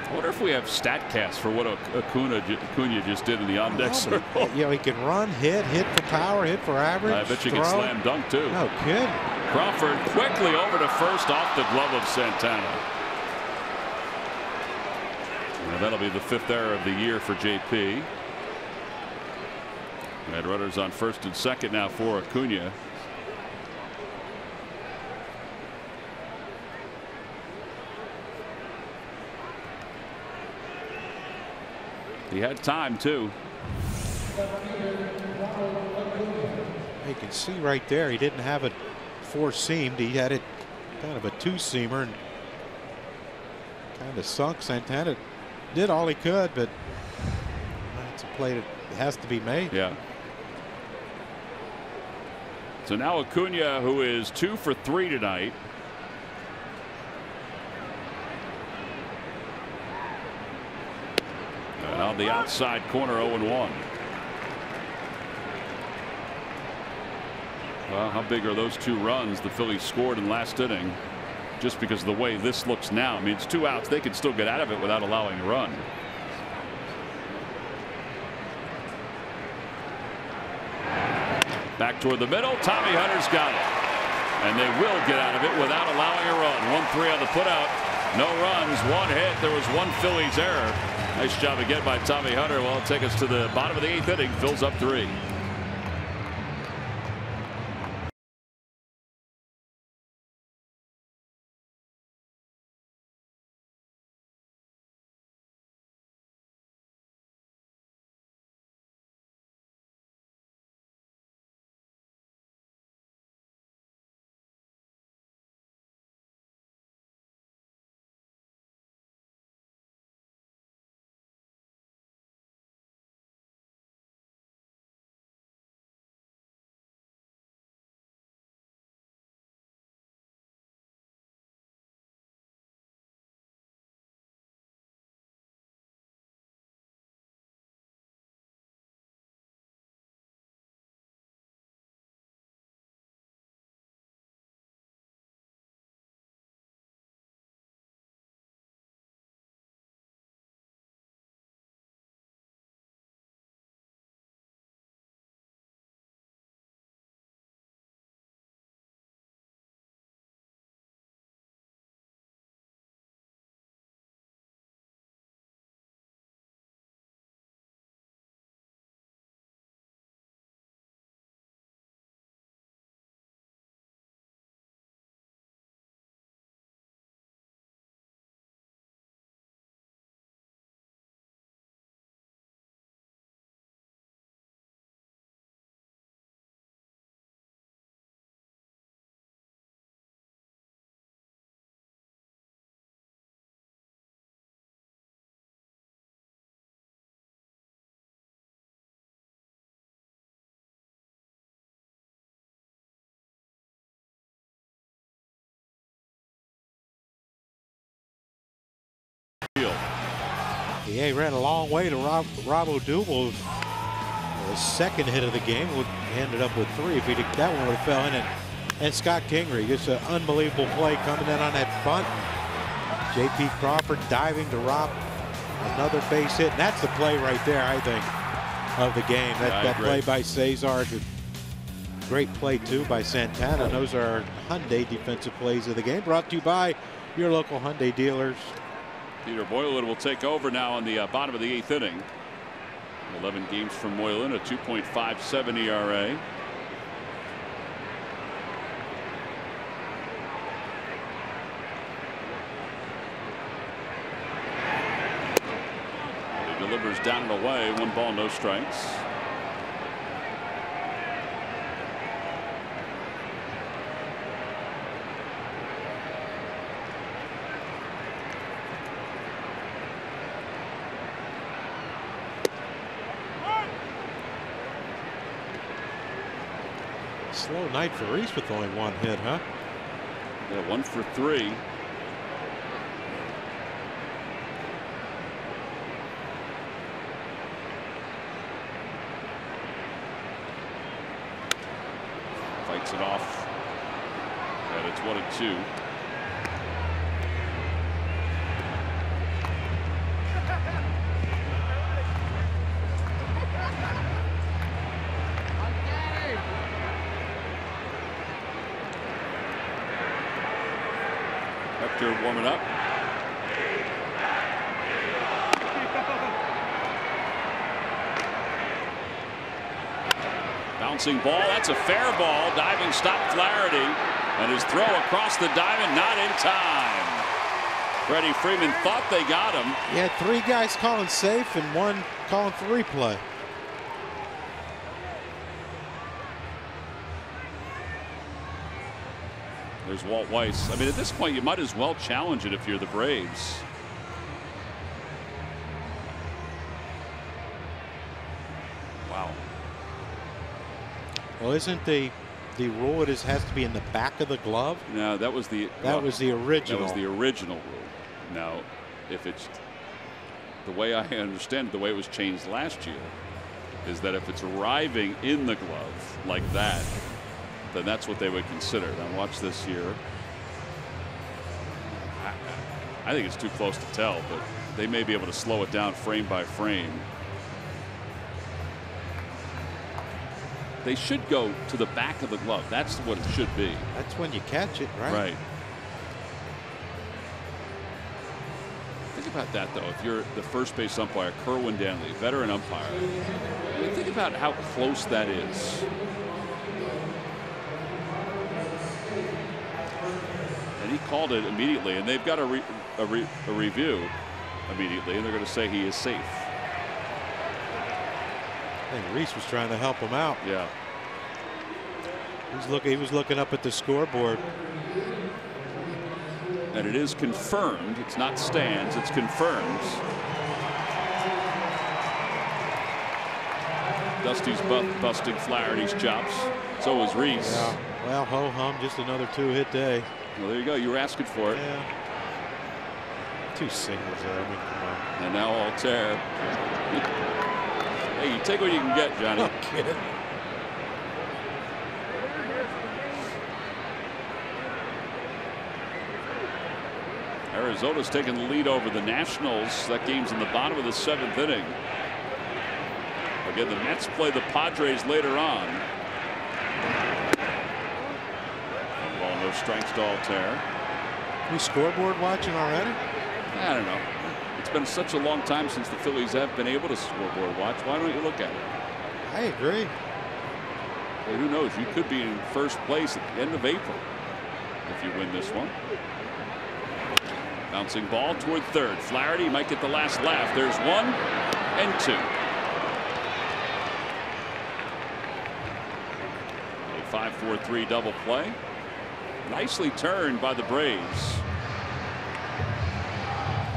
I wonder if we have StatCast for what Acuna just did in the on-deck circle. You know, he can run, hit for power, hit for average. I bet you can slam dunk too. No kid. Crawford quickly over to first off the glove of Santana. And that'll be the 5th error of the year for JP. And runners on first and second now for Acuna. He had time too. You can see right there he didn't have it four-seamed. He had it kind of a two-seamer and kind of sunk. Santana did all he could, but it's a play that has to be made. Yeah. So now Acuna, who is 2 for 3 tonight. And on the outside corner, 0-1. Well, how big are those 2 runs the Phillies scored in last inning? Just because of the way this looks now. I mean, it's 2 outs. They could still get out of it without allowing a run. Back toward the middle. Tommy Hunter's got it. And they will get out of it without allowing a run. 1-3 on the putout. No runs, 1 hit. There was 1 Phillies error. Nice job again by Tommy Hunter. Well, it'll take us to the bottom of the 8th inning. Phil's up 3. Yeah, he ran a long way to Rob O'Doul. His second hit of the game ended up with 3. If that one would have fell in, and Scott Kingery gets an unbelievable play coming in on that bunt. J.P. Crawford diving to Rob, another base hit, and that's the play right there, I think, of the game. That play by Cesar to Great play, too, by Santana. And those are Hyundai defensive plays of the game. Brought to you by your local Hyundai dealers. Peter Moylan will take over now in the bottom of the 8th inning. 11 games from Moylan, a 2.57 ERA. He delivers down and away. 1 ball, no strikes. Slow night for Reese with only 1 hit, huh? Yeah, 1 for 3. Fights it off. And it's 1-2. Warming up. Bouncing ball. That's a fair ball. Diving stop Flaherty. And his throw across the diamond, not in time. Freddie Freeman thought they got him. He had 3 guys calling safe and 1 calling for replay. There's Walt Weiss. I mean, at this point, you might as well challenge it if you're the Braves. Wow. Well, isn't the rule it has to be in the back of the glove? No, that was the original. That was the original rule. Now, if it's the way I understand it, the way it was changed last year, is that if it's arriving in the glove like that, then that's what they would consider. Now watch this here. I think it's too close to tell, but they may be able to slow it down frame by frame. They should go to the back of the glove. That's what it should be. That's when you catch it, right? Right. Think about that, though. If you're the first base umpire, Kerwin Danley, veteran umpire, think about how close that is. And he called it immediately, and they've got a review immediately, and they're going to say he is safe. I think Reese was trying to help him out. Yeah. He was looking up at the scoreboard. And it is confirmed. It's not stands. It's confirmed. Dusty's busting Flaherty's chops. So is Reese. Yeah. Well, ho hum, just another 2-hit day. Well, there you go. You were asking for it. Yeah. 2 singles there. I mean, come on. And now Altair. Hey, you take what you can get, Johnny. No kidding. Arizona's taking the lead over the Nationals. That game's in the bottom of the 7th inning. Again, the Mets play the Padres later on. Ball, no strikes to Altair. We scoreboard watching already? I don't know. It's been such a long time since the Phillies have been able to scoreboard watch. Why don't you look at it? I agree. Well, who knows? You could be in first place at the end of April if you win this one. Bouncing ball toward third. Flaherty might get the last laugh. There's 1 and 2. A 5-4-3 double play. Nicely turned by the Braves.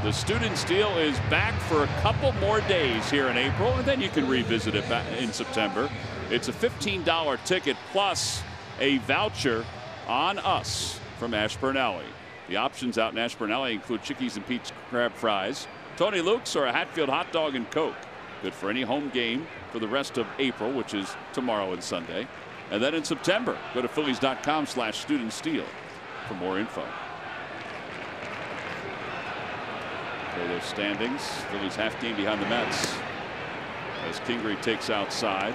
The Student Steel is back for a couple more days here in April, and then you can revisit it back in September. It's a $15 ticket plus a voucher on us from Ashburn Alley. The options out in Ashburn Alley include Chickies and Pete's crab fries, Tony Luke's, or a Hatfield hot dog and Coke. Good for any home game for the rest of April, which is tomorrow and Sunday. And then in September, go to Phillies.com/studentsteel for more info. Okay, their standings. Phillies half game behind the Mets as Kingery takes outside.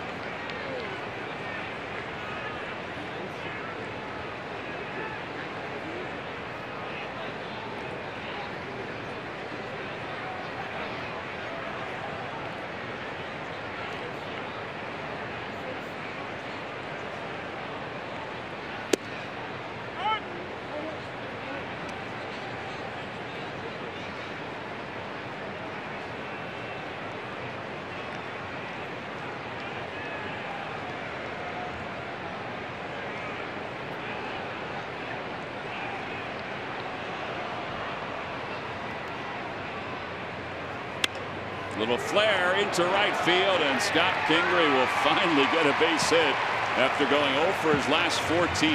Little flare into right field, and Scott Kingery will finally get a base hit after going 0 for his last 14.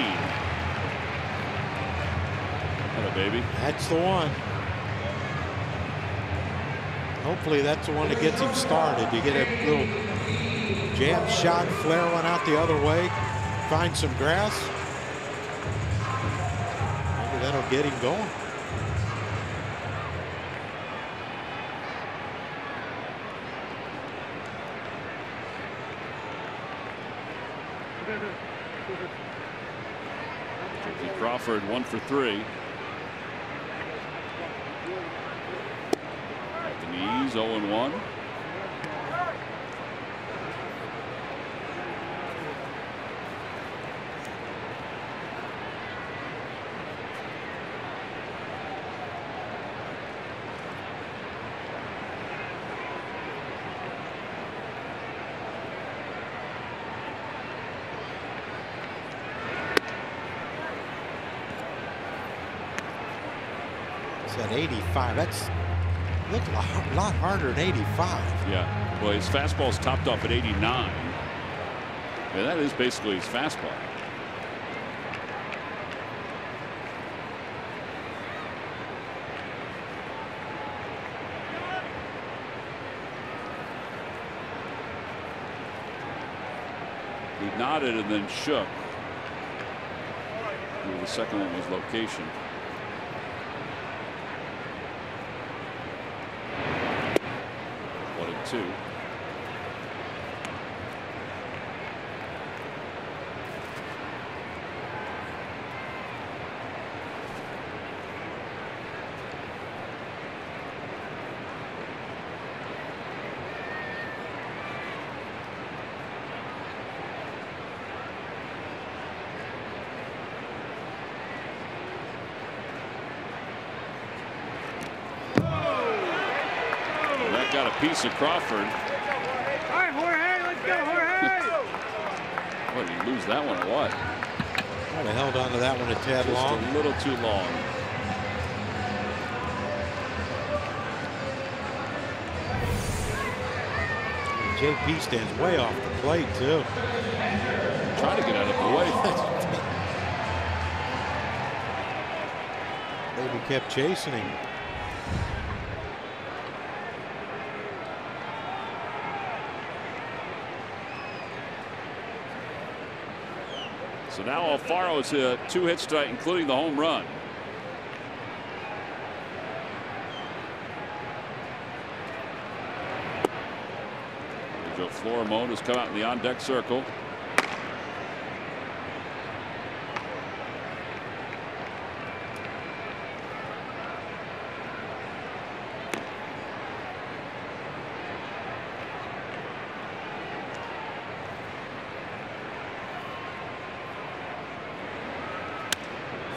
Hello, baby. That's the one. Hopefully that's the one that gets him started. You get a little jab shot, flare one out the other way, find some grass. Maybe that'll get him going. Crawford 1 for 3. At the knees, 0-1. At 85, that's look a lot harder than 85. Yeah, well, his fastball's topped off at 89. Yeah, that is basically his fastball. He nodded and then shook. The second one was location. 1-2. Got a piece of Crawford. All right, Jorge, let's go, Jorge. What, did he lose that one or what? Might have held on to that one a tad Just long. a little too long. JP stands way off the plate too. Trying to get out of the way. Maybe kept chasing him. So now Alfaro's 2 hits tonight, including the home run. Joe Florimone has come out in the on-deck circle.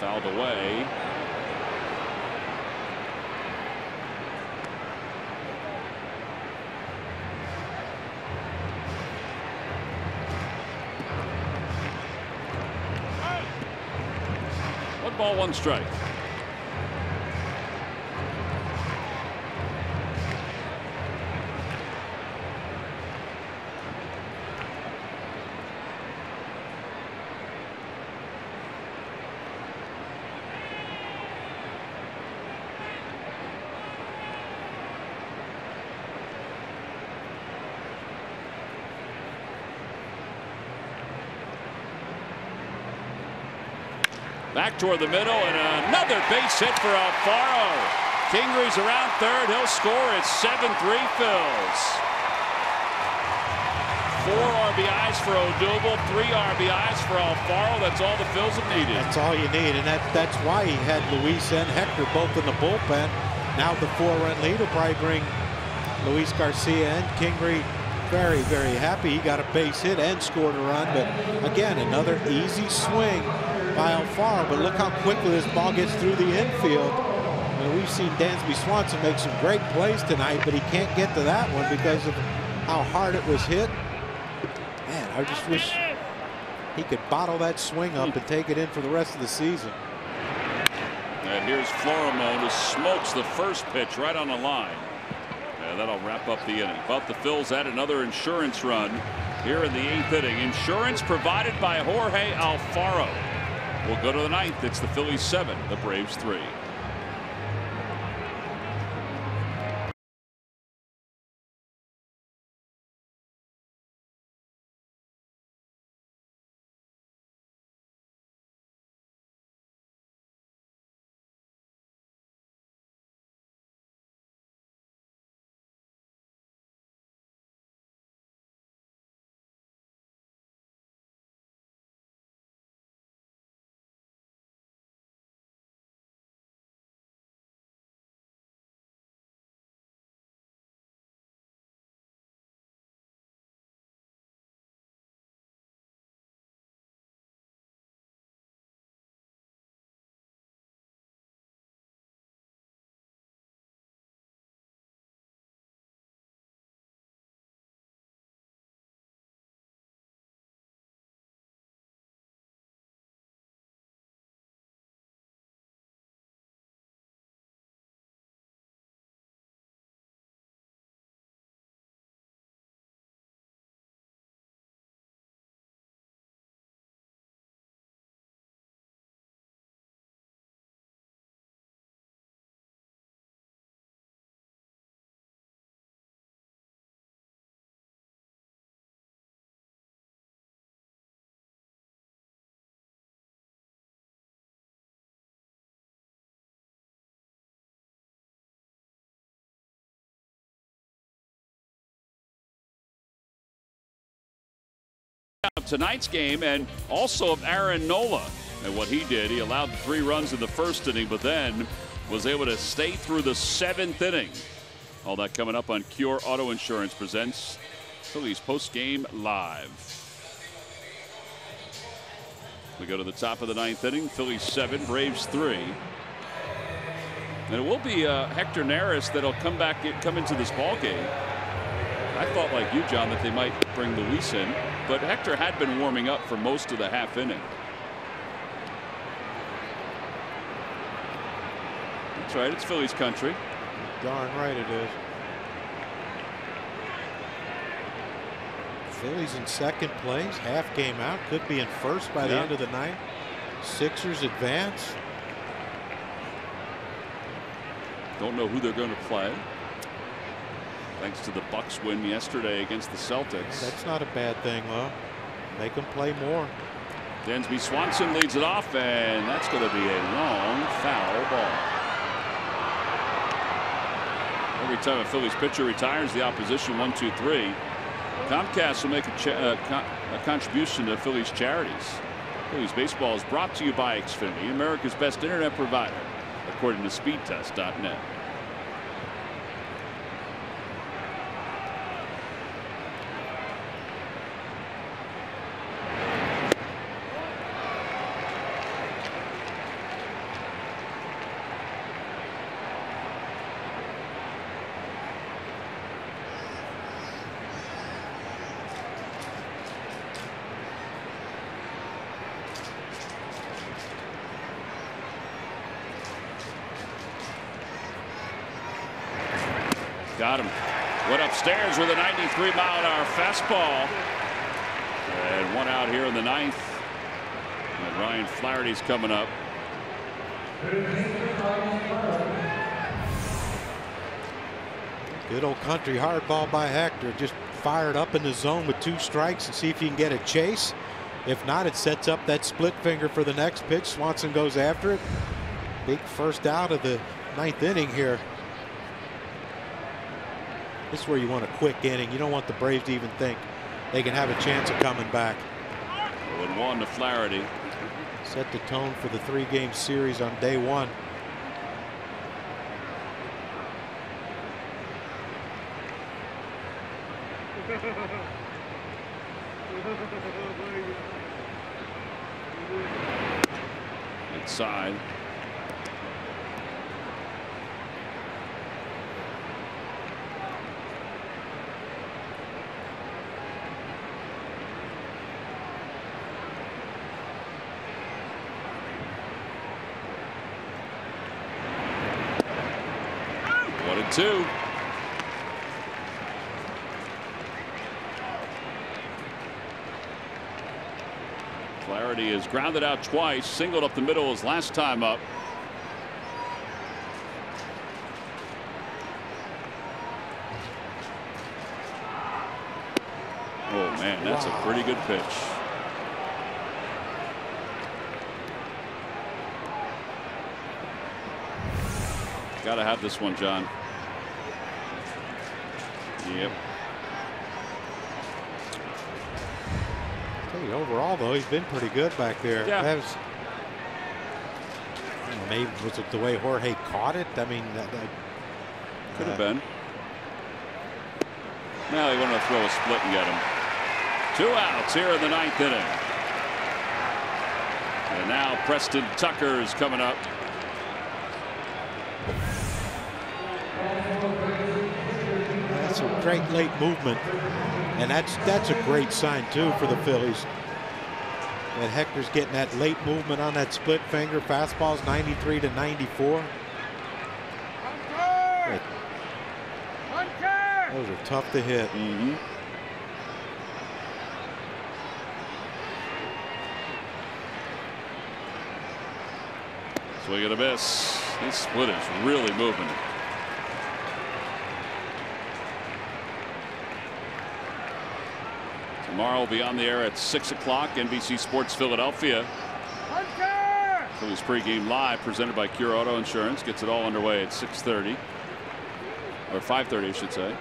Fouled away. One ball, one strike. Back toward the middle, and another base hit for Alfaro. Kingery's around third. He'll score. It's 7-3 Phils. 4 RBIs for Odubel, 3 RBIs for Alfaro. That's all the Phils have needed. That's all you need, and that's why he had Luis and Hector both in the bullpen. Now the 4-run lead will probably bring Luis Garcia and Kingery very, very happy. He got a base hit and scored a run, but again, another easy swing by Alfaro, but look how quickly this ball gets through the infield. We've seen Dansby Swanson make some great plays tonight, but he can't get to that one because of how hard it was hit. Man, I just wish he could bottle that swing up and take it in for the rest of the season. And here's Florimone, who smokes the first pitch right on the line. And that'll wrap up the inning. But the Phils had another insurance run here in the 8th inning. Insurance provided by Jorge Alfaro. We'll go to the 9th. It's the Phillies 7, the Braves 3. Tonight's game, and also of Aaron Nola and what he did. He allowed 3 runs in the 1st inning, but then was able to stay through the 7th inning. All that coming up on Cure Auto Insurance presents Phillies post-game live. We go to the top of the 9th inning. Phillies 7, Braves 3. And it will be Hector Neris that'll come into this ball game. I thought, like you, John, that they might bring Luis in, but Hector had been warming up for most of the half inning. That's right, it's Phillies country. Darn right it is. Phillies in 2nd place, half game out, could be in 1st by the end of the night. Sixers advance. Don't know who they're going to play. Thanks to the Bucks win yesterday against the Celtics. That's not a bad thing, though. Make them play more. Dansby Swanson leads it off, and that's going to be a long foul ball. Every time a Phillies pitcher retires, the opposition 1-2-3. Comcast will make a contribution to Phillies charities. Phillies baseball is brought to you by Xfinity, America's best internet provider, according to speedtest.net. Got him. Went upstairs with a 93-mile-an-hour fastball. And 1 out here in the 9th. And Ryan Flaherty's coming up. Good old country hard ball by Hector. Just fired up in the zone with 2 strikes and see if you can get a chase. If not, it sets up that split finger for the next pitch. Swanson goes after it. Big first out of the 9th inning here. This is where you want a quick inning. You don't want the Braves to even think they can have a chance of coming back. 0-1 to Flaherty. Set the tone for the 3-game series on day 1. Inside. Two. He has grounded out twice, singled up the middle his last time up. Oh man, that's a pretty good pitch. Got to have this one, John. Yep. Hey, overall, though, he's been pretty good back there. Yeah. That was, maybe was it the way Jorge caught it? I mean, that could have been. Now he wanted to throw a split and get him. 2 outs here in the 9th inning. And now Preston Tucker is coming up. That's a great late movement, and that's a great sign too for the Phillies. That Hector's getting that late movement on that split finger. Fastball's 93 to 94. Those are tough to hit. Mm-hmm. Swing and a miss. This split is really moving. Tomorrow will be on the air at 6 o'clock. NBC Sports Philadelphia. Phillies pregame live presented by Cure Auto Insurance. Gets it all underway at 6:30 or 5:30, I should say.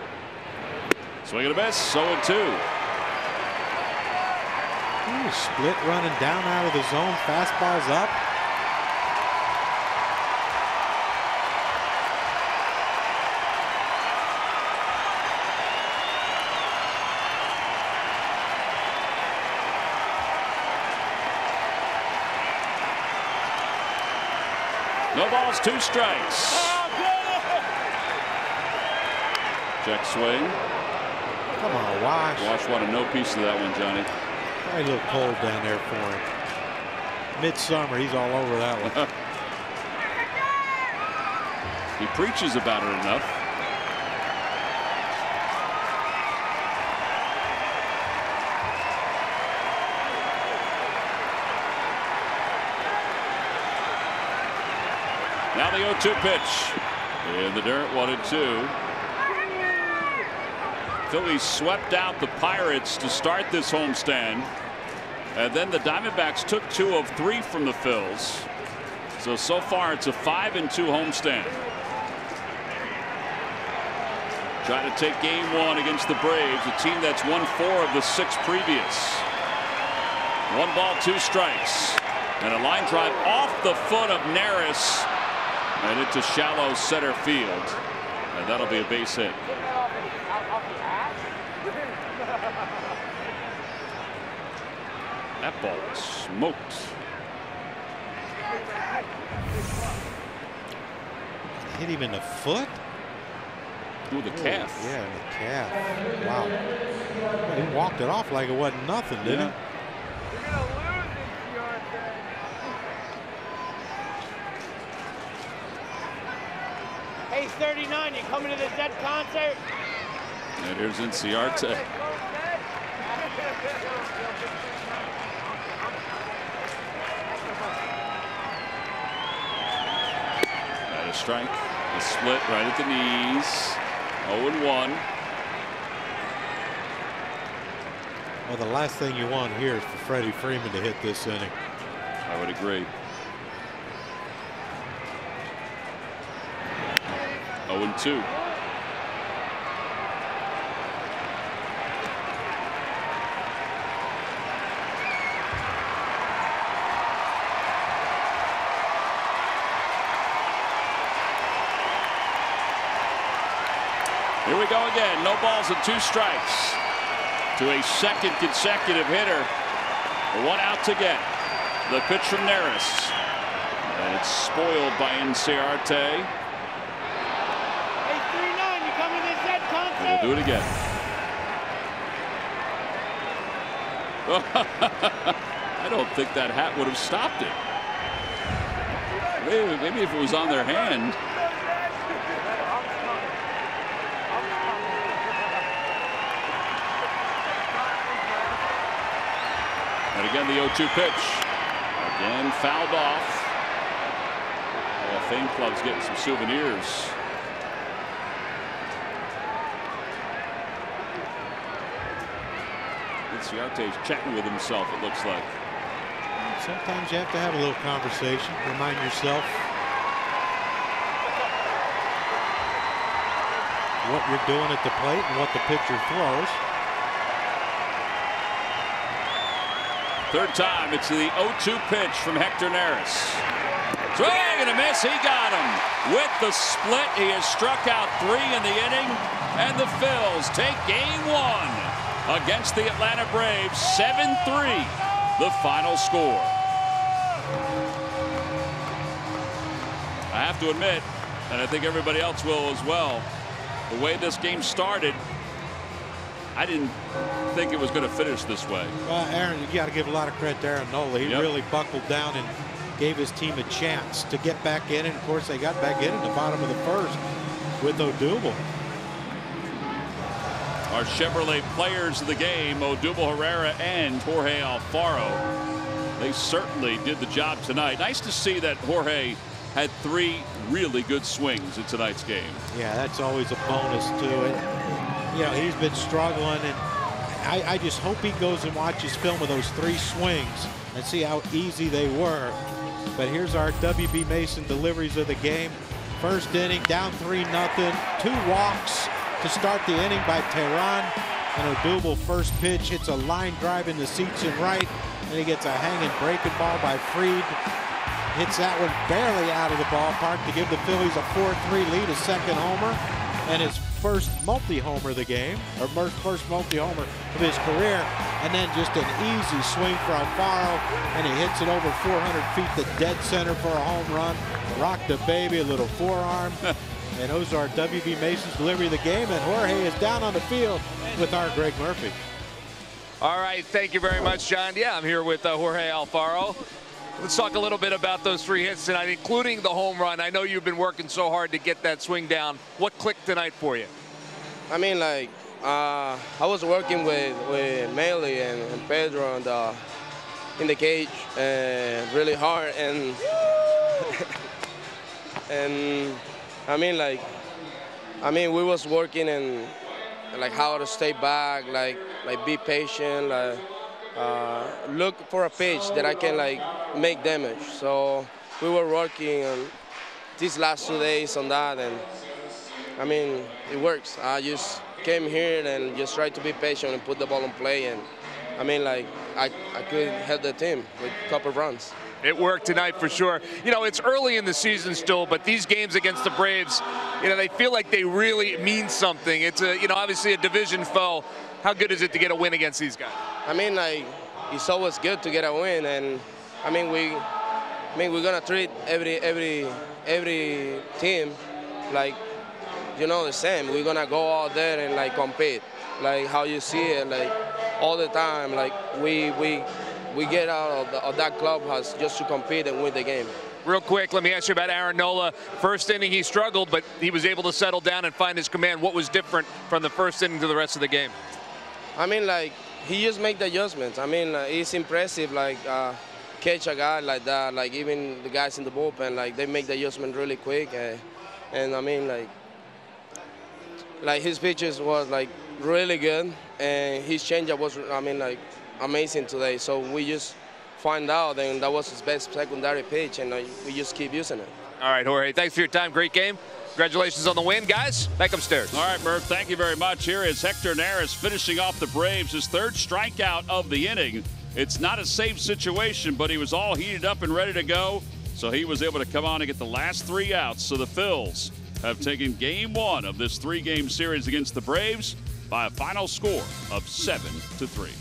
Swing and a miss. 0-2. Split running down out of the zone. Fastball's up. No balls, 2 strikes. Check swing. Come on, Wash. Wash wanted no piece of that one, Johnny. Probably a little cold down there for him. Midsummer, he's all over that one. He preaches about it enough. Now the 0-2 pitch. In the dirt, 1-2. Phillies swept out the Pirates to start this homestand. And then the Diamondbacks took 2 of 3 from the Phils. So far it's a 5-2 homestand. Trying to take game 1 against the Braves, a team that's won 4 of the 6 previous. 1 ball, 2 strikes. And a line drive off the foot of Neris and into shallow center field. And that'll be a base hit. That ball was smoked. Hit him in the foot? Ooh, the calf. Yeah, the calf. Wow. He walked it off like it wasn't nothing, didn't he? Hey, 39, you coming to the Zed concert? And here's Inciarte. Got a strike. A split right at the knees. 0-1. Well, the last thing you want here is for Freddie Freeman to hit this inning. I would agree. 0-2. Here we go again. No balls and 2 strikes to a second consecutive hitter. 1 out to get. The pitch from Neris. And it's spoiled by Inciarte. Hey, 39, you coming to the Zed concert? We'll do it again. I don't think that hat would have stopped it. Maybe if it was on their hand. And again, the 0-2 pitch. Again, fouled off. Hall of Fame club's getting some souvenirs. Ciarte's chatting with himself, it looks like. Sometimes you have to have a little conversation. Remind yourself what you're doing at the plate and what the pitcher throws. Third time, it's the 0-2 pitch from Hector Neris. Swing and a miss, he got him. With the split, he has struck out 3 in the inning, and the Phils take game 1 against the Atlanta Braves, 7-3, the final score. I have to admit, and I think everybody else will as well, the way this game started, I didn't think it was going to finish this way. Well, Aaron, you got to give a lot of credit to Aaron Nola. He really buckled down and gave his team a chance to get back in, and of course they got back in at the bottom of the first with Odubel. Our Chevrolet players of the game, Odubel Herrera and Jorge Alfaro. They certainly did the job tonight. Nice to see that Jorge had 3 really good swings in tonight's game. Yeah, that's always a bonus to it. You know, he's been struggling, and I just hope he goes and watches film of those 3 swings and see how easy they were. But here's our WB Mason deliveries of the game. First inning, down 3-0, 2 walks to start the inning by Tehran, and Odubel first pitch hits a line drive in the seats and right, and he gets a hanging breaking ball by Fried. Hits that one barely out of the ballpark to give the Phillies a 4-3 lead, a second homer, and his first multi-homer of the game, or first multi-homer of his career, and then just an easy swing for Alfaro, and he hits it over 400 feet to dead center for a home run. Rocked the baby, a little forearm. And those are WB Mason's delivery of the game, and Jorge is down on the field with our Greg Murphy. All right, thank you very much, John. Yeah, I'm here with Jorge Alfaro. Let's talk a little bit about those 3 hits tonight, including the home run. I know you've been working so hard to get that swing down. What clicked tonight for you? I mean, like, I was working with Melee and Pedro in the cage really hard, and and I mean, we was working and like how to stay back, like be patient, like look for a pitch that I can like make damage. So we were working on these last 2 days on that, and I mean, it works. I just came here and just tried to be patient and put the ball in play, and I mean, like I could help the team with a couple of runs. It worked tonight for sure. You know, it's early in the season still, but these games against the Braves, you know, they feel like they really mean something. It's a, you know, obviously a division foe. How good is it to get a win against these guys? I mean, like, it's always good to get a win, and I mean, we're gonna treat every team like, you know, the same. We're gonna go out there and like compete, like how you see it, like all the time. Like we get out of that clubhouse just to compete and win the game. Real quick, let me ask you about Aaron Nola. First inning he struggled, but he was able to settle down and find his command. What was different from the first inning to the rest of the game? I mean, like, he just make the adjustments. I mean, it's impressive, like, catch a guy like that. Like, even the guys in the bullpen, like, they make the adjustment really quick. And I mean, like his pitches was, like, really good. And his changeup was, I mean, like, amazing today. So we just find out, and that was his best secondary pitch, and we just keep using it. All right, Jorge, thanks for your time. Great game. Congratulations on the win, guys. Back upstairs. All right, Murph, thank you very much. Here is Hector Neris finishing off the Braves, his 3rd strikeout of the inning. It's not a safe situation, but he was all heated up and ready to go, so he was able to come on and get the last 3 outs. So the Phils have taken game 1 of this 3-game series against the Braves by a final score of 7-3.